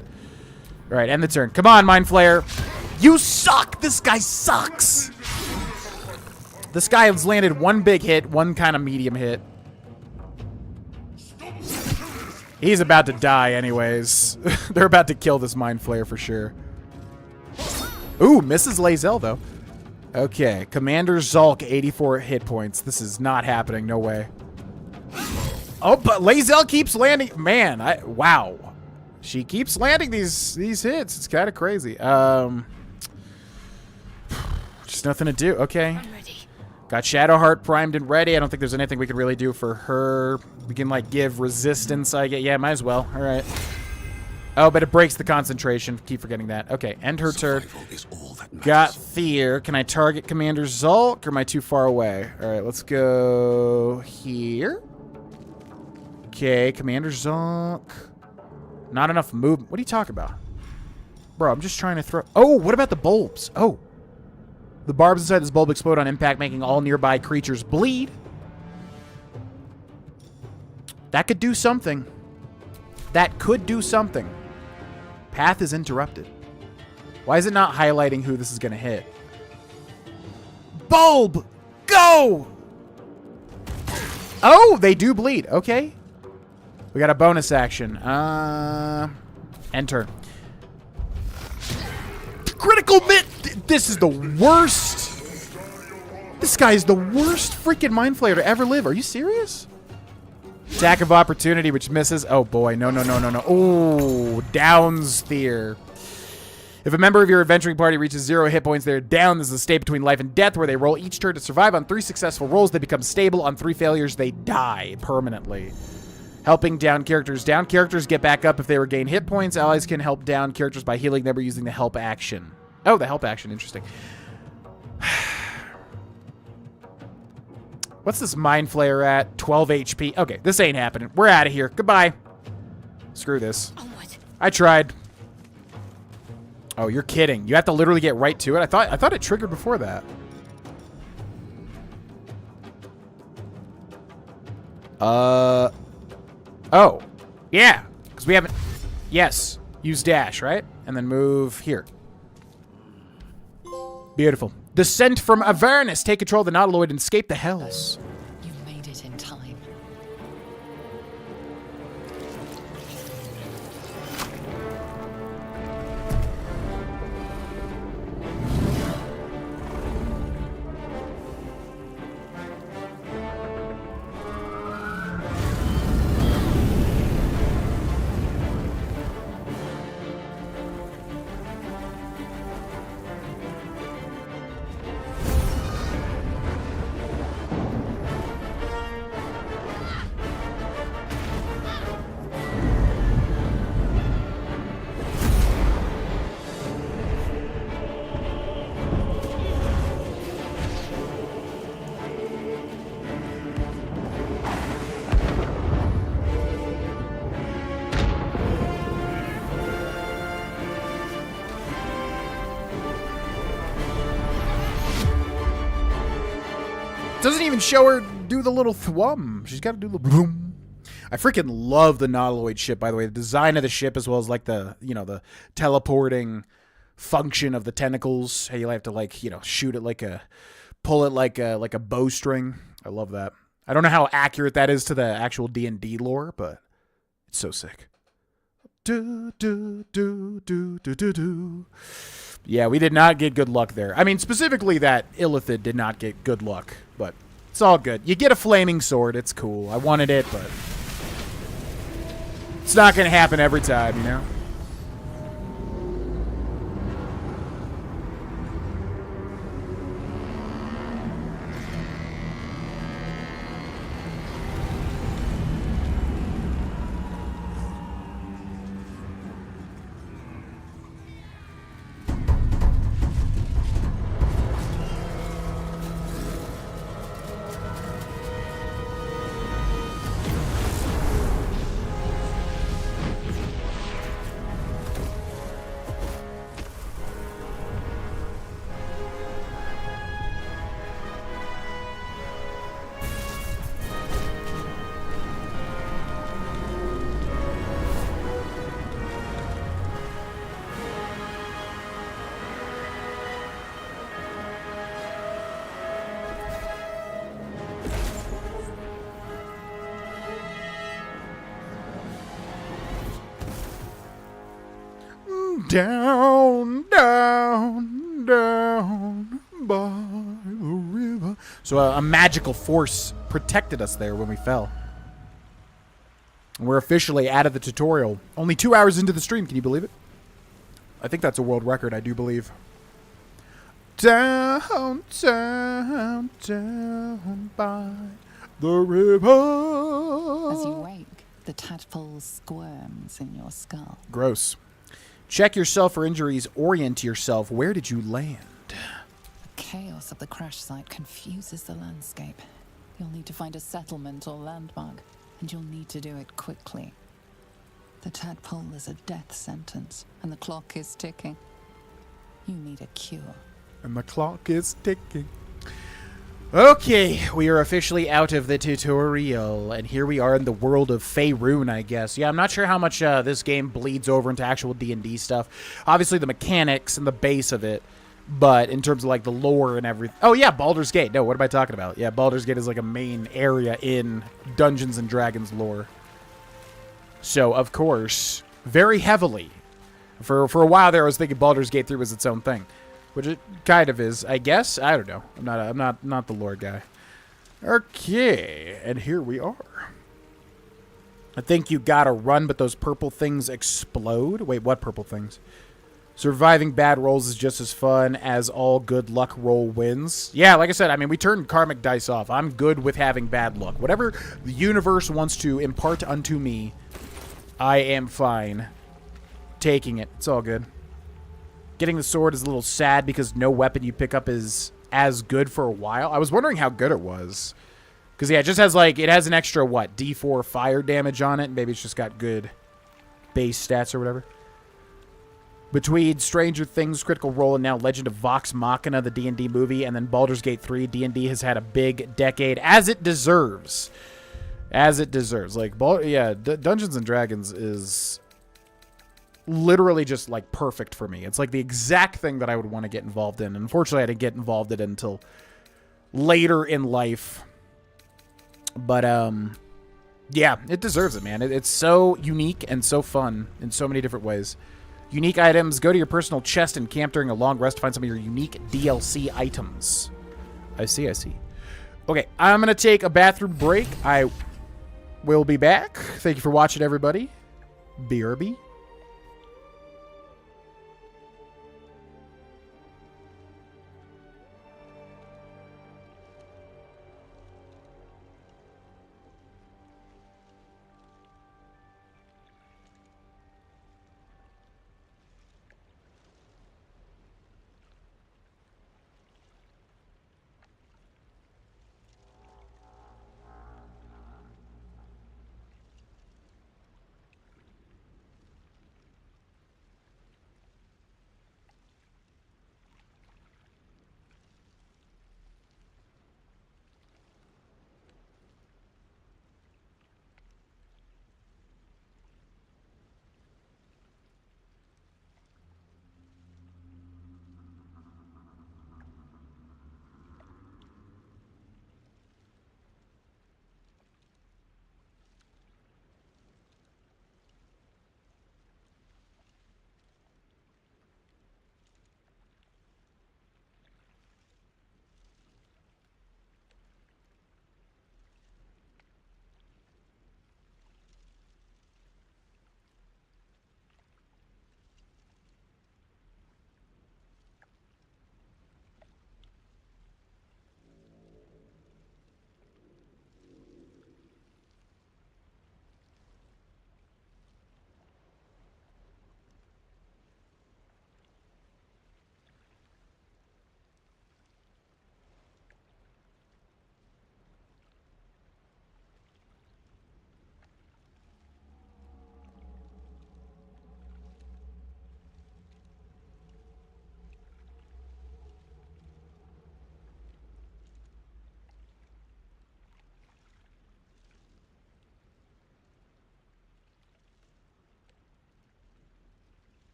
All right, end the turn. Come on, Mind Flayer. You suck! This guy sucks! This guy has landed 1 big hit, 1 kind of medium hit. He's about to die anyways. They're about to kill this Mind Flayer for sure. Ooh, misses Lae'zel, though. Okay, Commander Zulk, 84 hit points. This is not happening. No way. Oh, but Lae'zel keeps landing. Man, wow. She keeps landing these hits. It's kind of crazy. Just nothing to do. Okay. Got Shadowheart primed and ready. I don't think there's anything we can really do for her. We can, like, give resistance, I get. Yeah, might as well. All right. Oh, but it breaks the concentration. Keep forgetting that. Okay, end her turn. Survival is all that matters. Got Fear. Can I target Commander Zulk, or am I too far away? All right, let's go here. Okay, Commander Zulk. Not enough movement. What are you talking about? Bro, I'm just trying to throw... Oh, what about the bulbs? Oh. The barbs inside this bulb explode on impact, making all nearby creatures bleed. That could do something. That could do something. Path is interrupted. Why is it not highlighting who this is going to hit? Bulb! Go! Oh, they do bleed. Okay. We got a bonus action. Enter. Critical miss! This is the worst. This guy is the worst freaking Mind Flayer to ever live. Are you serious? Attack of opportunity, which misses. Oh boy, no. Oh, downs Fear. If a member of your adventuring party reaches 0 hit points, they're down. This is a state between life and death where they roll each turn to survive. On 3 successful rolls, they become stable. On 3 failures, they die permanently. Helping down characters. Down characters get back up if they regain hit points. Allies can help down characters by healing them or using the help action. Oh, the help action. Interesting. What's this Mind Flayer at? 12 HP. Okay, this ain't happening. We're out of here. Goodbye. Screw this. I tried. Oh, you're kidding. You have to literally get right to it. I thought it triggered before that. Oh. Yeah. Because we haven't... Yes. Use dash, right? And then move here. Beautiful. Descent from Avernus. Take control of the Nautiloid and escape the hells. You made it in time. Doesn't even show her do the little thwum. She's got to do the boom. I freaking love the Nautiloid ship, by the way. The design of the ship, as well as like the, you know, the teleporting function of the tentacles. How you have to, like, you know, shoot it like a, pull it like a bowstring. I love that. I don't know how accurate that is to the actual D&D lore, but it's so sick. Do, do, do, do, do, do, do. Yeah, we did not get good luck there. I mean, specifically that Illithid did not get good luck, but it's all good. You get a flaming sword. It's cool. I wanted it, but it's not going to happen every time, you know? Down, down, down by the river. So a magical force protected us there when we fell. We're officially out of the tutorial. Only 2 hours into the stream. Can you believe it? I think that's a world record, I do believe. Down, down, down by the river. As you wake, The tadpole squirms in your skull. Gross. Check yourself for injuries. Orient yourself. Where did you land? The chaos of the crash site confuses the landscape. You'll need to find a settlement or landmark, and you'll need to do it quickly. The tadpole is a death sentence, and the clock is ticking. You need a cure. And the clock is ticking. Okay, we are officially out of the tutorial, and here we are in the world of Faerun, I guess. Yeah, I'm not sure how much this game bleeds over into actual D&D stuff. Obviously, the mechanics and the base of it, but in terms of, like, the lore and everything. Oh, yeah, Baldur's Gate. No, what am I talking about? Yeah, Baldur's Gate is, like, a main area in Dungeons & Dragons lore. So, of course, very heavily. For a while there, I was thinking Baldur's Gate 3 was its own thing. Which it kind of is, I guess. I don't know. I'm not the lore guy. Okay, and here we are. I think you gotta run, but those purple things explode. Wait, what purple things? Surviving bad rolls is just as fun as all good luck roll wins. Yeah, like I said, I mean, we turned karmic dice off. I'm good with having bad luck. Whatever the universe wants to impart unto me, I am fine taking it. It's all good. Getting the sword is a little sad because no weapon you pick up is as good for a while. I was wondering how good it was. Because, yeah, it just has, like, it has an extra, what, D4 fire damage on it. Maybe it's just got good base stats or whatever. Between Stranger Things, Critical Role, and now Legend of Vox Machina, the D&D movie, and then Baldur's Gate 3, D&D has had a big decade, as it deserves. As it deserves. Like, yeah, Dungeons & Dragons is literally just, like, perfect for me. It's, like, the exact thing that I would want to get involved in. Unfortunately, I didn't get involved in it until later in life. But, yeah, it deserves it, man. It's so unique and so fun in so many different ways. Unique items. Go to your personal chest and camp during a long rest to find some of your unique DLC items. I see, I see. Okay, I'm going to take a bathroom break. I will be back. Thank you for watching, everybody. BRB.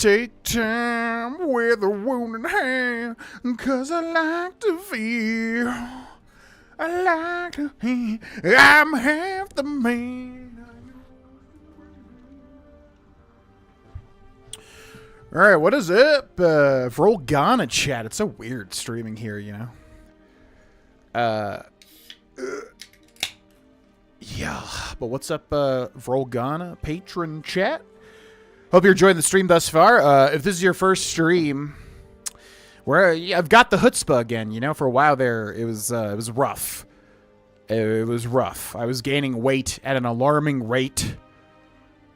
take time with a wounded hand, 'cause I like to feel, I like to hear, I'm half the man. Alright, what is up? Roll Ghana chat. It's so weird streaming here, you know? Yeah, but what's up, Volgana patron chat? Hope you're enjoying the stream thus far. If this is your first stream, I've got the chutzpah again. You know, for a while there, it was rough. It was rough. I was gaining weight at an alarming rate,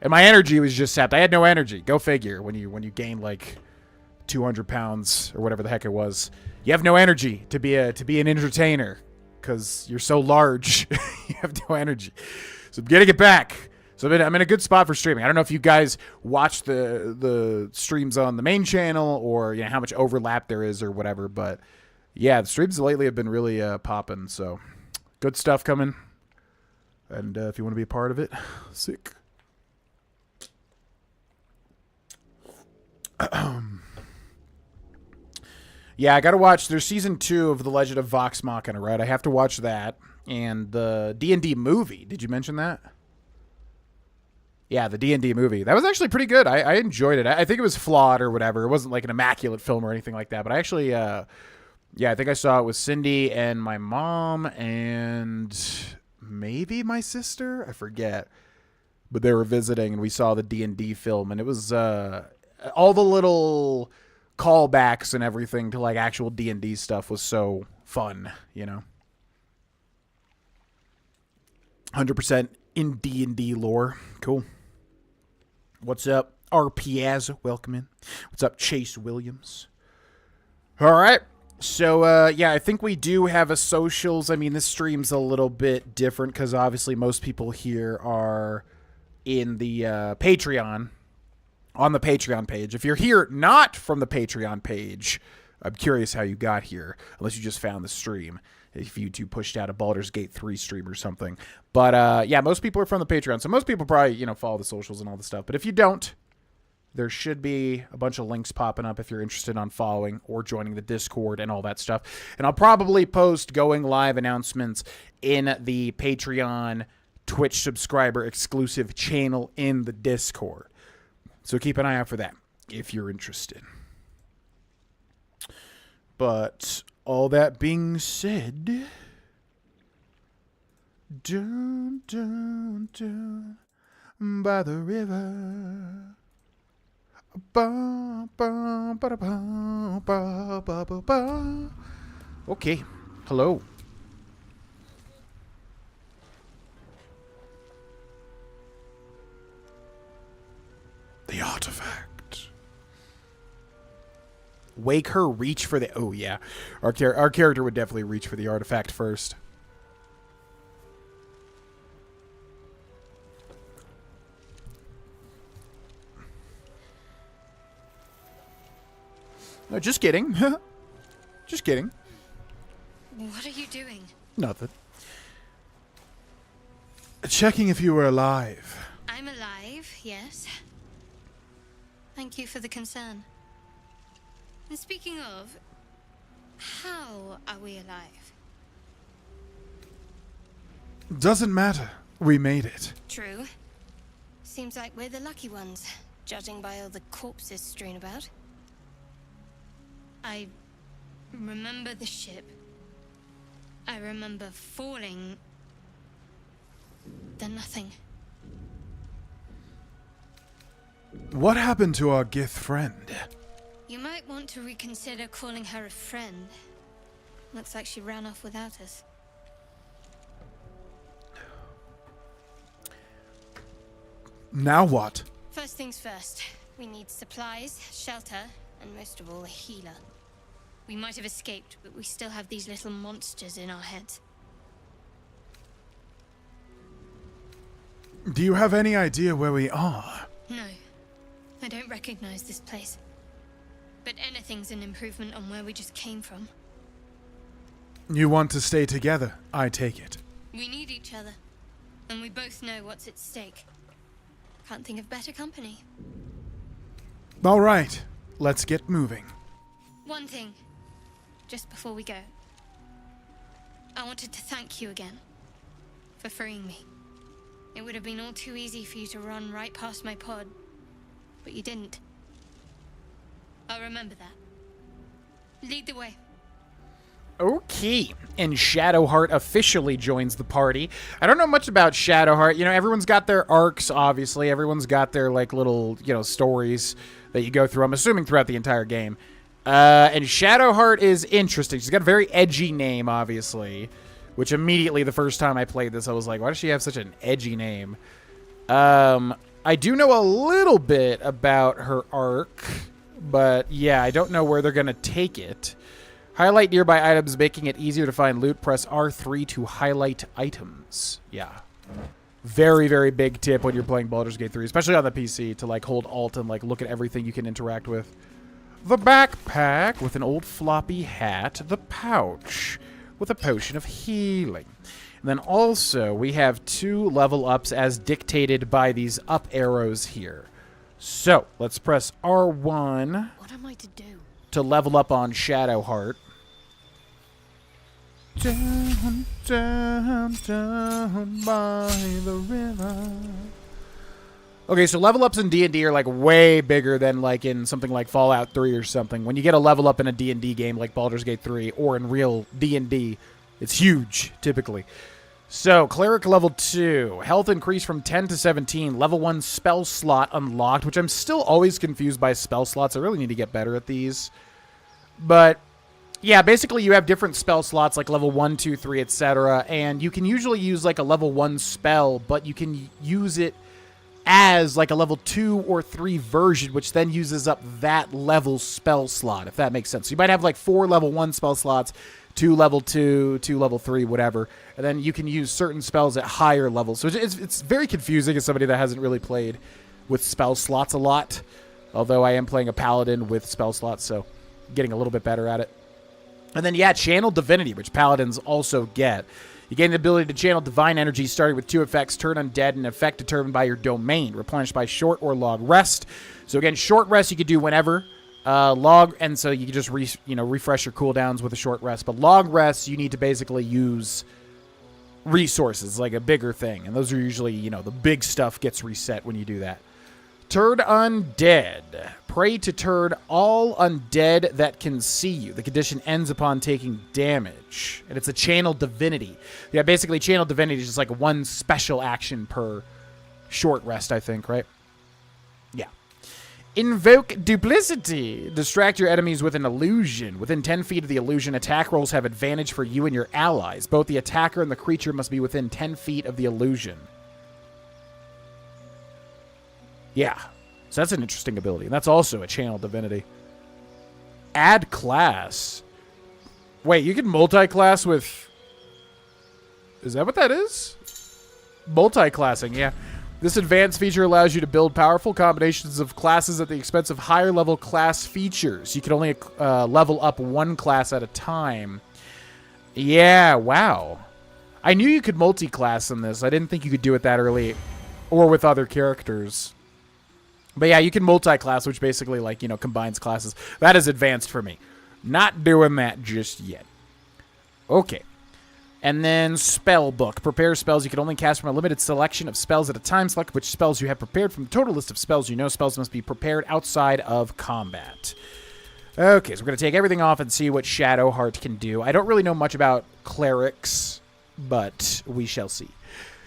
and my energy was just sapped. I had no energy. Go figure. When you gain like 200 pounds or whatever the heck it was, you have no energy to be an entertainer. Because you're so large, you have no energy. So I'm getting it back. So I'm in a good spot for streaming. I don't know if you guys watch the streams on the main channel or how much overlap there is or whatever. But yeah, the streams lately have been really popping. So good stuff coming. And if you want to be a part of it, sick. Yeah, I gotta watch. There's season 2 of The Legend of Vox Machina, right? I have to watch that. And the D&D movie. Did you mention that? Yeah, the D&D movie. That was actually pretty good. I enjoyed it. I think it was flawed or whatever. It wasn't like an immaculate film or anything like that. But I actually, yeah, I think I saw it with Cindy and my mom and maybe my sister. I forget. But they were visiting and we saw the D&D film. And it was all the little callbacks and everything to like actual D&D stuff was so fun, you know. 100% in D&D lore. Cool. What's up, RPaz? Welcome in. What's up, Chase Williams? All right. So, yeah, I think we do have a socials. I mean, this stream's a little bit different because obviously most people here are in the Patreon. On the Patreon page. If you're here not from the Patreon page, I'm curious how you got here, unless you just found the stream. If YouTube pushed out a Baldur's Gate 3 stream or something. But, yeah, most people are from the Patreon, so most people probably, follow the socials and all the stuff. But if you don't, there should be a bunch of links popping up if you're interested on following or joining the Discord and all that stuff. And I'll probably post going live announcements in the Patreon Twitch subscriber exclusive channel in the Discord. So keep an eye out for that if you're interested. But all that being said, dun, dun, dun, by the river. Ba, ba, ba, ba, ba, ba, ba, ba. Okay, hello. The artifact. Wake her, reach for the... Oh, yeah. Our character would definitely reach for the artifact first. No, just kidding. Just kidding. What are you doing? Nothing. Checking if you were alive. I'm alive, yes. Thank you for the concern. And speaking of, how are we alive? Doesn't matter. We made it. True. Seems like we're the lucky ones, judging by all the corpses strewn about. I remember the ship. I remember falling. Then nothing. What happened to our Gith friend? You might want to reconsider calling her a friend. Looks like she ran off without us. Now what? First things first. We need supplies, shelter, and most of all, a healer. We might have escaped, but we still have these little monsters in our heads. Do you have any idea where we are? No. I don't recognize this place. But anything's an improvement on where we just came from. You want to stay together, I take it. We need each other. And we both know what's at stake. Can't think of better company. All right, let's get moving. One thing, just before we go. I wanted to thank you again for freeing me. It would have been all too easy for you to run right past my pod, but you didn't. I'll remember that. Lead the way. Okay, and Shadowheart officially joins the party. I don't know much about Shadowheart. You know, everyone's got their arcs, obviously. Everyone's got their, like, little, you know, stories that you go through, I'm assuming throughout the entire game. And Shadowheart is interesting. She's got a very edgy name, obviously, which immediately the first time I played this, I was like, why does she have such an edgy name? I do know a little bit about her arc, but yeah, I don't know where they're going to take it. Highlight nearby items, making it easier to find loot. Press R3 to highlight items. Yeah. Very, very big tip when you're playing Baldur's Gate 3, especially on the PC, to like hold Alt and like look at everything you can interact with. The backpack with an old floppy hat. The pouch with a potion of healing. And then also we have 2 level ups as dictated by these up arrows here. So let's press R1 What am I to do? to level up on Shadowheart. Down, down, down by the river. Okay, so level ups in D&D are like way bigger than like in something like Fallout 3 or something. When you get a level up in a D&D game like Baldur's Gate 3 or in real D&D, it's huge, typically. So, Cleric level 2. Health increased from 10 to 17. Level 1 spell slot unlocked, which I'm still always confused by spell slots. I really need to get better at these. But yeah, basically you have different spell slots like level 1, 2, 3, etc. And you can usually use like a level 1 spell, but you can use it as like a level 2 or 3 version, which then uses up that level spell slot, if that makes sense. So you might have like 4 level 1 spell slots, 2 level 2, 2 level 3, whatever. And then you can use certain spells at higher levels. So it's very confusing as somebody that hasn't really played with spell slots a lot. Although I am playing a paladin with spell slots, so getting a little bit better at it. And then, yeah, Channel Divinity, which paladins also get. You gain the ability to channel divine energy starting with 2 effects, Turn Undead, an effect determined by your domain, replenished by short or long rest. So again, short rest you could do whenever. Long, and so you can just refresh your cooldowns with a short rest. But long rest, you need to basically use resources, like a bigger thing. And those are usually, the big stuff gets reset when you do that. Turn Undead. Pray to turn all undead that can see you. The condition ends upon taking damage. And it's a Channel Divinity. Yeah, basically Channel Divinity is just like 1 special action per short rest, I think, right? Yeah. Invoke Duplicity. Distract your enemies with an illusion. Within 10 feet of the illusion, attack rolls have advantage for you and your allies. Both the attacker and the creature must be within 10 feet of the illusion. Yeah, so that's an interesting ability. And that's also a Channel Divinity. Add class. Wait, you can multi-class with... Is that what that is? Multi-classing, yeah. This advanced feature allows you to build powerful combinations of classes at the expense of higher-level class features. You can only level up 1 class at a time. Yeah, wow. I knew you could multi-class in this. I didn't think you could do it that early or with other characters. But yeah, you can multi-class, which basically, combines classes. That is advanced for me. Not doing that just yet. Okay. And then Spell Book. Prepare spells you can only cast from a limited selection of spells at a time. Select which spells you have prepared from the total list of spells you know. Spells must be prepared outside of combat. Okay, so we're going to take everything off and see what Shadowheart can do. I don't really know much about clerics, but we shall see.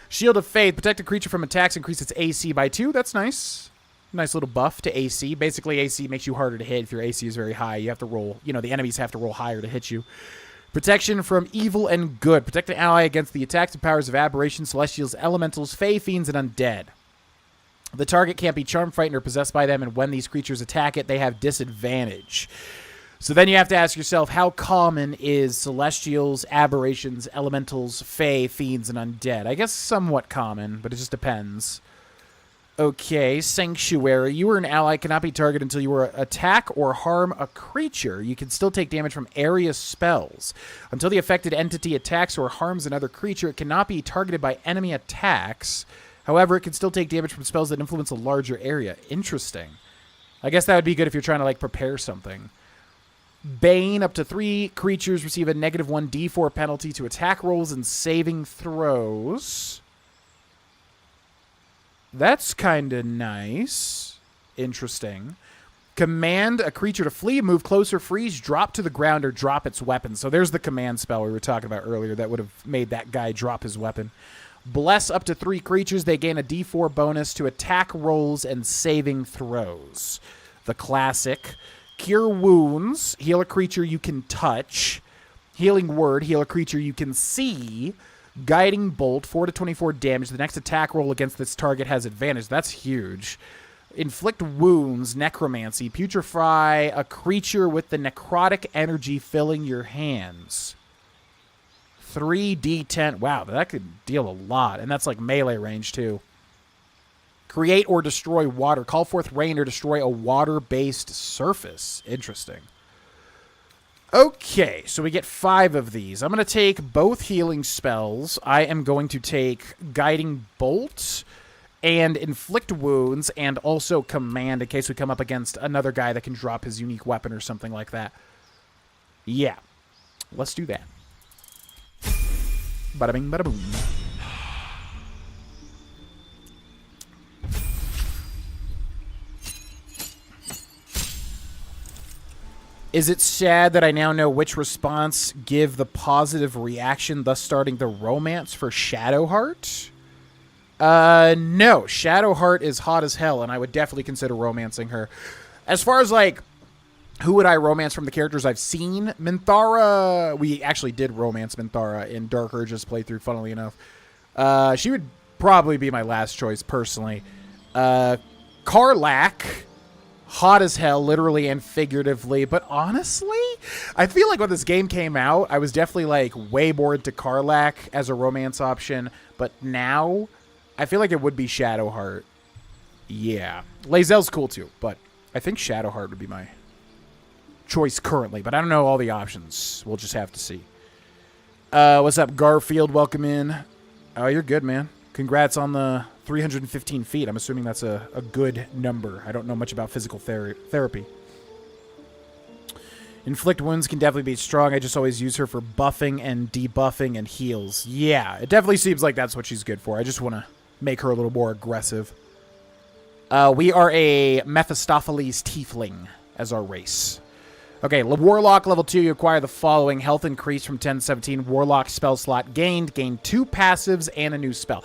Shield of Faith. Protect a creature from attacks. Increase its AC by 2. That's nice. Nice little buff to AC. Basically, AC makes you harder to hit. If your AC is very high, you have to roll. The enemies have to roll higher to hit you. Protection from evil and good. Protect an ally against the attacks and powers of aberrations, celestials, elementals, fey, fiends, and undead. The target can't be charmed, frightened, or possessed by them, and when these creatures attack it, they have disadvantage. So then you have to ask yourself, how common is celestials, aberrations, elementals, fey, fiends, and undead? I guess somewhat common, but it just depends. Okay, Sanctuary. You or an ally cannot be targeted until you attack or harm a creature. You can still take damage from area spells. Until the affected entity attacks or harms another creature, it cannot be targeted by enemy attacks. However, it can still take damage from spells that influence a larger area. Interesting. I guess that would be good if you're trying to, like, prepare something. Bane, up to 3 creatures receive a -1 D4 penalty to attack rolls and saving throws. That's kind of nice. Interesting. Command a creature to flee, move closer, freeze, drop to the ground, or drop its weapon. So there's the command spell we were talking about earlier that would have made that guy drop his weapon. Bless up to 3 creatures. They gain a D4 bonus to attack rolls and saving throws. The classic. Cure wounds. Heal a creature you can touch. Healing word. Heal a creature you can see. Guiding bolt. 4 to 24 damage. The next attack roll against this target has advantage. That's huge. Inflict wounds. Necromancy. Putrefy a creature with the necrotic energy filling your hands. 3d10. Wow, that could deal a lot. And that's like melee range too. Create or destroy water. Call forth rain or destroy a water-based surface. Interesting. Okay, so we get 5 of these. I'm going to take both healing spells. I am going to take Guiding Bolt and Inflict Wounds and also Command in case we come up against another guy that can drop his unique weapon or something like that. Yeah, let's do that. Bada bing, bada boom. Is it sad that I now know which response give the positive reaction, thus starting the romance for Shadowheart? No. Shadowheart is hot as hell, and I would definitely consider romancing her. As far as, like, who would I romance from the characters I've seen? Minthara, we actually did romance Minthara in Dark Urge's playthrough, funnily enough. She would probably be my last choice, personally. Karlach, hot as hell, literally and figuratively. But honestly, I feel like when this game came out, I was definitely, like, way more into Karlach as a romance option. But now, I feel like it would be Shadowheart. Yeah. Lae'zel's cool, too. But I think Shadowheart would be my choice currently, but I don't know all the options. We'll just have to see. What's up, Garfield? Welcome in. Oh, you're good, man. Congrats on the 315 feet. I'm assuming that's a good number. I don't know much about physical therapy. Inflict wounds can definitely be strong. I just always use her for buffing and debuffing and heals. Yeah, it definitely seems like that's what she's good for. I just want to make her a little more aggressive. We are a Mephistopheles Tiefling as our race. Okay, Warlock level 2, you acquire the following. Health increase from 10 to 17. Warlock spell slot gained. Gain 2 passives and a new spell.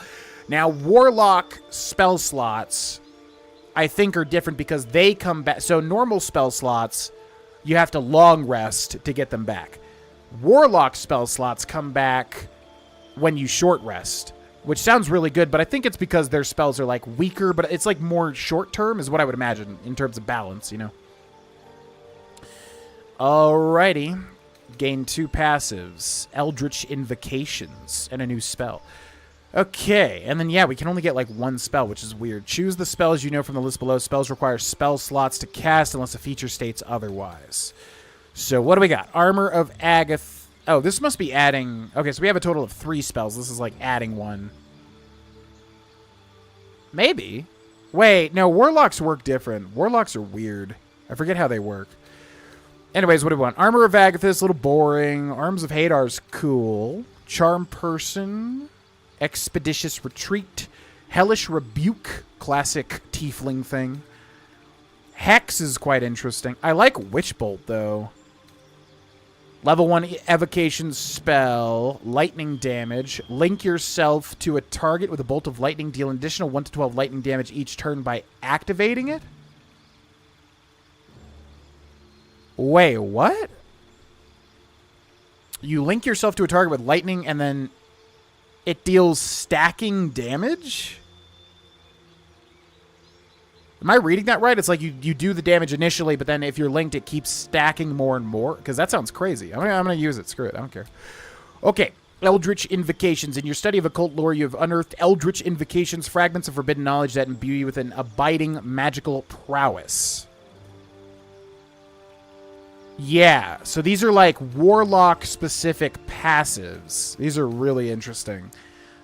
Now, Warlock spell slots, I think, are different because they come back. So, normal spell slots, you have to long rest to get them back. Warlock spell slots come back when you short rest, which sounds really good, but I think it's because their spells are, like, weaker, but it's, like, more short-term is what I would imagine in terms of balance, you know? Alrighty. Gain 2 passives. Eldritch Invocations. And a new spell. Okay. And then, yeah, we can only get, like, 1 spell, which is weird. Choose the spells you know from the list below. Spells require spell slots to cast unless a feature states otherwise. So, what do we got? Armor of Agath. Oh, this must be adding... Okay, so we have a total of 3 spells. This is, like, adding 1. Maybe. Wait, no, Warlocks work different. Warlocks are weird. I forget how they work. Anyways, what do we want? Armor of Agathis, a little boring. Arms of Hadar's cool. Charm Person. Expeditious Retreat. Hellish Rebuke. Classic tiefling thing. Hex is quite interesting. I like Witch Bolt, though. Level 1 Evocation spell. Lightning damage. Link yourself to a target with a bolt of lightning. Deal an additional 1 to 12 lightning damage each turn by activating it. Wait, what? You link yourself to a target with lightning and then it deals stacking damage? Am I reading that right? It's like you do the damage initially, but then if you're linked, it keeps stacking more and more? Because that sounds crazy. I'm gonna use it. Screw it. I don't care. Okay. Eldritch Invocations. In your study of occult lore, you have unearthed Eldritch Invocations, fragments of forbidden knowledge that imbue you with an abiding magical prowess. Yeah, so these are like Warlock-specific passives. These are really interesting.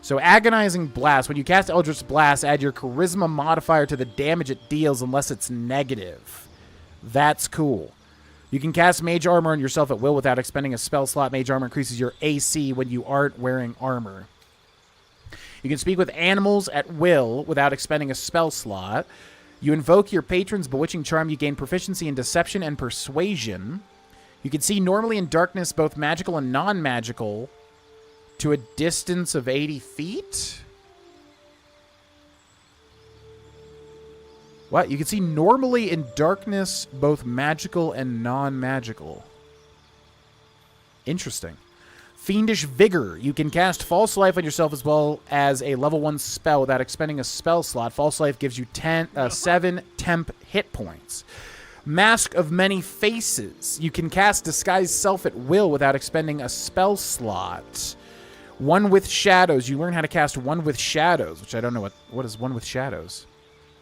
So Agonizing Blast. When you cast Eldritch Blast, add your Charisma modifier to the damage it deals unless it's negative. That's cool. You can cast Mage Armor on yourself at will without expending a spell slot. Mage Armor increases your AC when you aren't wearing armor. You can speak with animals at will without expending a spell slot. You invoke your patron's Bewitching Charm. You gain proficiency in Deception and Persuasion. You can see normally in darkness, both magical and non-magical, to a distance of 80 feet? What? You can see normally in darkness, both magical and non-magical. Interesting. Fiendish Vigor. You can cast False Life on yourself as well as a level 1 spell without expending a spell slot. False Life gives you 7 temp hit points. Mask of Many Faces. You can cast Disguise Self at will without expending a spell slot. One with Shadows. You learn how to cast One with Shadows, which I don't know what is One with Shadows.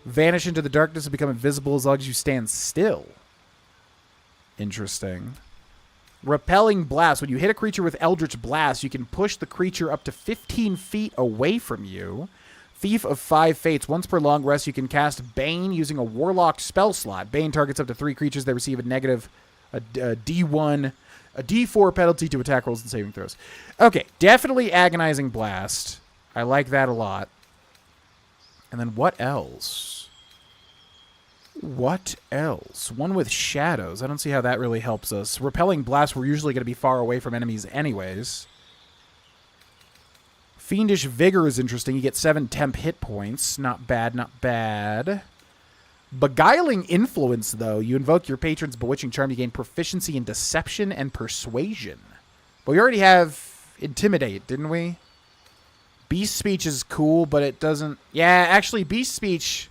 Vanish into the darkness and become invisible as long as you stand still. Interesting. Repelling Blast. When you hit a creature with Eldritch Blast, you can push the creature up to 15 feet away from you. Thief of 5 Fates. Once per long rest, you can cast Bane using a Warlock spell slot. Bane targets up to 3 creatures that receive a D1, a D4 penalty to attack rolls and saving throws. Okay, definitely Agonizing Blast. I like that a lot. And then what else? What else? One with Shadows. I don't see how that really helps us. Repelling Blast, we're usually going to be far away from enemies anyways. Fiendish Vigor is interesting. You get 7 temp hit points. Not bad, not bad. Beguiling Influence, though. You invoke your patron's Bewitching Charm. You gain proficiency in Deception and Persuasion. But we already have Intimidate, didn't we? Beast Speech is cool, but it doesn't... Yeah, actually, Beast Speech...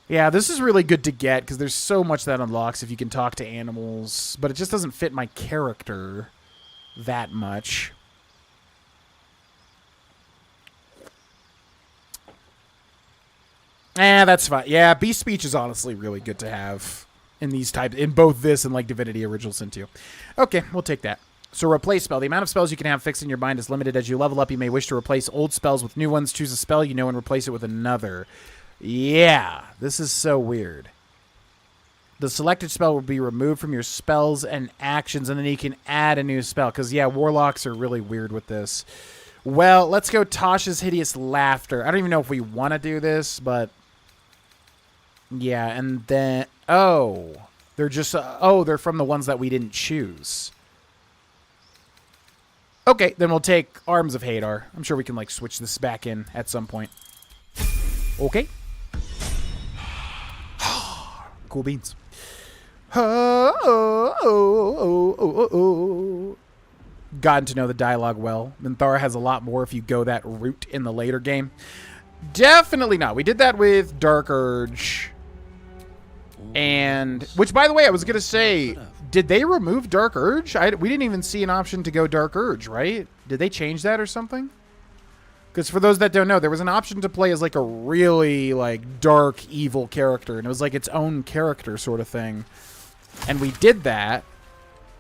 Yeah, this is really good to get, because there's so much that unlocks if you can talk to animals. But it just doesn't fit my character that much. That's fine. Yeah, Beast Speech is honestly really good to have in these types, in both this and like Divinity Original Sin 2. Okay, we'll take that. So replace spell. The amount of spells you can have fixed in your mind is limited. As you level up, you may wish to replace old spells with new ones. Choose a spell you know and replace it with another. Yeah, this is so weird. The selected spell will be removed from your spells and actions, and then you can add a new spell. Because, yeah, Warlocks are really weird with this. Well, let's go Tasha's Hideous Laughter. I don't even know if we want to do this, but... Yeah, and then... Oh, they're just... they're from the ones that we didn't choose. Okay, then we'll take Arms of Hadar. I'm sure we can, like, switch this back in at some point. Okay. Cool beans. Gotten to know the dialogue well. Minthara has a lot more if you go that route in the later game. Definitely not. We did that with Dark Urge. And, which, by the way, I was going to say, did they remove Dark Urge? We didn't even see an option to go Dark Urge, right? Did they change that or something? Because for those that don't know, there was an option to play as like a really like dark, evil character. And it was like its own character sort of thing. And we did that.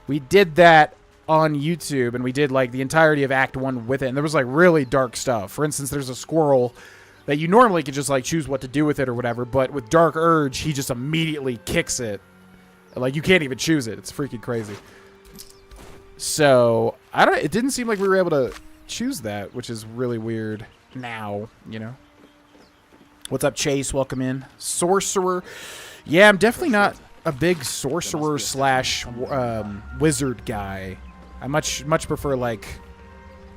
We did that on YouTube. And we did like the entirety of Act 1 with it. And there was like really dark stuff. For instance, there's a squirrel that you normally could just like choose what to do with it or whatever. But with Dark Urge, he just immediately kicks it. Like you can't even choose it. It's freaking crazy. So it didn't seem like we were able to choose that, which is really weird now, you know. What's up, Chase? Welcome in. Sorcerer. Yeah, I'm definitely not a big sorcerer slash wizard guy. I much prefer like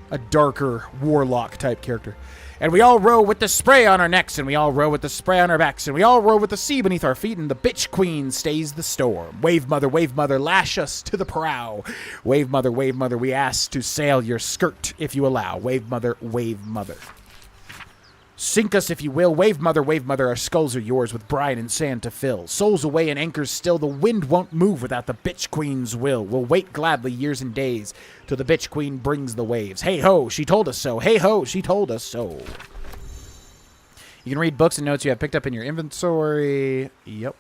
a darker warlock type character. And we all row with the spray on our necks, and we all row with the spray on our backs, and we all row with the sea beneath our feet, and the bitch queen stays the storm. Wave mother, lash us to the prow. Wave mother, we ask to sail your skirt if you allow. Wave mother, wave mother. Sink us if you will. Wave mother, our skulls are yours with brine and sand to fill. Souls away and anchors still. The wind won't move without the bitch queen's will. We'll wait gladly years and days till the bitch queen brings the waves. Hey ho, she told us so. Hey ho, she told us so. You can read books and notes you have picked up in your inventory. Yep.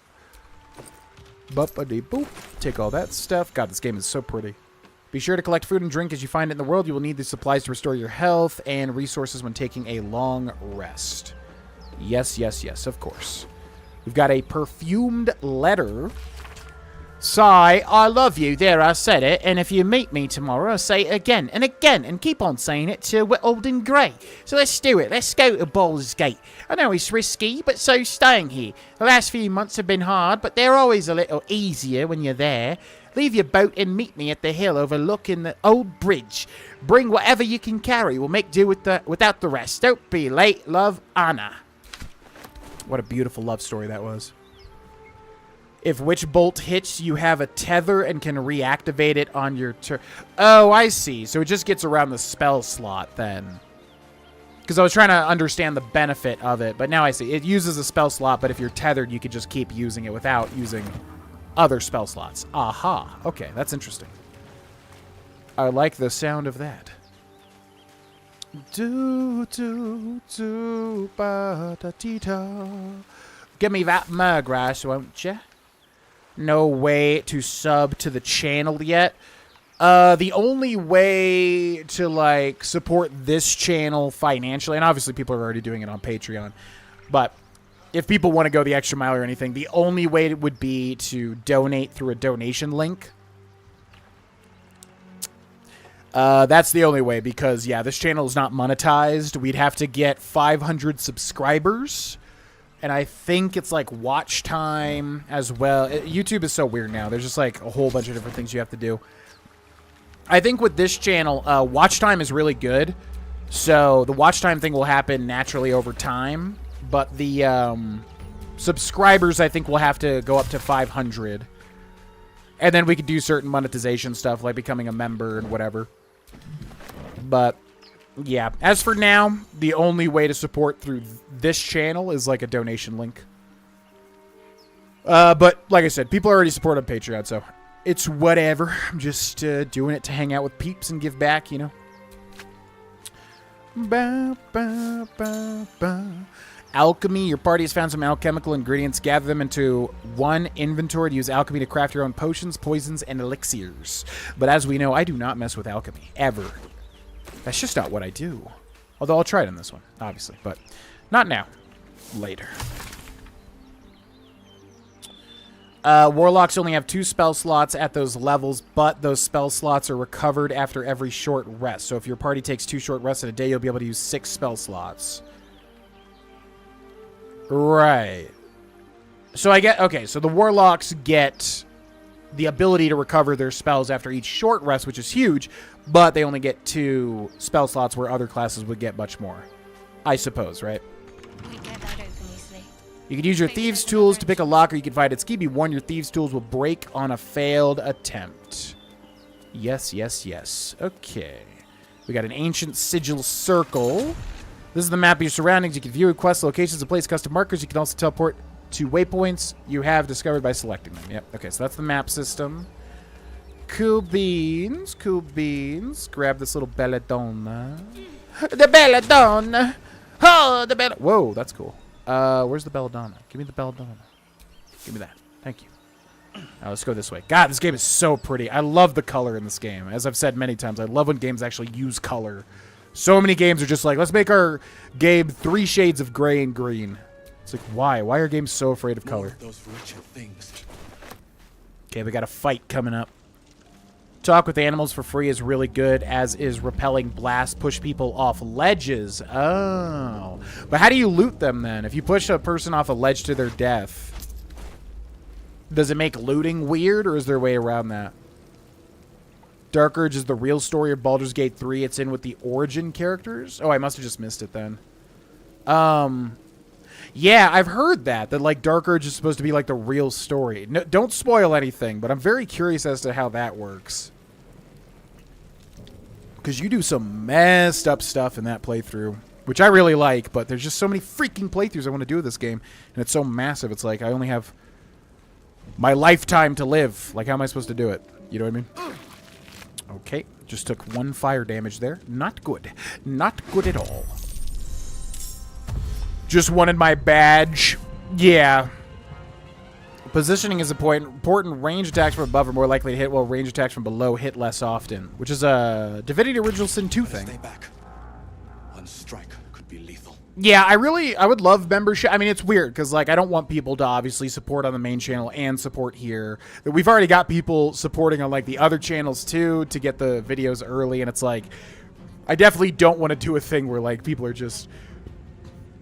Bup-a-dee-boop. Take all that stuff. God, this game is so pretty. Be sure to collect food and drink as you find it in the world. You will need the supplies to restore your health and resources when taking a long rest. Yes, yes, yes, of course. We've got a perfumed letter. Sigh, I love you. There, I said it. And if you meet me tomorrow, I'll say it again and again and keep on saying it till we're old and grey. So let's do it. Let's go to Baldur's Gate. I know it's risky, but so's staying here. The last few months have been hard, but they're always a little easier when you're there. Leave your boat and meet me at the hill overlooking the old bridge. Bring whatever you can carry. We'll make do without the rest. Don't be late. Love, Anna. What a beautiful love story that was. If Witch Bolt hits, you have a tether and can reactivate it on your turn. Oh, I see. So it just gets around the spell slot then. Because I was trying to understand the benefit of it, but now I see. It uses a spell slot, but if you're tethered, you could just keep using it without using other spell slots. Aha. Okay, that's interesting. I like the sound of that. Do, do, do, ba, da, dee, da. Give me that murgrass, won't you? No way to sub to the channel yet. The only way to, like, support this channel financially, and obviously people are already doing it on Patreon, but if people want to go the extra mile or anything, the only way would be to donate through a donation link. That's the only way because, yeah, this channel is not monetized. We'd have to get 500 subscribers. And I think it's like watch time as well. YouTube is so weird now. There's just like a whole bunch of different things you have to do. I think with this channel, watch time is really good. So the watch time thing will happen naturally over time. But the subscribers, I think, will have to go up to 500. And then we could do certain monetization stuff like becoming a member and whatever. But yeah, as for now, the only way to support through this channel is like a donation link. But like I said, people already support on Patreon, so it's whatever. I'm just doing it to hang out with peeps and give back, you know. Ba, ba, ba, ba. Alchemy. Your party has found some alchemical ingredients. Gather them into one inventory to use alchemy to craft your own potions, poisons, and elixirs. But as we know, I do not mess with alchemy. Ever. That's just not what I do. Although I'll try it in this one, obviously. But not now. Later. Warlocks only have 2 spell slots at those levels, but those spell slots are recovered after every short rest. So if your party takes 2 short rests in a day, you'll be able to use 6 spell slots. Right. So I get... Okay, so the Warlocks get the ability to recover their spells after each short rest, which is huge, but they only get 2 spell slots where other classes would get much more. I suppose, right? We get that open easily. You can use your Thieves' Tools to pick a lock, or you can find its key. Be warned, your Thieves' Tools will break on a failed attempt. Yes, yes, yes. Okay. We got an Ancient Sigil Circle. This is the map of your surroundings. You can view quests, locations, and place custom markers. You can also teleport to waypoints you have discovered by selecting them. Yep. Okay, so that's the map system. Cool beans. Cool beans. Grab this little belladonna. The belladonna! Oh, the belladonna! Whoa, that's cool. Where's the belladonna? Give me the belladonna. Give me that. Thank you. Now let's go this way. God, this game is so pretty. I love the color in this game. As I've said many times, I love when games actually use color. So many games are just like, let's make our game 3 shades of gray and green. It's like, why? Why are games so afraid of color? Those wretched things. Okay, we got a fight coming up. Talk with animals for free is really good, as is repelling blasts. Push people off ledges. Oh. But how do you loot them then? If you push a person off a ledge to their death, does it make looting weird, or is there a way around that? Dark Urge is the real story of Baldur's Gate 3. It's in with the origin characters. Oh, I must have just missed it then. Yeah, I've heard that like Dark Urge is supposed to be like the real story. No, don't spoil anything, but I'm very curious as to how that works. Because you do some messed up stuff in that playthrough, which I really like, but there's just so many freaking playthroughs I want to do with this game, and it's so massive. It's like I only have my lifetime to live. Like, how am I supposed to do it? You know what I mean? Okay, just took 1 fire damage there. Not good. Not good at all. Just wanted my badge. Yeah. Positioning is important. Range attacks from above are more likely to hit, while range attacks from below hit less often, which is a Divinity Original Sin 2 thing. Stay back. One strike could be lethal. Yeah, I would love membership. I mean, it's weird because, like, I don't want people to obviously support on the main channel and support here. We've already got people supporting on, like, the other channels, too, to get the videos early, and it's like, I definitely don't want to do a thing where, like, people are just,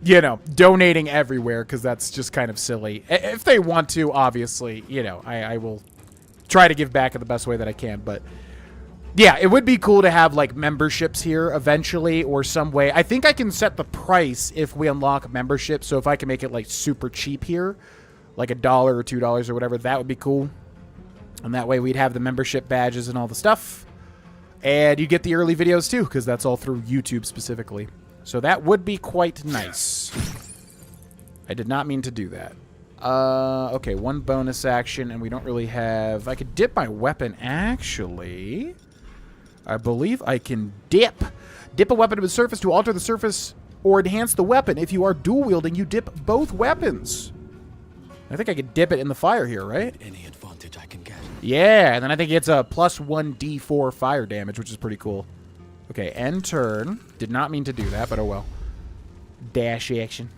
you know, donating everywhere, because that's just kind of silly. If they want to, obviously, you know, I will try to give back in the best way that I can, but yeah, it would be cool to have, like, memberships here eventually or some way. I think I can set the price if we unlock membership, so if I can make it, like, super cheap here, like $1 or $2 or whatever, that would be cool. And that way we'd have the membership badges and all the stuff. And you get the early videos, too, because that's all through YouTube specifically. So that would be quite nice. I did not mean to do that. Okay, one bonus action, and we don't really have... I could dip my weapon, actually. I believe I can dip. Dip a weapon to the surface to alter the surface or enhance the weapon. If you are dual wielding, you dip both weapons. I think I could dip it in the fire here, right? Any advantage I can get. Yeah, and then I think it's a +1d4 fire damage, which is pretty cool. Okay, end turn. Did not mean to do that, but oh well. Dash action.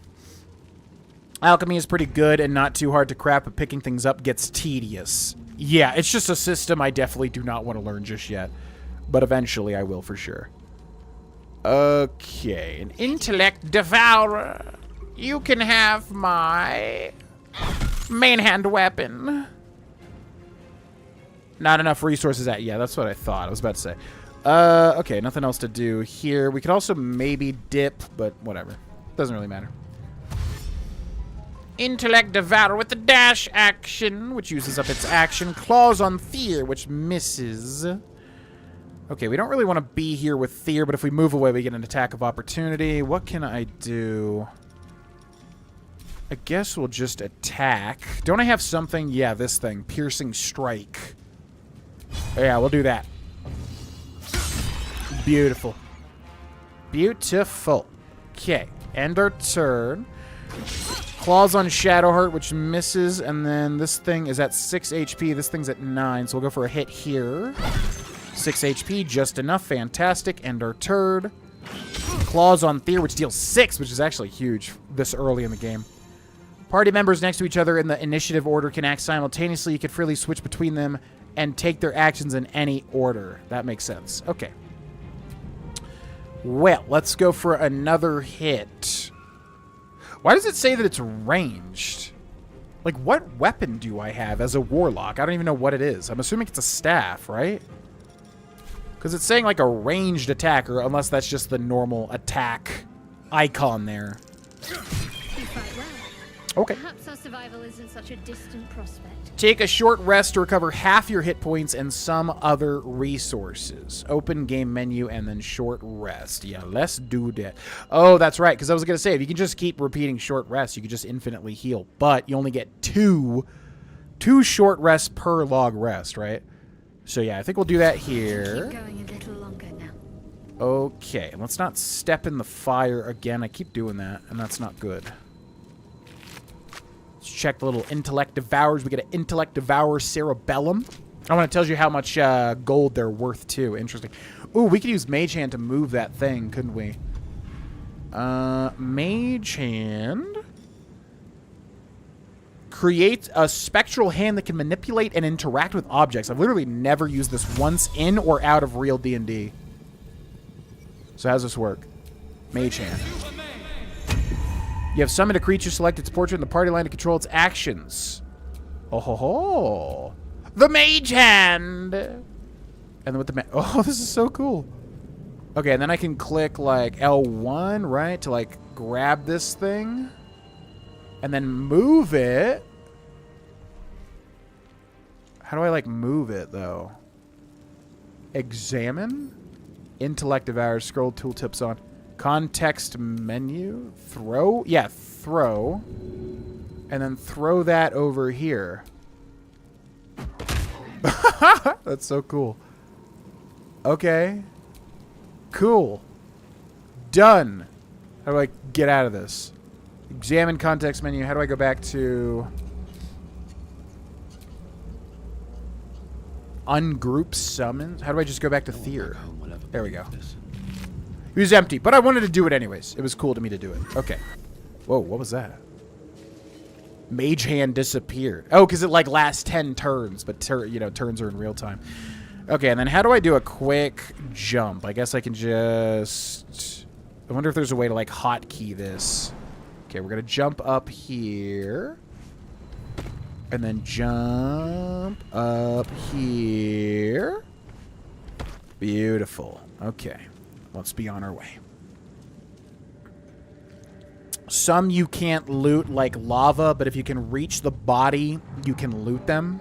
Alchemy is pretty good and not too hard to craft, but picking things up gets tedious. Yeah, it's just a system I definitely do not want to learn just yet. But eventually I will for sure. Okay, an intellect devourer. You can have my main hand weapon. Not enough resources at. Yeah, that's what I thought. I was about to say. Okay, nothing else to do here. We could also maybe dip, but whatever. Doesn't really matter. Intellect Devourer with the dash action, which uses up its action. Claws on Fear, which misses. Okay, we don't really want to be here with Fear, but if we move away, we get an attack of opportunity. What can I do? I guess we'll just attack. Don't I have something? Yeah, this thing. Piercing Strike. Oh, yeah, we'll do that. Beautiful. Beautiful. Okay, end our turn. Claws on Shadowheart, which misses, and then this thing is at 6 HP. This thing's at 9, so we'll go for a hit here. 6 HP, just enough. Fantastic. End our turn. Claws on Fear, which deals 6, which is actually huge this early in the game. Party members next to each other in the initiative order can act simultaneously. You can freely switch between them and take their actions in any order. That makes sense. Okay. Well, let's go for another hit. Why does it say that it's ranged? Like, what weapon do I have as a warlock? I don't even know what it is. I'm assuming it's a staff, right? Because it's saying, like, a ranged attacker, unless that's just the normal attack icon there. You fight well. Okay. Perhaps our survival isn't such a distant prospect. Take a short rest to recover half your hit points and some other resources. Open game menu and then short rest. Yeah, let's do that. Oh, that's right, because I was going to say, if you can just keep repeating short rests, you can just infinitely heal. But you only get two short rests per log rest, right? So yeah, I think we'll do that here. Keep going a little longer now. Okay, let's not step in the fire again. I keep doing that, and that's not good. Let's check the little Intellect Devours. We get an Intellect Devourer Cerebellum. I want to tell you how much gold they're worth, too. Interesting. Ooh, we could use Mage Hand to move that thing, couldn't we? Mage Hand. Create a spectral hand that can manipulate and interact with objects. I've literally never used this once in or out of real D&D. So how does this work? Mage Hand. You have summoned a creature, select its portrait in the party line to control its actions. Oh ho ho. The Mage Hand! And then with the oh, this is so cool. Okay, and then I can click like L1, right? To like grab this thing. And then move it. How do I like move it though? Examine? Intellect Devour, scroll tooltips on. Context menu, throw, yeah, throw, and then throw that over here. That's so cool. Okay. Cool. Done. How do I get out of this? Examine context menu. How do I go back to... ungroup summons. How do I just go back to Thier? There we go. He was empty, but I wanted to do it anyways. It was cool to me to do it. Okay. Whoa, what was that? Mage hand disappeared. Oh, because it like lasts 10 turns, but turns are in real time. Okay, and then how do I do a quick jump? I guess I can just... I wonder if there's a way to like hotkey this. Okay, we're going to jump up here. And then jump up here. Beautiful. Okay. Let's be on our way. Some you can't loot, like lava, but if you can reach the body, you can loot them.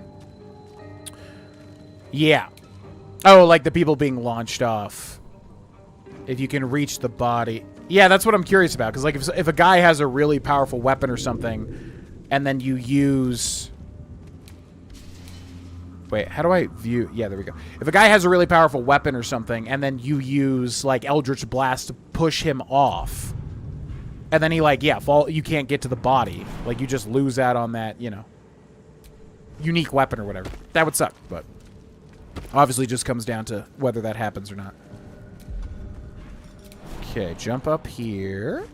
Yeah. Oh, like the people being launched off. If you can reach the body. Yeah, that's what I'm curious about. Because like if a guy has a really powerful weapon or something, and then you use... Wait, how do I view... Yeah, there we go. If a guy has a really powerful weapon or something, and then you use, like, Eldritch Blast to push him off, and then he, like, yeah, you can't get to the body. Like, you just lose out on that, you know, unique weapon or whatever. That would suck, but obviously just comes down to whether that happens or not. Okay, jump up here.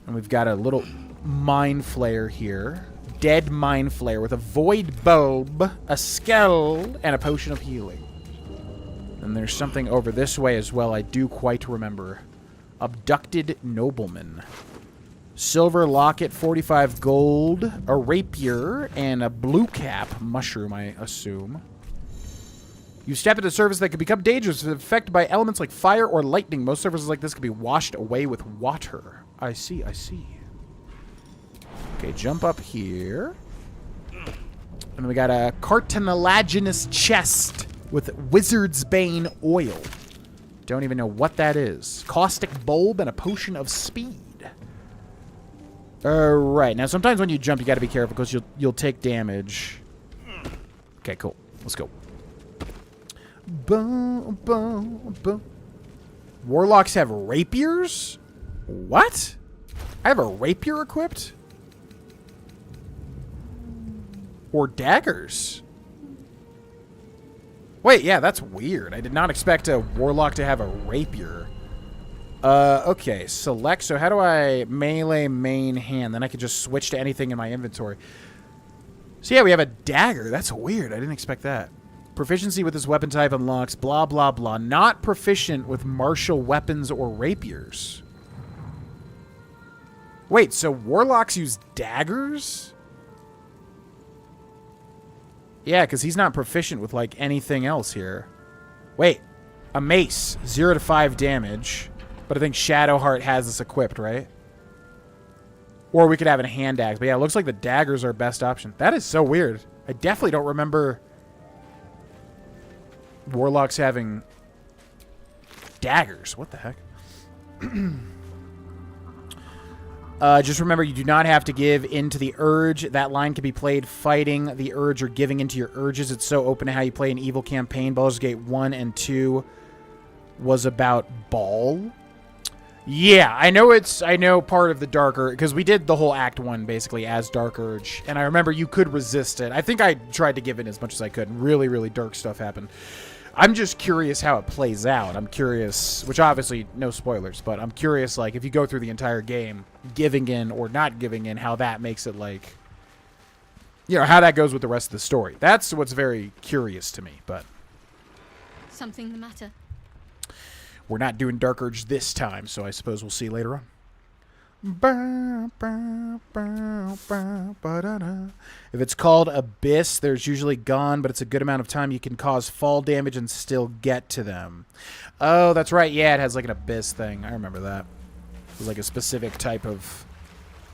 And we've got a little Mind Flayer here. Dead Mind Flayer with a Void Bulb, a Skull, and a Potion of Healing. And there's something over this way as well I do quite remember. Abducted Nobleman. Silver Locket, 45 gold, a Rapier, and a Blue Cap Mushroom, I assume. You step into a surface that can become dangerous if affected by elements like fire or lightning. Most surfaces like this can be washed away with water. I see, I see. Okay, jump up here. And we got a cartilaginous chest with Wizard's Bane oil. Don't even know what that is. Caustic bulb and a potion of speed. Alright, now sometimes when you jump you gotta be careful because you'll take damage. Okay, cool. Let's go. Boom, boom, boom. Warlocks have rapiers? What? I have a rapier equipped? Or daggers. Wait, yeah, that's weird. I did not expect a warlock to have a rapier. Okay, select. So how do I melee main hand? Then I could just switch to anything in my inventory. So yeah, we have a dagger. That's weird. I didn't expect that. Proficiency with this weapon type unlocks blah, blah, blah. Not proficient with martial weapons or rapiers. Wait, so warlocks use daggers? Yeah, because he's not proficient with, like, anything else here. Wait. A mace. 0 to 5 damage. But I think Shadowheart has this equipped, right? Or we could have a hand axe. But yeah, it looks like the daggers are best option. That is so weird. I definitely don't remember warlocks having daggers. What the heck? Just remember, you do not have to give in to the urge. That line can be played fighting the urge or giving into your urges. It's so open to how you play an evil campaign. Baldur's Gate 1 and 2 was about Baal. Yeah, I know part of the Dark Urge, because we did the whole Act 1 basically as Dark Urge, and I remember you could resist it. I think I tried to give in as much as I could, and really, really dark stuff happened. I'm just curious how it plays out. I'm curious, which obviously no spoilers, but I'm curious, like, if you go through the entire game, giving in or not giving in, how that makes it, like, you know, how that goes with the rest of the story. That's what's very curious to me, but Something the matter? we're not doing Dark Urge this time, so I suppose we'll see later on. If it's called Abyss, there's usually gone, but it's a good amount of time you can cause fall damage and still get to them. Oh, that's right. Yeah, it has like an Abyss thing. I remember that. It's like a specific type of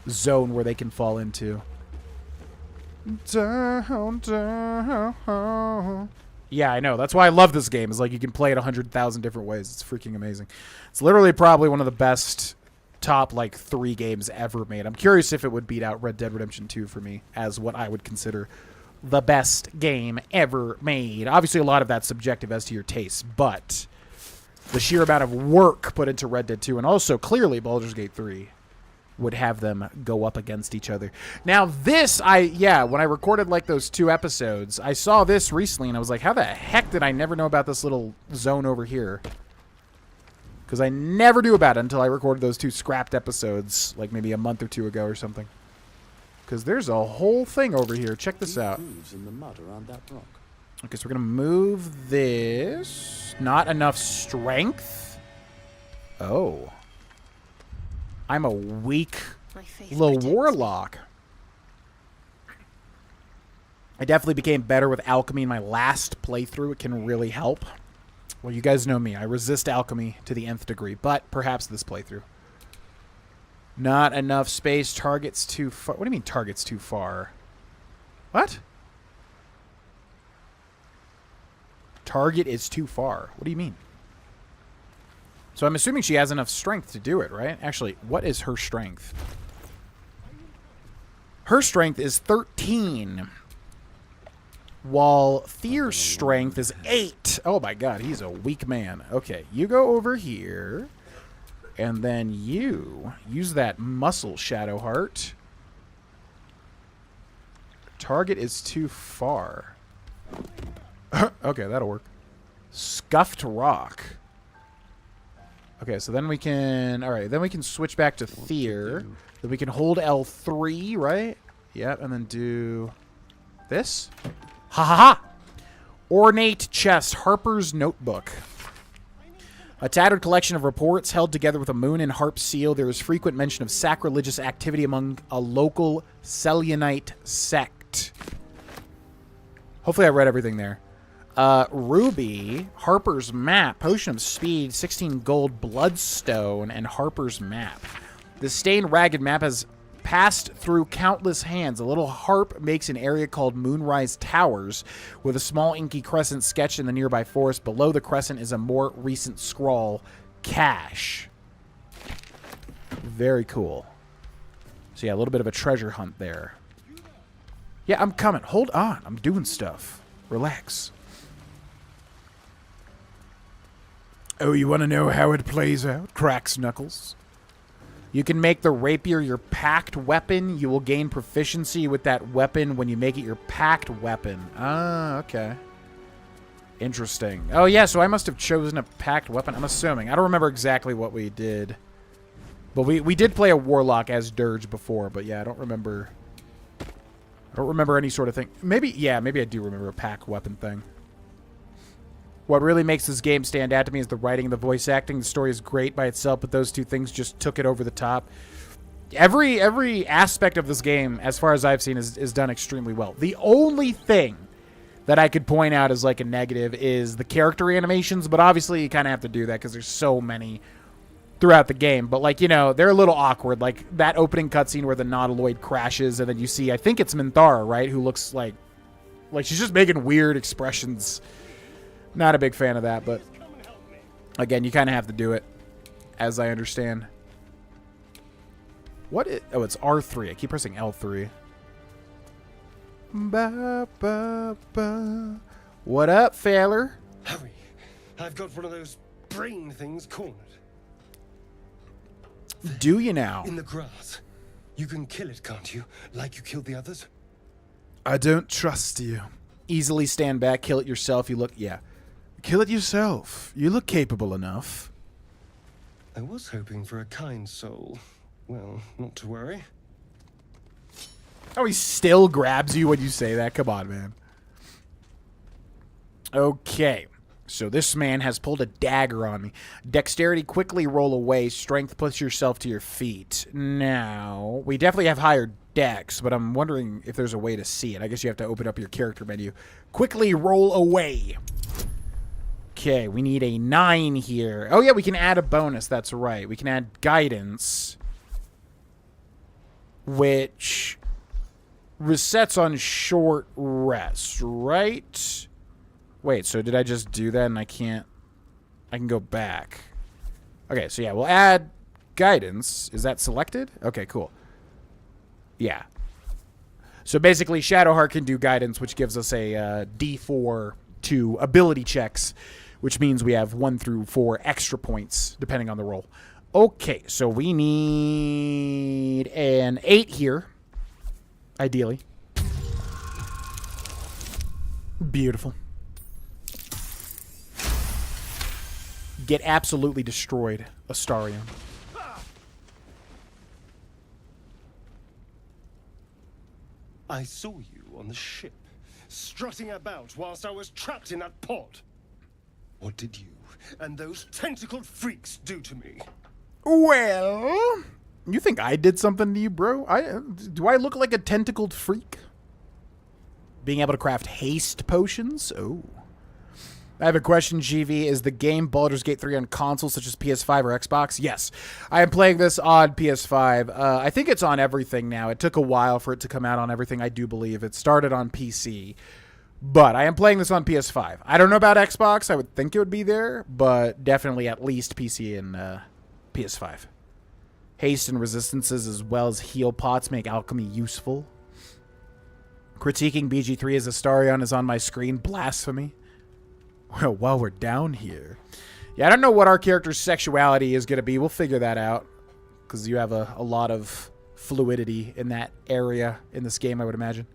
zone where they can fall into. Down, down. Yeah, I know. That's why I love this game. Is like you can play it 100,000 different ways. It's freaking amazing. It's literally probably one of the best top like 3 games ever made. I'm curious if it would beat out Red Dead Redemption 2 for me as what I would consider the best game ever made. Obviously, a lot of that's subjective as to your taste, but the sheer amount of work put into Red Dead 2 and also clearly Baldur's Gate 3 would have them go up against each other. Now this, when I recorded like those 2 episodes, I saw this recently and I was like, how the heck did I never know about this little zone over here? Because I never knew about it until I recorded those 2 scrapped episodes, like maybe a month or 2 ago or something. Because there's a whole thing over here. Check this out. In the mud around that rock. Okay, so we're going to move this. Not enough strength. Oh. I'm a weak little warlock. I definitely became better with alchemy in my last playthrough. It can really help. Well, you guys know me. I resist alchemy to the nth degree, but perhaps this playthrough. Not enough space. Targets too far. What do you mean targets too far? What? Target is too far. What do you mean? So I'm assuming she has enough strength to do it, right? Actually, what is her strength? Her strength is 13. While Thier's strength is 8. Oh my god, he's a weak man. Okay, you go over here. And then you use that muscle, Shadowheart. Target is too far. Okay, that'll work. Scuffed rock. Okay, so then we can... Alright, then we can switch back to Thier. Then we can hold L3, right? Yep, and then do... this? Ha ha ha! Ornate chest, Harper's Notebook. A tattered collection of reports held together with a moon and harp seal. There is frequent mention of sacrilegious activity among a local Selionite sect. Hopefully I read everything there. Ruby, Harper's Map, Potion of Speed, 16 gold, Bloodstone, and Harper's Map. The stained, ragged map has passed through countless hands. A little harp makes an area called Moonrise Towers, with a small inky crescent sketched in the nearby forest. Below the crescent is a more recent scrawl, Cache. Very cool. So yeah, a little bit of a treasure hunt there. Yeah, I'm coming. Hold on. I'm doing stuff. Relax. Oh, you want to know how it plays out? Cracks knuckles. You can make the rapier your packed weapon. You will gain proficiency with that weapon when you make it your packed weapon. Ah, okay. Interesting. Oh, yeah, so I must have chosen a packed weapon. I'm assuming. I don't remember exactly what we did. But we did play a warlock as Dirge before, but yeah, I don't remember any sort of thing. Maybe I do remember a packed weapon thing. What really makes this game stand out to me is the writing and the voice acting. The story is great by itself, but those 2 things just took it over the top. Every aspect of this game, as far as I've seen, is done extremely well. The only thing that I could point out as like a negative is the character animations, but obviously you kind of have to do that because there's so many throughout the game. But like, you know, they're a little awkward. Like that opening cutscene where the Nautiloid crashes and then you see, I think it's Minthara, right? Who looks like she's just making weird expressions. Not a big fan of that, but again, you kind of have to do it, as I understand. Oh, it's R3. I keep pressing L3. Ba, ba, ba. What up, Failer? Hurry. I've got one of those brain things cornered. Do you now? In the grass. You can kill it, can't you? Like you killed the others? I don't trust you. Easily stand back, kill it yourself. Yeah. Kill it yourself. You look capable enough. I was hoping for a kind soul. Well, not to worry. Oh, he still grabs you when you say that? Come on, man. Okay. So this man has pulled a dagger on me. Dexterity, quickly roll away. Strength, push yourself to your feet. Now, we definitely have higher dex, but I'm wondering if there's a way to see it. I guess you have to open up your character menu. Quickly roll away. Okay, we need a 9 here. Oh, yeah, we can add a bonus. That's right. We can add guidance, which resets on short rest, right? Wait, so did I just do that and I can go back? Okay, so yeah, we'll add guidance. Is that selected? Okay, cool. Yeah. So basically, Shadowheart can do guidance, which gives us a D4 to ability checks, which means we have 1 through 4 extra points, depending on the roll. Okay, so we need an 8 here, ideally. Beautiful. Get absolutely destroyed, Astarion. I saw you on the ship, strutting about whilst I was trapped in that pod. What did you and those tentacled freaks do to me? Well, you think I did something to you, bro? Do I look like a tentacled freak? Being able to craft haste potions? Oh. I have a question, GV. Is the game Baldur's Gate 3 on consoles such as PS5 or Xbox? Yes. I am playing this on PS5. I think it's on everything now. It took a while for it to come out on everything, I do believe. It started on PC. But I am playing this on PS5. I don't know about Xbox. I would think it would be there, but definitely at least PC and PS5. Haste and resistances as well as heal pots make alchemy useful. Critiquing BG3 as Astarion is on my screen. Blasphemy. Well, while we're down here. Yeah, I don't know what our character's sexuality is going to be. We'll figure that out. Because you have a lot of fluidity in that area in this game, I would imagine.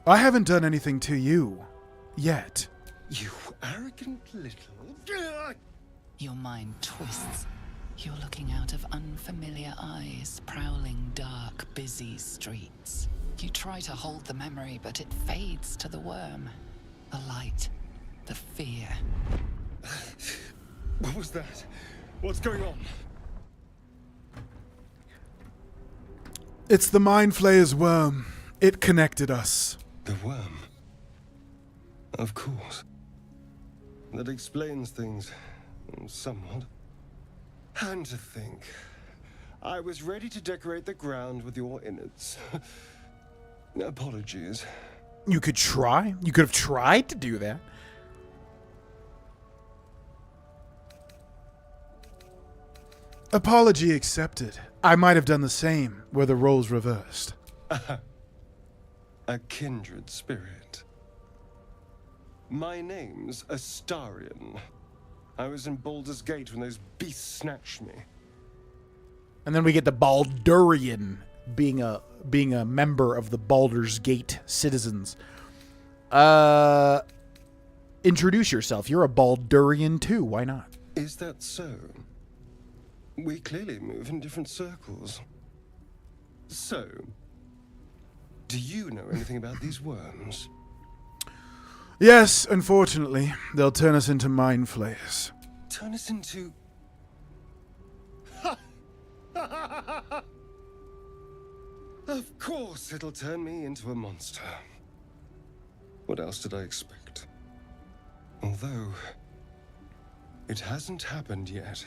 I haven't done anything to you. Yet. You arrogant little... Your mind twists. You're looking out of unfamiliar eyes, prowling dark, busy streets. You try to hold the memory, but it fades to the worm. The light. The fear. What was that? What's going on? It's the Mind Flayer's worm. It connected us. The worm? Of course. That explains things somewhat. And to think, I was ready to decorate the ground with your innards. Apologies. You could try. You could have tried to do that. Apology accepted. I might have done the same, were the roles reversed. A kindred spirit. My name's Astarion. I was in Baldur's Gate when those beasts snatched me. And then we get the Baldurian being a member of the Baldur's Gate citizens. Introduce yourself. You're a Baldurian too. Why not? Is that so? We clearly move in different circles. So, do you know anything about these worms? Yes, unfortunately. They'll turn us into mind flayers. Turn us into... Of course it'll turn me into a monster. What else did I expect? Although, it hasn't happened yet.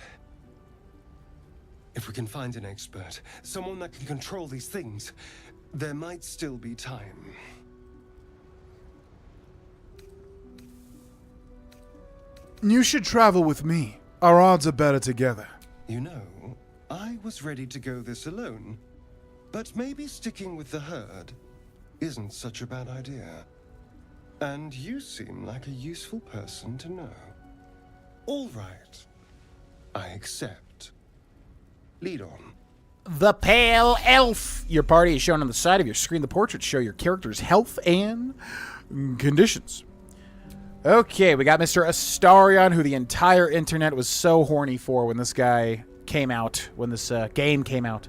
If we can find an expert, someone that can control these things, there might still be time. You should travel with me. Our odds are better together. You know, I was ready to go this alone. But maybe sticking with the herd isn't such a bad idea. And you seem like a useful person to know. All right. I accept. Lead on. The Pale Elf. Your party is shown on the side of your screen. The portraits show your character's health and conditions. Okay, we got Mr. Astarion, who the entire internet was so horny for when this guy came out, when this game came out.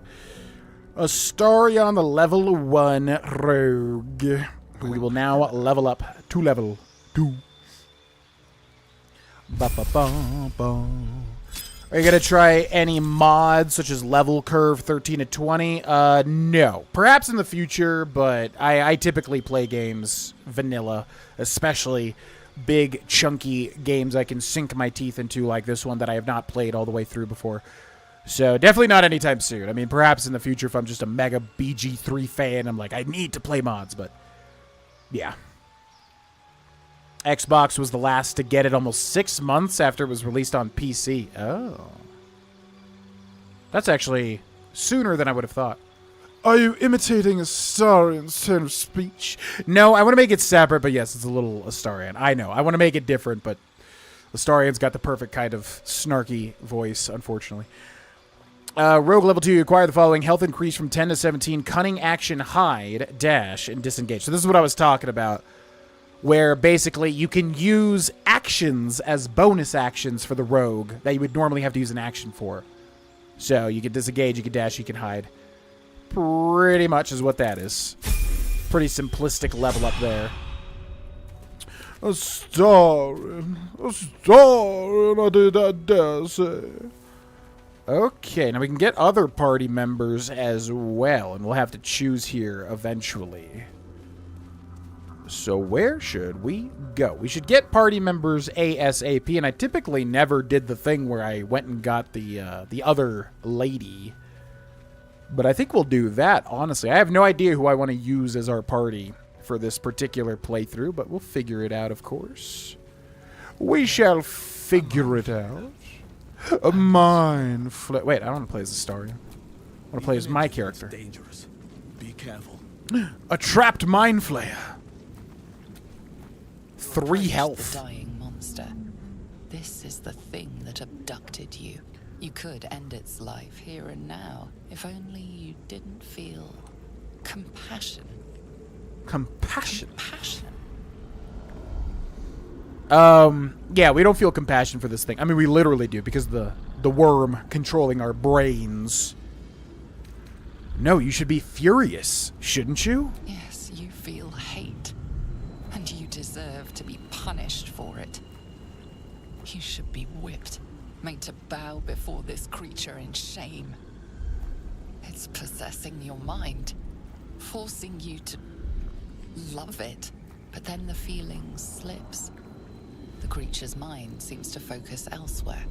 Astarion, the level 1 rogue. We will now level up to level 2. Ba-ba-ba-ba. Are you going to try any mods, such as level curve 13 to 20? No. Perhaps in the future, but I typically play games vanilla, especially big, chunky games I can sink my teeth into, like this one that I have not played all the way through before. So definitely not anytime soon. I mean, perhaps in the future if I'm just a mega BG3 fan, I'm like, I need to play mods, but yeah. Xbox was the last to get it almost 6 months after it was released on PC. Oh. That's actually sooner than I would have thought. Are you imitating Astarion's turn of speech? No, I want to make it separate, but yes, it's a little Astarion. I know. I want to make it different, but Astarian's got the perfect kind of snarky voice, unfortunately. Rogue level 2, you acquire the following: health increase from 10 to 17, cunning action, hide, dash, and disengage. So this is what I was talking about, where basically you can use actions as bonus actions for the rogue that you would normally have to use an action for. So you can disengage, you can dash, you can hide. Pretty much is what that is. Pretty simplistic level up there. Astarian, I did not dare say. Okay, now we can get other party members as well, and we'll have to choose here eventually. So where should we go? We should get party members ASAP, and I typically never did the thing where I went and got the other lady. But I think we'll do that, honestly. I have no idea who I want to use as our party for this particular playthrough, but we'll figure it out, of course. We shall figure it out. A mind Wait, I don't want to play as Astarian. I want to play as my character. Dangerous. Be careful. A trapped mind flayer. 3 health. The dying monster. This is the thing that abducted you. You could end its life here and now, if only you didn't feel compassion. Compassion? Compassion. Yeah, we don't feel compassion for this thing. I mean, we literally do, because the worm controlling our brains. No, you should be furious, shouldn't you? Yes, you feel hate, and you deserve to be punished for it. You should be whipped, made to bow before this creature in shame. It's possessing your mind, forcing you to love it, but then the feeling slips. The creature's mind seems to focus elsewhere.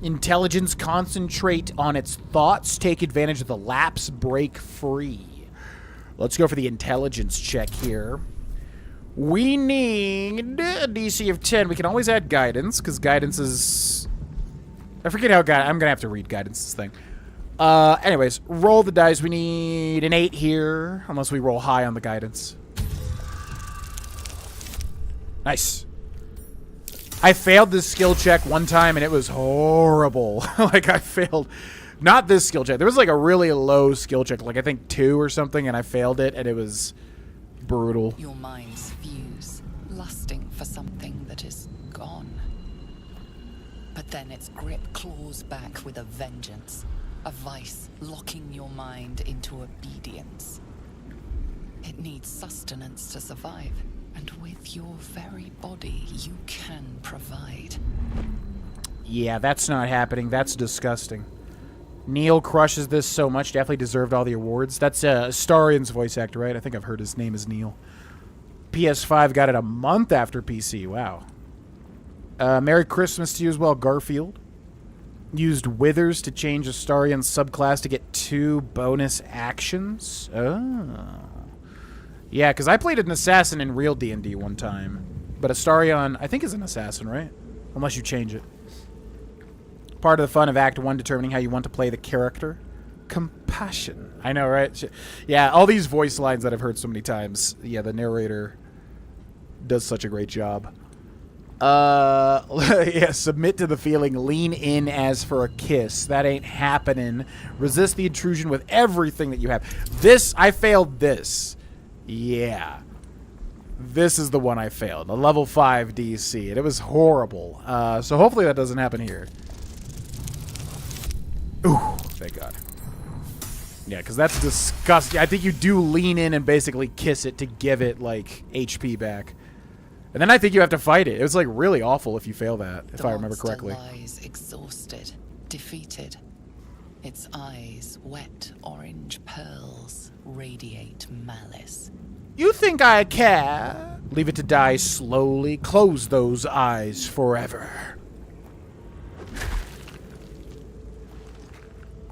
Intelligence, concentrate on its thoughts, take advantage of the lapse, break free. Let's go for the intelligence check here. We need a DC of 10. We can always add guidance, because guidance is... I forget how guidance... I'm going to have to read guidance's thing. Anyways, roll the dice. We need an 8 here, unless we roll high on the guidance. Nice. I failed this skill check one time, and it was horrible. Like, I failed... Not this skill check. There was, like, a really low skill check, like, I think 2 or something, and I failed it, and it was brutal. Your minds fuse, lusting for something that is gone. But then its grip claws back with a vengeance. A vice locking your mind into obedience. It needs sustenance to survive. And with your very body, you can provide. Yeah, that's not happening. That's disgusting. Neil crushes this so much. Definitely deserved all the awards. That's Astarian's voice actor, right? I think I've heard his name is Neil. PS5 got it a month after PC. Wow. Merry Christmas to you as well, Garfield. Used Withers to change Astarian's subclass to get 2 bonus actions. Oh. Yeah, because I played an assassin in real D&D one time. But Astarion, I think, is an assassin, right? Unless you change it. Part of the fun of Act 1, determining how you want to play the character. Compassion. I know, right? Yeah, all these voice lines that I've heard so many times. Yeah, the narrator does such a great job. Yeah, submit to the feeling. Lean in as for a kiss. That ain't happening. Resist the intrusion with everything that you have. This, I failed this. Yeah. This is the one I failed. A level 5 DC. And it was horrible. So hopefully that doesn't happen here. Ooh, thank God. Yeah, because that's disgusting. I think you do lean in and basically kiss it to give it, like, HP back. And then I think you have to fight it. It was, like, really awful if you fail that, if I remember correctly. The monster lies exhausted, defeated. Its eyes, wet orange pearls, radiate malice. You think I care? Leave it to die slowly. Close those eyes forever.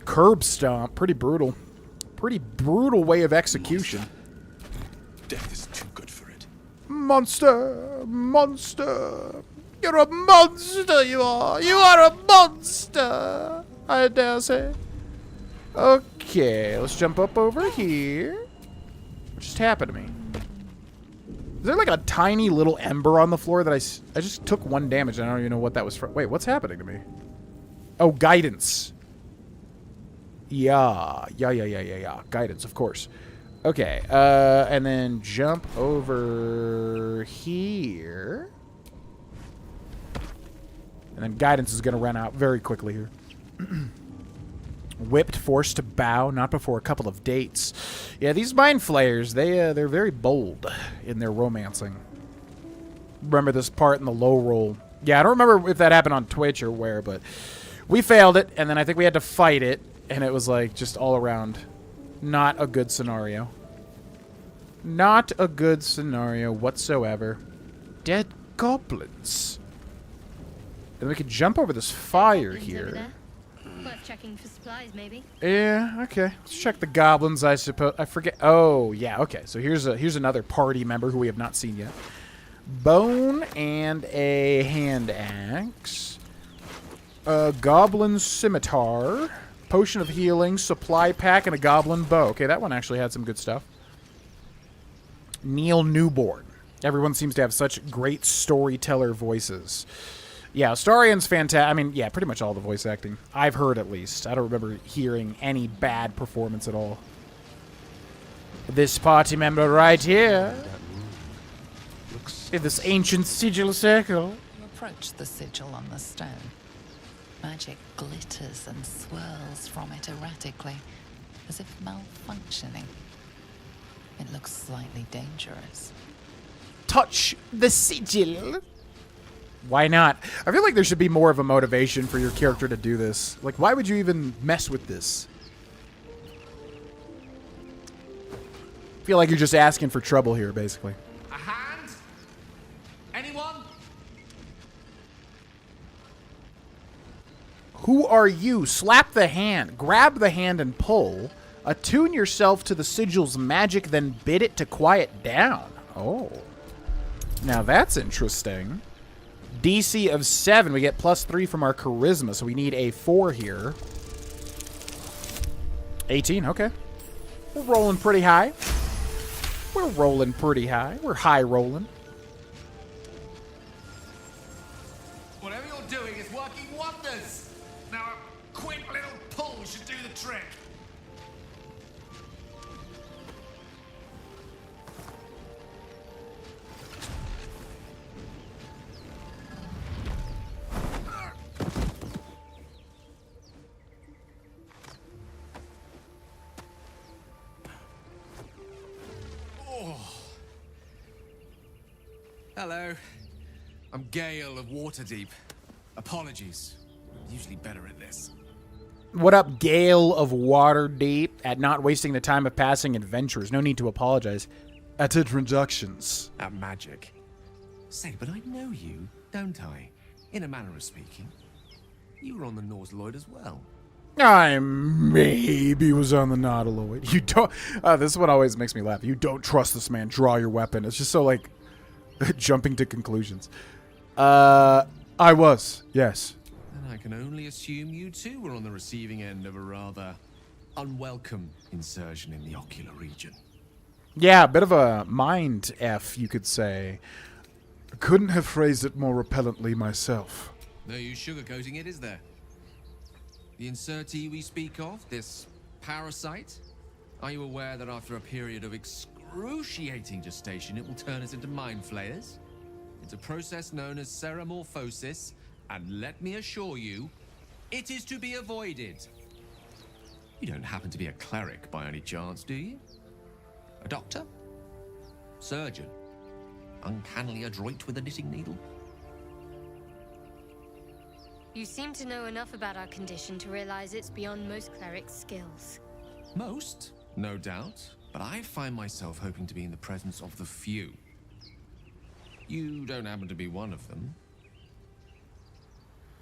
Curb stomp. Pretty brutal. Pretty brutal way of execution. Death is too good for it. Monster! Monster! You're a monster, you are! You are a monster! I dare say. Okay, let's jump up over here. What just happened to me? Is there like a tiny little ember on the floor that I just took 1 damage and I don't even know what that was from? Wait, what's happening to me? Oh, guidance. Yeah. Guidance, of course. Okay, and then jump over here. And then guidance is going to run out very quickly here. Whipped, forced to bow, not before a couple of dates. Yeah, these mind flayers, they're very bold in their romancing. Remember this part in the low roll. Yeah, I don't remember if that happened on Twitch or where, but we failed it, and then I think we had to fight it, and it was like just all around not a good scenario. Not a good scenario whatsoever. Dead goblins. And we could jump over this fire here. Worth checking for supplies, maybe. Yeah, okay. Let's check the goblins, I suppose. I forget. Oh, yeah, okay. So here's another party member who we have not seen yet. Bone and a hand axe. A goblin scimitar. Potion of healing, supply pack, and a goblin bow. Okay, that one actually had some good stuff. Neil Newborn. Everyone seems to have such great storyteller voices. Yeah, Astarion's fantastic. I mean, yeah, pretty much all the voice acting. I've heard, at least. I don't remember hearing any bad performance at all. This party member right here. In this ancient sigil circle. You approach the sigil on the stone. Magic glitters and swirls from it erratically, as if malfunctioning. It looks slightly dangerous. Touch the sigil. Why not? I feel like there should be more of a motivation for your character to do this. Like, why would you even mess with this? I feel like you're just asking for trouble here, basically. A hand? Anyone? Who are you? Slap the hand. Grab the hand and pull. Attune yourself to the sigil's magic, then bid it to quiet down. Oh. Now that's interesting. DC of 7. We get +3 from our charisma, so we need a 4 here. 18, okay. We're rolling pretty high. We're rolling pretty high. We're high rolling. Whatever you're doing is working wonders. Now a quick little pull should do the trick. Hello. I'm Gale of Waterdeep. Apologies. I'm usually better at this. What up, Gale of Waterdeep? At not wasting the time of passing adventurers. No need to apologize. At introductions. At magic. Say, but I know you, don't I? In a manner of speaking. You were on the Nautiloid as well. I maybe was on the Nautiloid. You don't... this one always makes me laugh. You don't trust this man. Draw your weapon. It's just so, like... jumping to conclusions. I was, yes. And I can only assume you too were on the receiving end of a rather unwelcome insertion in the ocular region. Yeah, a bit of a mind F, you could say. Couldn't have phrased it more repellently myself. No use sugarcoating it, is there? The insertee we speak of, this parasite, are you aware that after a period of excruciating gestation, it will turn us into mind flayers? It's a process known as ceramorphosis, and let me assure you, it is to be avoided. You don't happen to be a cleric by any chance, do you? A doctor? Surgeon? Uncannily adroit with a knitting needle? You seem to know enough about our condition to realize it's beyond most clerics' skills. Most, no doubt, but I find myself hoping to be in the presence of the few. You don't happen to be one of them.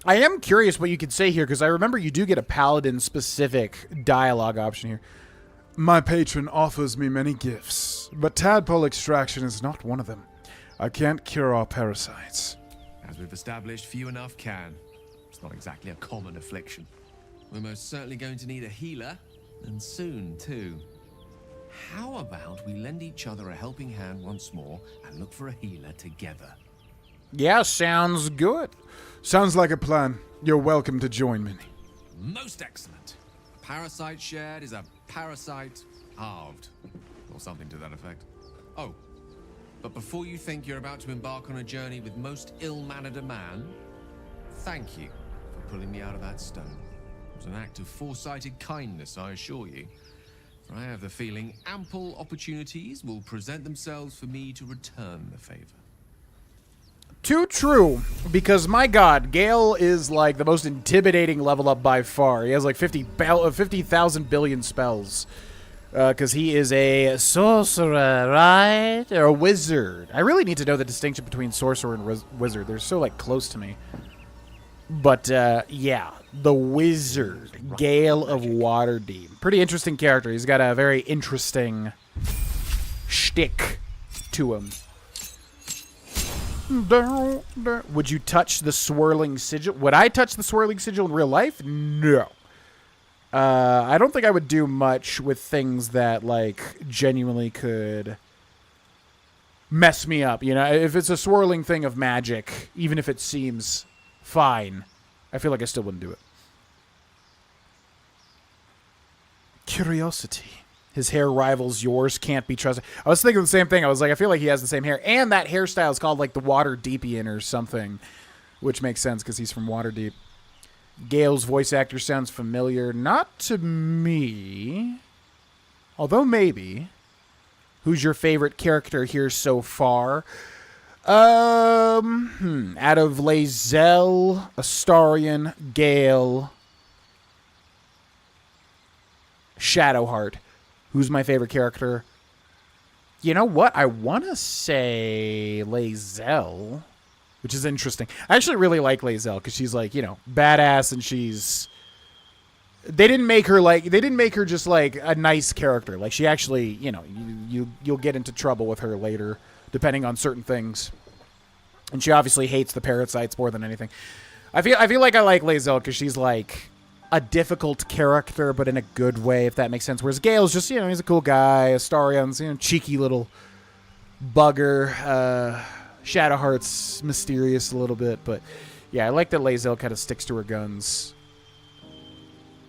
I am curious what you could say here, because I remember you do get a paladin-specific dialogue option here. My patron offers me many gifts, but tadpole extraction is not one of them. I can't cure all parasites. As we've established, few enough can. It's not exactly a common affliction. We're most certainly going to need a healer, and soon, too. How about we lend each other a helping hand once more and look for a healer together? Yeah, sounds good. Sounds like a plan. You're welcome to join me. Most excellent. A parasite shared is a parasite halved. Or something to that effect. Oh, but before you think you're about to embark on a journey with most ill-mannered a man, thank you for pulling me out of that stone. It was an act of foresighted kindness, I assure you. For I have the feeling ample opportunities will present themselves for me to return the favor. Too true, because my god, Gale is like the most intimidating level up by far. He has like 50,000 billion spells. Because he is a sorcerer, right? Or a wizard. I really need to know the distinction between sorcerer and wizard. They're so, like, close to me. But, yeah. The wizard. Gale of Waterdeep. Pretty interesting character. He's got a very interesting shtick to him. Would you touch the swirling sigil? Would I touch the swirling sigil in real life? No. I don't think I would do much with things that, like, genuinely could mess me up, you know? If it's a swirling thing of magic, even if it seems fine, I feel like I still wouldn't do it. Curiosity. His hair rivals yours, can't be trusted. I was thinking the same thing. I was like, I feel like he has the same hair. And that hairstyle is called, like, the Waterdeepian or something, which makes sense because he's from Waterdeep. Gale's voice actor sounds familiar. Not to me. Although maybe. Who's your favorite character here so far? Out of Lae'zel, Astarion, Gale, Shadowheart. Who's my favorite character? You know what? I want to say Lae'zel. Which is interesting. I actually really like Lae'zel because she's like, you know, badass, and she's. They didn't make her just like a nice character. Like she actually, you know, you'll get into trouble with her later, depending on certain things. And she obviously hates the parasites more than anything. I feel like I like Lae'zel because she's like a difficult character, but in a good way, if that makes sense. Whereas Gale's just, you know, he's a cool guy. Astarion's, you know, cheeky little bugger. Shadowheart's mysterious a little bit, but yeah, I like that Lae'zel kind of sticks to her guns.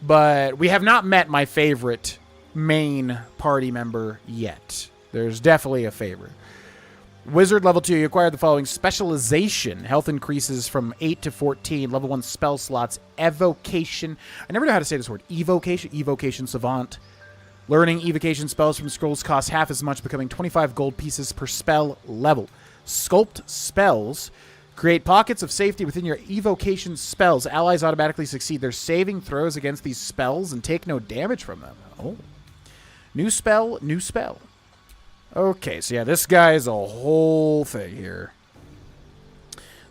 But we have not met my favorite main party member yet. There's definitely a favorite. Wizard level 2, you acquire the following specialization. Health increases from 8 to 14. Level 1 spell slots. Evocation. I never know how to say this word. Evocation. Evocation Savant. Learning evocation spells from scrolls costs half as much, becoming 25 gold pieces per spell level. Sculpt spells. Create pockets of safety within your evocation spells. Allies automatically succeed their saving throws against these spells and take no damage from them. Oh. New spell, new spell. Okay, so yeah, this guy is a whole thing here.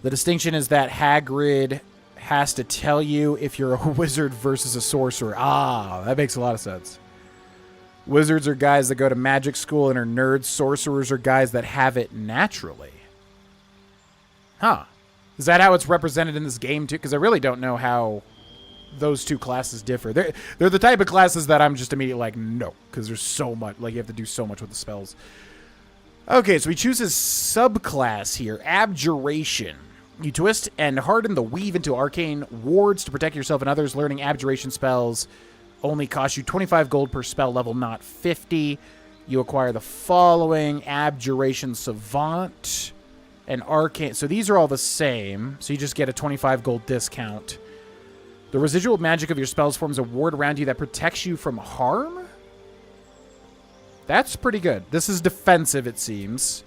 The distinction is that Hagrid has to tell you if you're a wizard versus a sorcerer. Ah, that makes a lot of sense. Wizards are guys that go to magic school and are nerds. Sorcerers are guys that have it naturally. Huh. Is that how it's represented in this game, too? Because I really don't know how those two classes differ. They're the type of classes that I'm just immediately like, no. Because there's so much. Like, you have to do so much with the spells. Okay, so we choose his subclass here. Abjuration. You twist and harden the weave into arcane wards to protect yourself and others. Learning abjuration spells only cost you 25 gold per spell level, not 50. You acquire the following. Abjuration Savant and Arcane. So these are all the same. So you just get a 25 gold discount. The residual magic of your spells forms a ward around you that protects you from harm? That's pretty good. This is defensive, it seems.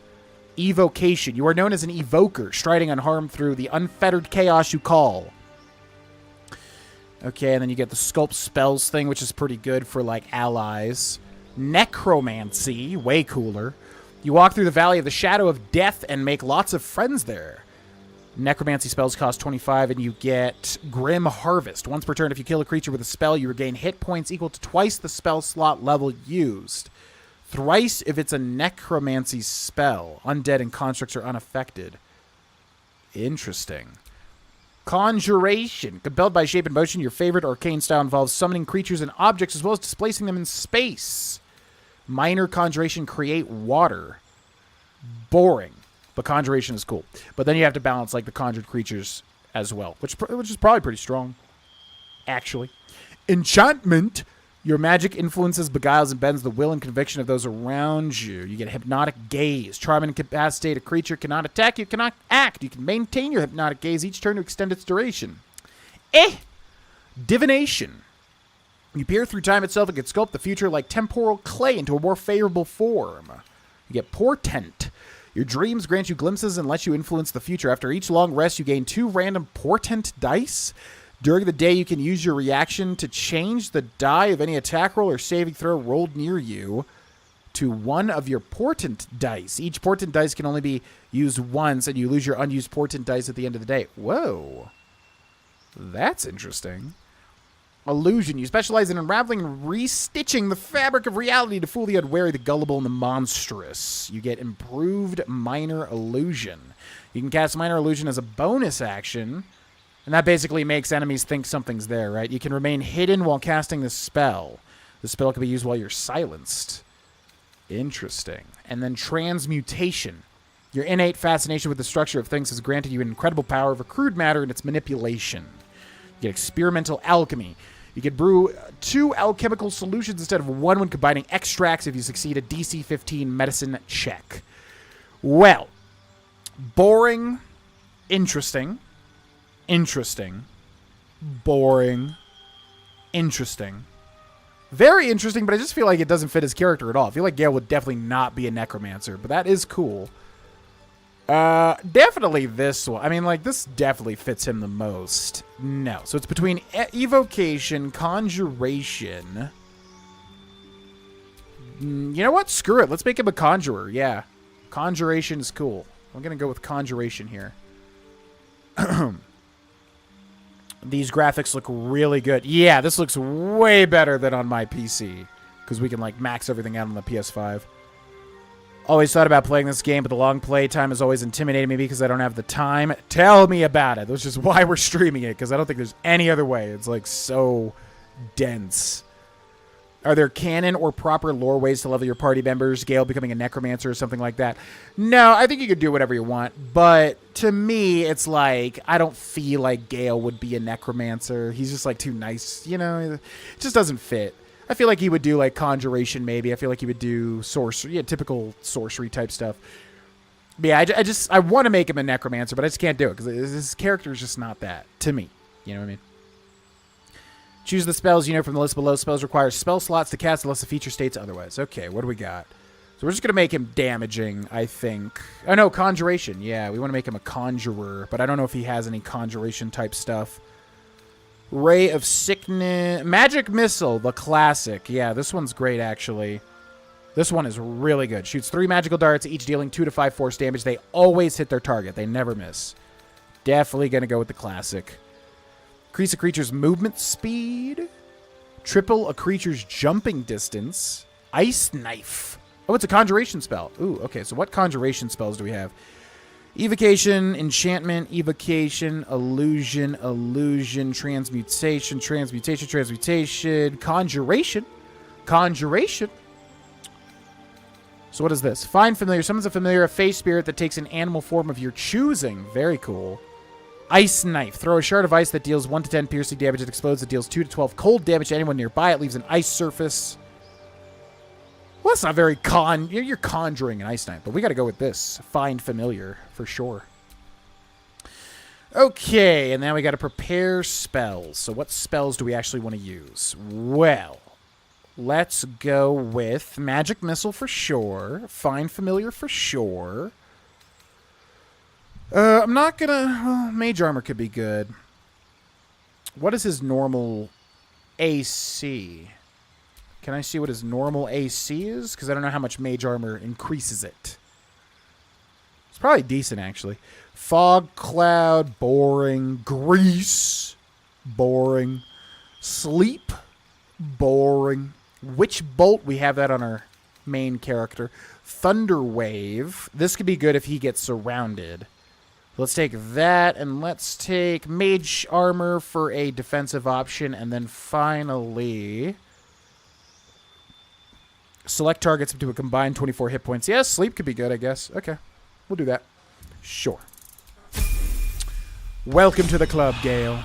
Evocation. You are known as an evoker, striding unharmed through the unfettered chaos you call. Okay, and then you get the sculpt spells thing, which is pretty good for, like, allies. Necromancy, way cooler. You walk through the Valley of the Shadow of Death and make lots of friends there. Necromancy spells cost 25, and you get Grim Harvest. Once per turn, if you kill a creature with a spell, you regain hit points equal to twice the spell slot level used. Thrice if it's a necromancy spell. Undead and constructs are unaffected. Interesting. Conjuration. Compelled by shape and motion, your favorite arcane style involves summoning creatures and objects as well as displacing them in space. Minor conjuration, create water. Boring. But conjuration is cool. But then you have to balance like the conjured creatures as well, which is probably pretty strong, actually. Enchantment. Your magic influences, beguiles, and bends the will and conviction of those around you. You get hypnotic gaze. Charm and incapacitate a creature. Cannot attack you. Cannot act. You can maintain your hypnotic gaze each turn to extend its duration. Divination. You peer through time itself and can sculpt the future like temporal clay into a more favorable form. You get portent. Your dreams grant you glimpses and let you influence the future. After each long rest, you gain 2 random portent dice. During the day, you can use your reaction to change the die of any attack roll or saving throw rolled near you to one of your portent dice. Each portent dice can only be used once, and you lose your unused portent dice at the end of the day. Whoa. That's interesting. Illusion. You specialize in unraveling and restitching the fabric of reality to fool the unwary, the gullible, and the monstrous. You get improved minor illusion. You can cast minor illusion as a bonus action, and that basically makes enemies think something's there, right? You can remain hidden while casting the spell. The spell can be used while you're silenced. Interesting. And then transmutation. Your innate fascination with the structure of things has granted you an incredible power over crude matter and its manipulation. You get experimental alchemy. You can brew 2 alchemical solutions instead of 1 when combining extracts if you succeed a DC 15 medicine check. Well, boring, interesting, boring, interesting. Very interesting, but I just feel like it doesn't fit his character at all. I feel like Gale would definitely not be a necromancer, but that is cool. Definitely this one. I mean, like, this definitely fits him the most. No. So it's between evocation, conjuration. You know what? Screw it. Let's make him a conjurer. Yeah. Conjuration is cool. I'm going to go with conjuration here. These graphics look really good. Yeah, this looks way better than on my PC. Because we can, like, max everything out on the PS5. Always thought about playing this game, but the long play time has always intimidated me because I don't have the time. Tell me about it. Which is why we're streaming it, because I don't think there's any other way. It's, like, so dense. Are there canon or proper lore ways to level your party members? Gale becoming a necromancer or something like that? No, I think you could do whatever you want. But to me, it's like, I don't feel like Gale would be a necromancer. He's just, like, too nice. You know, it just doesn't fit. I feel like he would do, like, conjuration, maybe. I feel like he would do sorcery, yeah, typical sorcery type stuff. But yeah, I want to make him a necromancer, but I just can't do it because his character is just not that to me. You know what I mean? Choose the spells you know from the list below. Spells require spell slots to cast unless the feature states otherwise. Okay, what do we got? So we're just going to make him damaging, I think. Oh, no, conjuration. Yeah, we want to make him a conjurer, but I don't know if he has any conjuration type stuff. Ray of Sickness. Magic Missile, the classic. Yeah, this one's great, actually. This one is really good. Shoots 3 magical darts, each dealing 2 to 5 force damage. They always hit their target. They never miss. Definitely going to go with the classic. Increase a creature's movement speed. Triple a creature's jumping distance. Ice Knife. Oh, it's a conjuration spell. Ooh, okay. So what conjuration spells do we have? Evocation, enchantment, evocation, illusion, transmutation, conjuration. So what is this? Find familiar. Summons a familiar, a face spirit that takes an animal form of your choosing. Very cool. Ice Knife. Throw a shard of ice that deals 1 to 10 piercing damage. It explodes. It deals 2 to 12 cold damage to anyone nearby. It leaves an ice surface. Well, that's not very You're conjuring an Ice Knife, but we got to go with this. Find familiar, for sure. Okay, and now we got to prepare spells. So what spells do we actually want to use? Well, let's go with Magic Missile for sure. Find familiar for sure. I'm not gonna... Mage Armor could be good. What is his normal AC? Can I see what his normal AC is? Because I don't know how much Mage Armor increases it. It's probably decent, actually. Fog, Cloud, boring. Grease, boring. Sleep, boring. Witch Bolt, we have that on our main character. Thunder Wave. This could be good if he gets surrounded. Let's take that, and let's take Mage Armor for a defensive option, and then finally... Select targets up to a combined 24 hit points. Yeah, sleep could be good, I guess. Okay, we'll do that. Sure. Welcome to the club, Gale.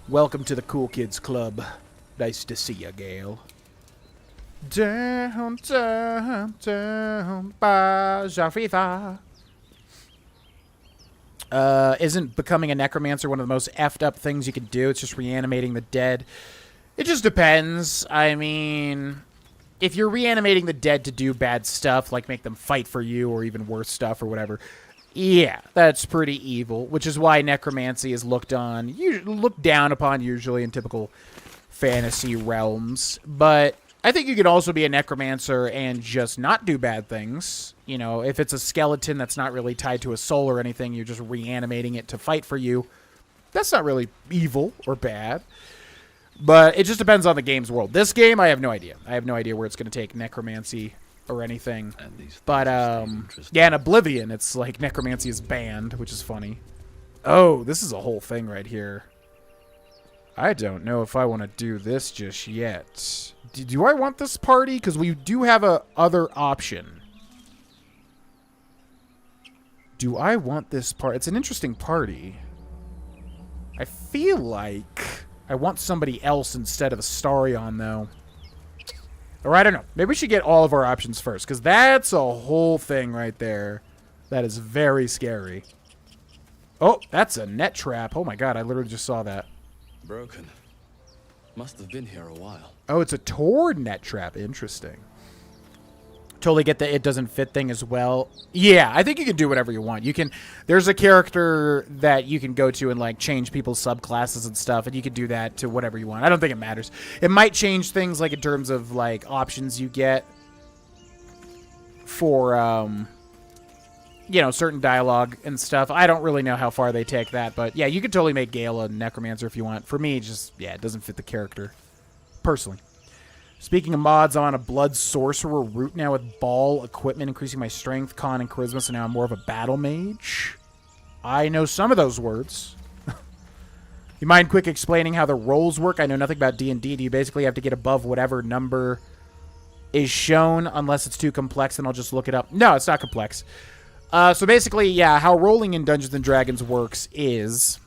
Welcome to the Cool Kids Club. Nice to see you, Gale. Down, down, down by Jafrifa. Isn't becoming a necromancer one of the most effed up things you can do? It's just reanimating the dead. It just depends. I mean, if you're reanimating the dead to do bad stuff, like make them fight for you or even worse stuff or whatever, yeah, that's pretty evil, which is why necromancy is looked down upon usually in typical fantasy realms. But I think you could also be a necromancer and just not do bad things. You know, if it's a skeleton that's not really tied to a soul or anything, you're just reanimating it to fight for you. That's not really evil or bad. But it just depends on the game's world. This game, I have no idea. I have no idea where it's going to take necromancy or anything. But, yeah, in Oblivion, it's like necromancy is banned, which is funny. Oh, this is a whole thing right here. I don't know if I want to do this just yet. Do I want this party? Because we do have a other option. Do I want this part? It's an interesting party. I feel like I want somebody else instead of Astarion, though. Or I don't know. Maybe we should get all of our options first, because that's a whole thing right there. That is very scary. Oh, that's a net trap. Oh my god, I literally just saw that. Broken. Must have been here a while. Oh, it's a Tord net trap. Interesting. Totally get the it doesn't fit thing as well. Yeah, I think you can do whatever you want. You can. There's a character that you can go to and like change people's subclasses and stuff, and you can do that to whatever you want. I don't think it matters. It might change things like in terms of like options you get for you know, certain dialogue and stuff. I don't really know how far they take that, but yeah, you could totally make Gale a necromancer if you want. For me, just yeah, it doesn't fit the character personally. Speaking of mods, I'm on a blood sorcerer route now with ball equipment, increasing my strength, con, and charisma, so now I'm more of a battle mage. I know some of those words. You mind quick explaining how the rolls work? I know nothing about D&D. Do you basically have to get above whatever number is shown? Unless it's too complex, then I'll just look it up. No, it's not complex. So basically, yeah, how rolling in Dungeons & Dragons works is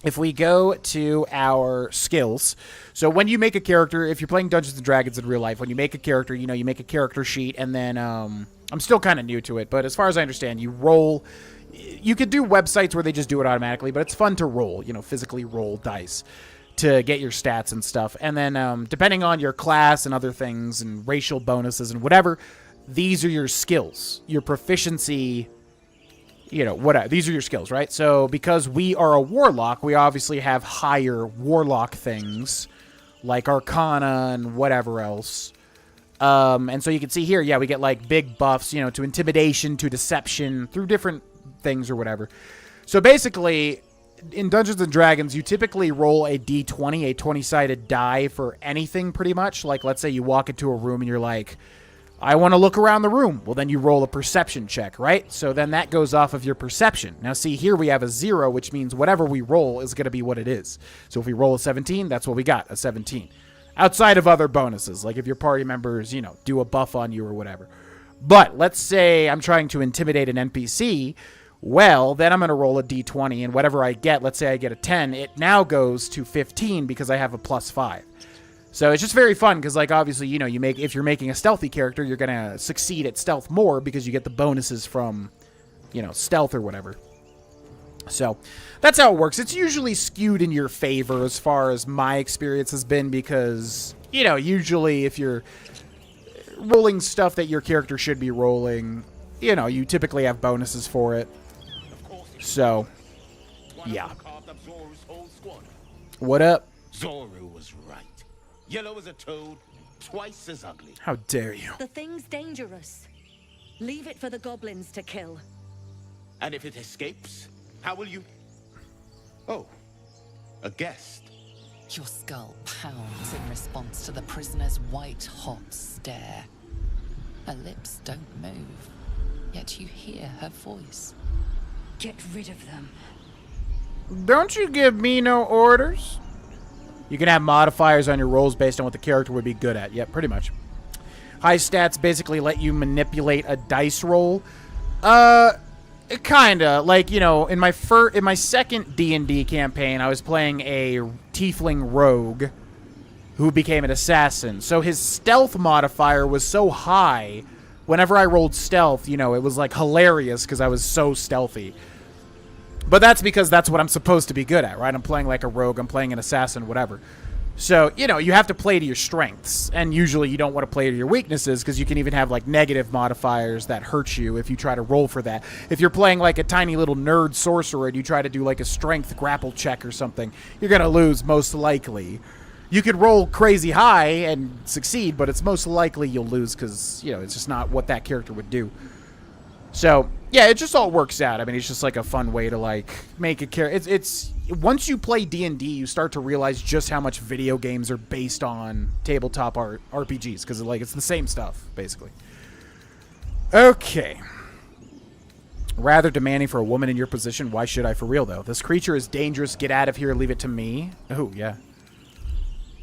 if we go to our skills. So when you make a character, if you're playing Dungeons & Dragons in real life, when you make a character, you know, you make a character sheet, and then I'm still kind of new to it, but as far as I understand, you roll. You could do websites where they just do it automatically, but it's fun to roll, you know, physically roll dice to get your stats and stuff. And then depending on your class and other things and racial bonuses and whatever, these are your skills, your proficiency, you know, whatever. These are your skills, right? So because we are a warlock, we obviously have higher warlock things like Arcana and whatever else. And so you can see here, yeah, we get like big buffs, you know, to intimidation, to deception, through different things or whatever. So basically, in Dungeons & Dragons, you typically roll a d20, a 20-sided die for anything pretty much. Like, let's say you walk into a room and you're like, I want to look around the room. Well, then you roll a perception check, right? So then that goes off of your perception. Now, see, here we have a 0, which means whatever we roll is going to be what it is. So if we roll a 17, that's what we got, a 17. Outside of other bonuses, like if your party members, you know, do a buff on you or whatever. But let's say I'm trying to intimidate an NPC. Well, then I'm going to roll a d20, and whatever I get, let's say I get a 10, it now goes to 15 because I have a +5. So it's just very fun because, like, obviously, you know, if you're making a stealthy character, you're going to succeed at stealth more because you get the bonuses from, you know, stealth or whatever. So that's how it works. It's usually skewed in your favor as far as my experience has been because, you know, usually if you're rolling stuff that your character should be rolling, you know, you typically have bonuses for it. So, yeah. What up? Zoru was right. Yellow as a toad, twice as ugly. How dare you? The thing's dangerous. Leave it for the goblins to kill. And if it escapes, how will you... Oh, a guest. Your skull pounds in response to the prisoner's white-hot stare. Her lips don't move, yet you hear her voice. Get rid of them. Don't you give me no orders? You can have modifiers on your rolls based on what the character would be good at. Yep, pretty much. High stats basically let you manipulate a dice roll. Kinda. Like, you know, in my second D&D campaign, I was playing a tiefling rogue who became an assassin. So his stealth modifier was so high, whenever I rolled stealth, you know, it was like hilarious because I was so stealthy. But that's because that's what I'm supposed to be good at, right? I'm playing like a rogue, I'm playing an assassin, whatever. So, you know, you have to play to your strengths, and usually you don't want to play to your weaknesses because you can even have, like, negative modifiers that hurt you if you try to roll for that. If you're playing, like, a tiny little nerd sorcerer and you try to do, like, a strength grapple check or something, you're going to lose most likely. You could roll crazy high and succeed, but it's most likely you'll lose because, you know, it's just not what that character would do. So, yeah, it just all works out. I mean, it's just, like, a fun way to, like, make a character. It's once you play D&D, you start to realize just how much video games are based on tabletop RPGs, because, like, it's the same stuff, basically. Okay. Rather demanding for a woman in your position. Why should I, for real, though? This creature is dangerous. Get out of here. Leave it to me. Oh, yeah.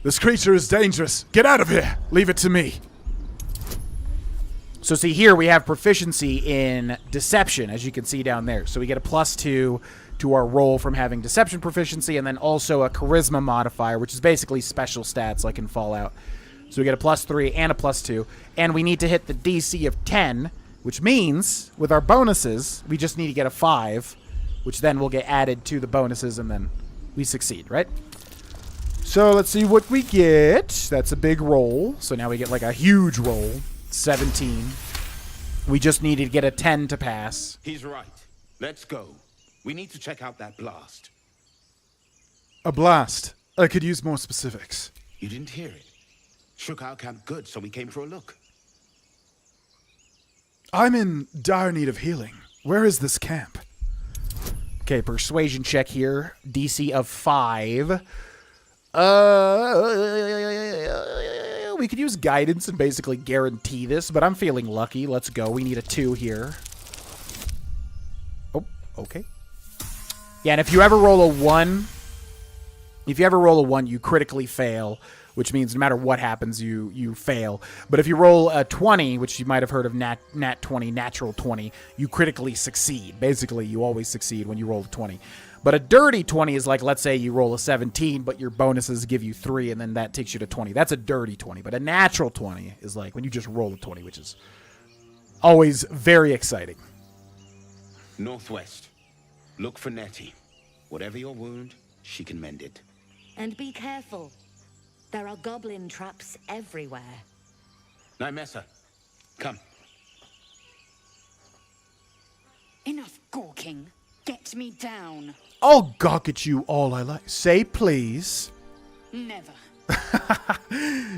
This creature is dangerous. Get out of here. Leave it to me. So see here we have proficiency in deception, as you can see down there. So we get a +2 to our roll from having deception proficiency, and then also a charisma modifier, which is basically special stats like in Fallout. So we get a +3 and a +2, and we need to hit the DC of 10, which means with our bonuses, we just need to get a 5, which then will get added to the bonuses, and then we succeed, right? So let's see what we get. That's a big roll. So now we get like a huge roll. 17. We just needed to get a 10 to pass. He's right. Let's go. We need to check out that blast. A blast. I could use more specifics. You didn't hear it. Shook our camp good, so we came for a look. I'm in dire need of healing. Where is this camp? Okay, persuasion check here. DC of 5. We could use guidance and basically guarantee this, but I'm feeling lucky. Let's go. We need a 2 here. Oh, okay. Yeah, and if you ever roll a 1, you critically fail, which means no matter what happens, you fail. But if you roll a 20, which you might have heard of nat 20, natural 20, you critically succeed. Basically, you always succeed when you roll a 20. But a dirty 20 is like, let's say you roll a 17, but your bonuses give you 3, and then that takes you to 20. That's a dirty 20. But a natural 20 is like when you just roll a 20, which is always very exciting. Northwest. Look for Nettie. Whatever your wound, she can mend it. And be careful. There are goblin traps everywhere. Nymessa, come. Enough gawking. Get me down. I'll gawk at you all I like. Say please. Never.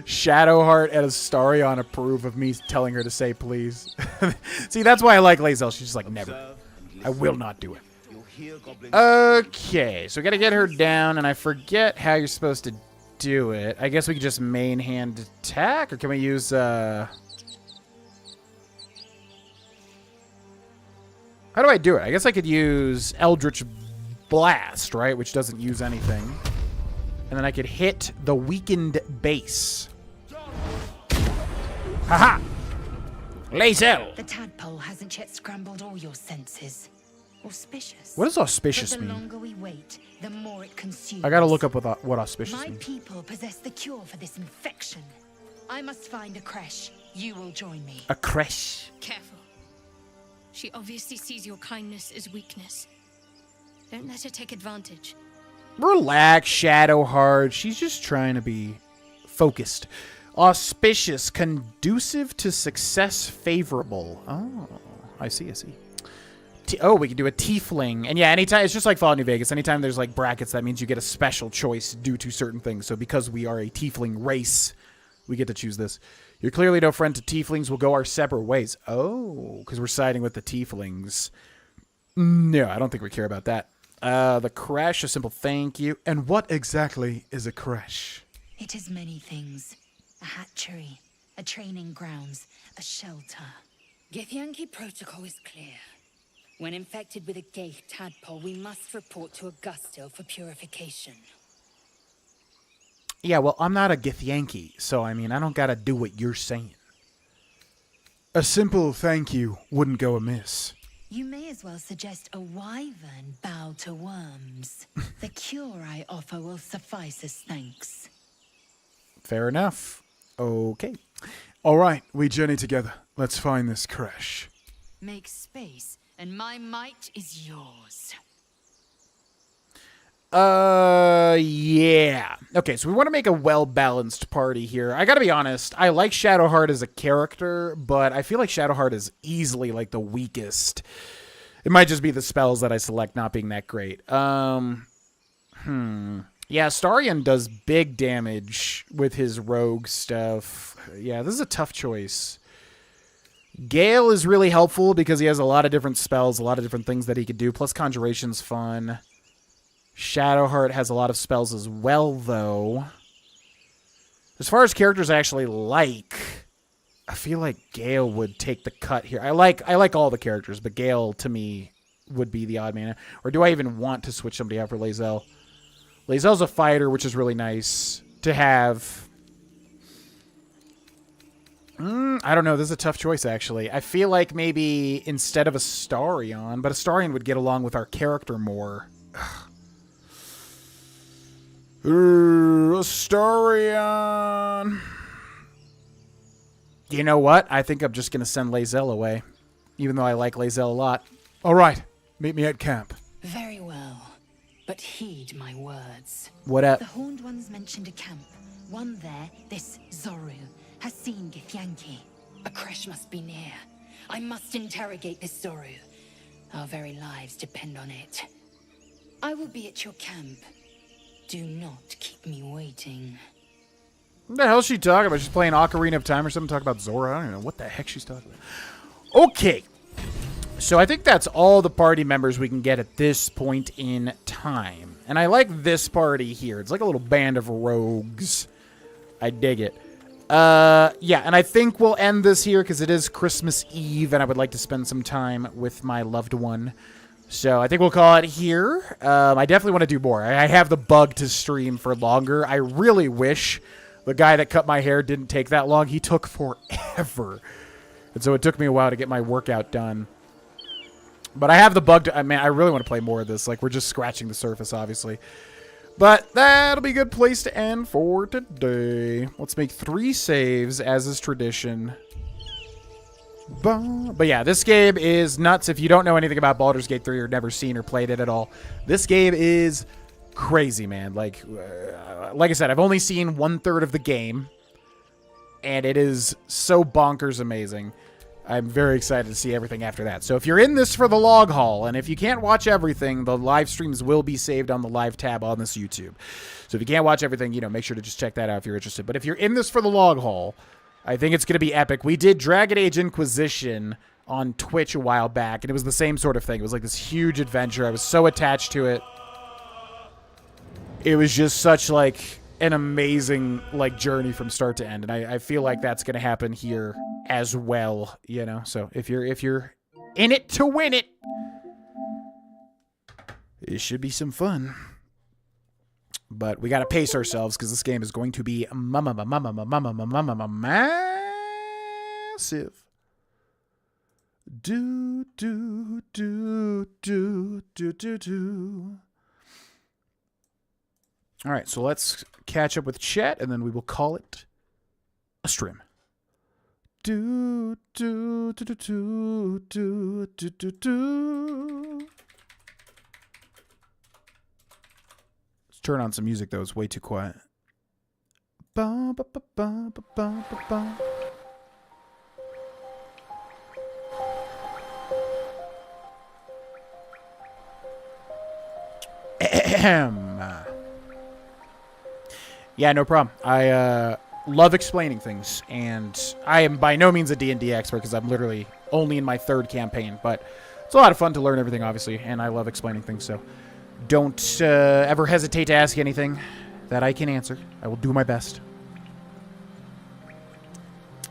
Shadowheart and Astarion approve of me telling her to say please. See, that's why I like Lae'zel. She's just like, never. I will not do it. Okay, so we gotta get her down, and I forget how you're supposed to do it. I guess we could just main hand attack, or can we use, how do I do it? I guess I could use Eldritch Blast, right? Which doesn't use anything. And then I could hit the weakened base. Haha! Lae'zel! The tadpole hasn't yet scrambled all your senses. Auspicious. What does auspicious but the mean? longer we wait, the more it consumes. I gotta look up what auspicious My means. people possess the cure for this infection. I must find a creche. You will join me. A creche. Careful. She obviously sees your kindness as weakness. Don't let her take advantage. Relax, Shadowheart. She's just trying to be focused. Auspicious, conducive to success, favorable. Oh, I see. Oh, we can do a tiefling. And yeah, anytime, it's just like Fallout New Vegas. Anytime there's like brackets, that means you get a special choice due to certain things. So because we are a tiefling race, we get to choose this. You're clearly no friend to tieflings. We'll go our separate ways. Oh, because we're siding with the tieflings. No, I don't think we care about that. The crash, a simple thank you. And what exactly is a creche? It is many things. A hatchery, a training grounds, a shelter. Githyanki protocol is clear. When infected with a ghaik tadpole, we must report to Augusto for purification. Yeah, well, I'm not a Githyanki, so I mean, I don't gotta do what you're saying. A simple thank you wouldn't go amiss. You may as well suggest a wyvern bow to worms. The cure I offer will suffice as thanks. Fair enough. Okay. All right, we journey together. Let's find this crash. Make space, and my might is yours. Yeah. Okay, so we want to make a well-balanced party here. I gotta be honest, I like Shadowheart as a character, but I feel like Shadowheart is easily, like, the weakest. It might just be the spells that I select not being that great. Yeah, Starion does big damage with his rogue stuff. Yeah, this is a tough choice. Gale is really helpful because he has a lot of different spells, a lot of different things that he could do, plus Conjuration's fun. Shadowheart has a lot of spells as well, though. As far as characters I actually like, I feel like Gale would take the cut here. I like all the characters, but Gale, to me, would be the odd man. Or do I even want to switch somebody out for Lae'zel? Lae'zel's a fighter, which is really nice to have. I don't know. This is a tough choice, actually. I feel like maybe instead of Astarion, but Astarion would get along with our character more. Astarion. You know what? I think I'm just going to send Lae'zel away, even though I like Lae'zel a lot. All right, meet me at camp. Very well, but heed my words. What up? The Horned Ones mentioned a camp. One there, this Zoru, has seen Githyanki. A crash must be near. I must interrogate this Zoru. Our very lives depend on it. I will be at your camp. Do not keep me waiting. What the hell is she talking about? She's playing Ocarina of Time or something? Talking about Zora? I don't know what the heck she's talking about. Okay. So I think that's all the party members we can get at this point in time. And I like this party here. It's like a little band of rogues. I dig it. Yeah, and I think we'll end this here because it is Christmas Eve and I would like to spend some time with my loved one. So I think we'll call it here. I definitely want to do more. I have the bug to stream for longer. I really wish the guy that cut my hair didn't take that long. He took forever. And so it took me a while to get my workout done. But I have the bug to... I mean, I really want to play more of this. Like, we're just scratching the surface, obviously. But that'll be a good place to end for today. Let's make 3 saves, as is tradition. But yeah, this game is nuts. If you don't know anything about Baldur's Gate 3 or never seen or played it at all, this game is crazy, man. Like I said, I've only seen 1/3 of the game, and it is so bonkers amazing. I'm very excited to see everything after that. So if you're in this for the log haul, and if you can't watch everything, the live streams will be saved on the live tab on this YouTube. So if you can't watch everything, you know, make sure to just check that out if you're interested. But if you're in this for the log haul, I think it's going to be epic. We did Dragon Age Inquisition on Twitch a while back, and it was the same sort of thing. It was like this huge adventure. I was so attached to it. It was just such like an amazing like journey from start to end, and I feel like that's going to happen here as well, you know. So if you're in it to win it, it should be some fun. But we got to pace ourselves because this game is going to be massive. Do. All right, so let's catch up with chat, and then we will call it a stream. Let's turn on some music, though. It's way too quiet. Yeah, no problem. I love explaining things, and I am by no means a D&D expert because I'm literally only in my 3rd campaign, but it's a lot of fun to learn everything, obviously, and I love explaining things, so don't ever hesitate to ask anything that I can answer. I will do my best.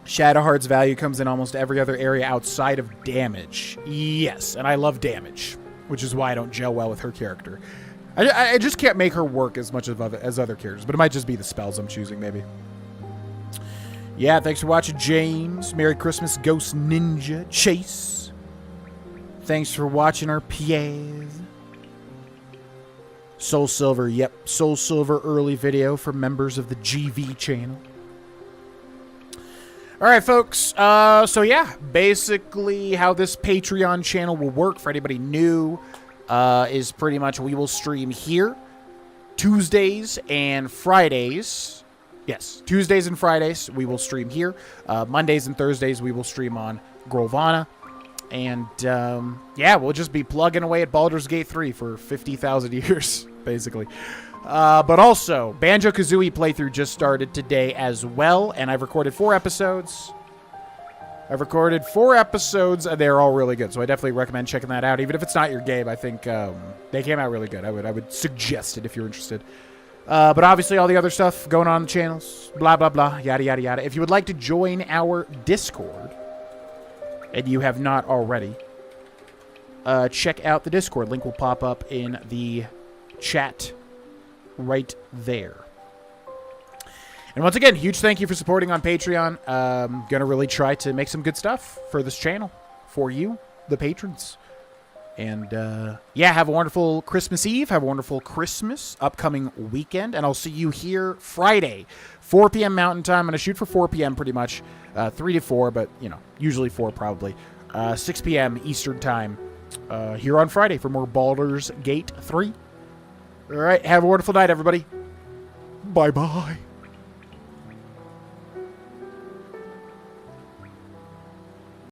Shadowheart's value comes in almost every other area outside of damage. Yes, and I love damage, which is why I don't gel well with her character. I just can't make her work as much as other characters, but it might just be the spells I'm choosing, maybe. Yeah, thanks for watching, James. Merry Christmas, Ghost Ninja. Chase. Thanks for watching our Piaz. Soul Silver, yep. Soul Silver early video for members of the GV channel. Alright, folks. So yeah, basically how this Patreon channel will work for anybody new is pretty much we will stream here Tuesdays and Fridays. Yes, Tuesdays and Fridays we will stream here. Mondays and Thursdays we will stream on Grovana. And, yeah, we'll just be plugging away at Baldur's Gate 3 for 50,000 years, basically. But also, Banjo-Kazooie playthrough just started today as well, and I've recorded 4 episodes. And they're all really good, so I definitely recommend checking that out. Even if it's not your game, I think they came out really good. I would suggest it if you're interested. But obviously, all the other stuff going on the channels, blah, blah, blah, yada, yada, yada. If you would like to join our Discord, and you have not already, check out the Discord. Link will pop up in the chat right there. And once again, huge thank you for supporting on Patreon. Gonna really try to make some good stuff for this channel, for you, the patrons. And, yeah, have a wonderful Christmas Eve. Have a wonderful Christmas upcoming weekend. And I'll see you here Friday, 4 p.m. Mountain Time. I'm going to shoot for 4 p.m. pretty much. 3 to 4, but, you know, usually 4 probably. 6 p.m. Eastern Time here on Friday for more Baldur's Gate 3. All right, have a wonderful night, everybody. Bye-bye.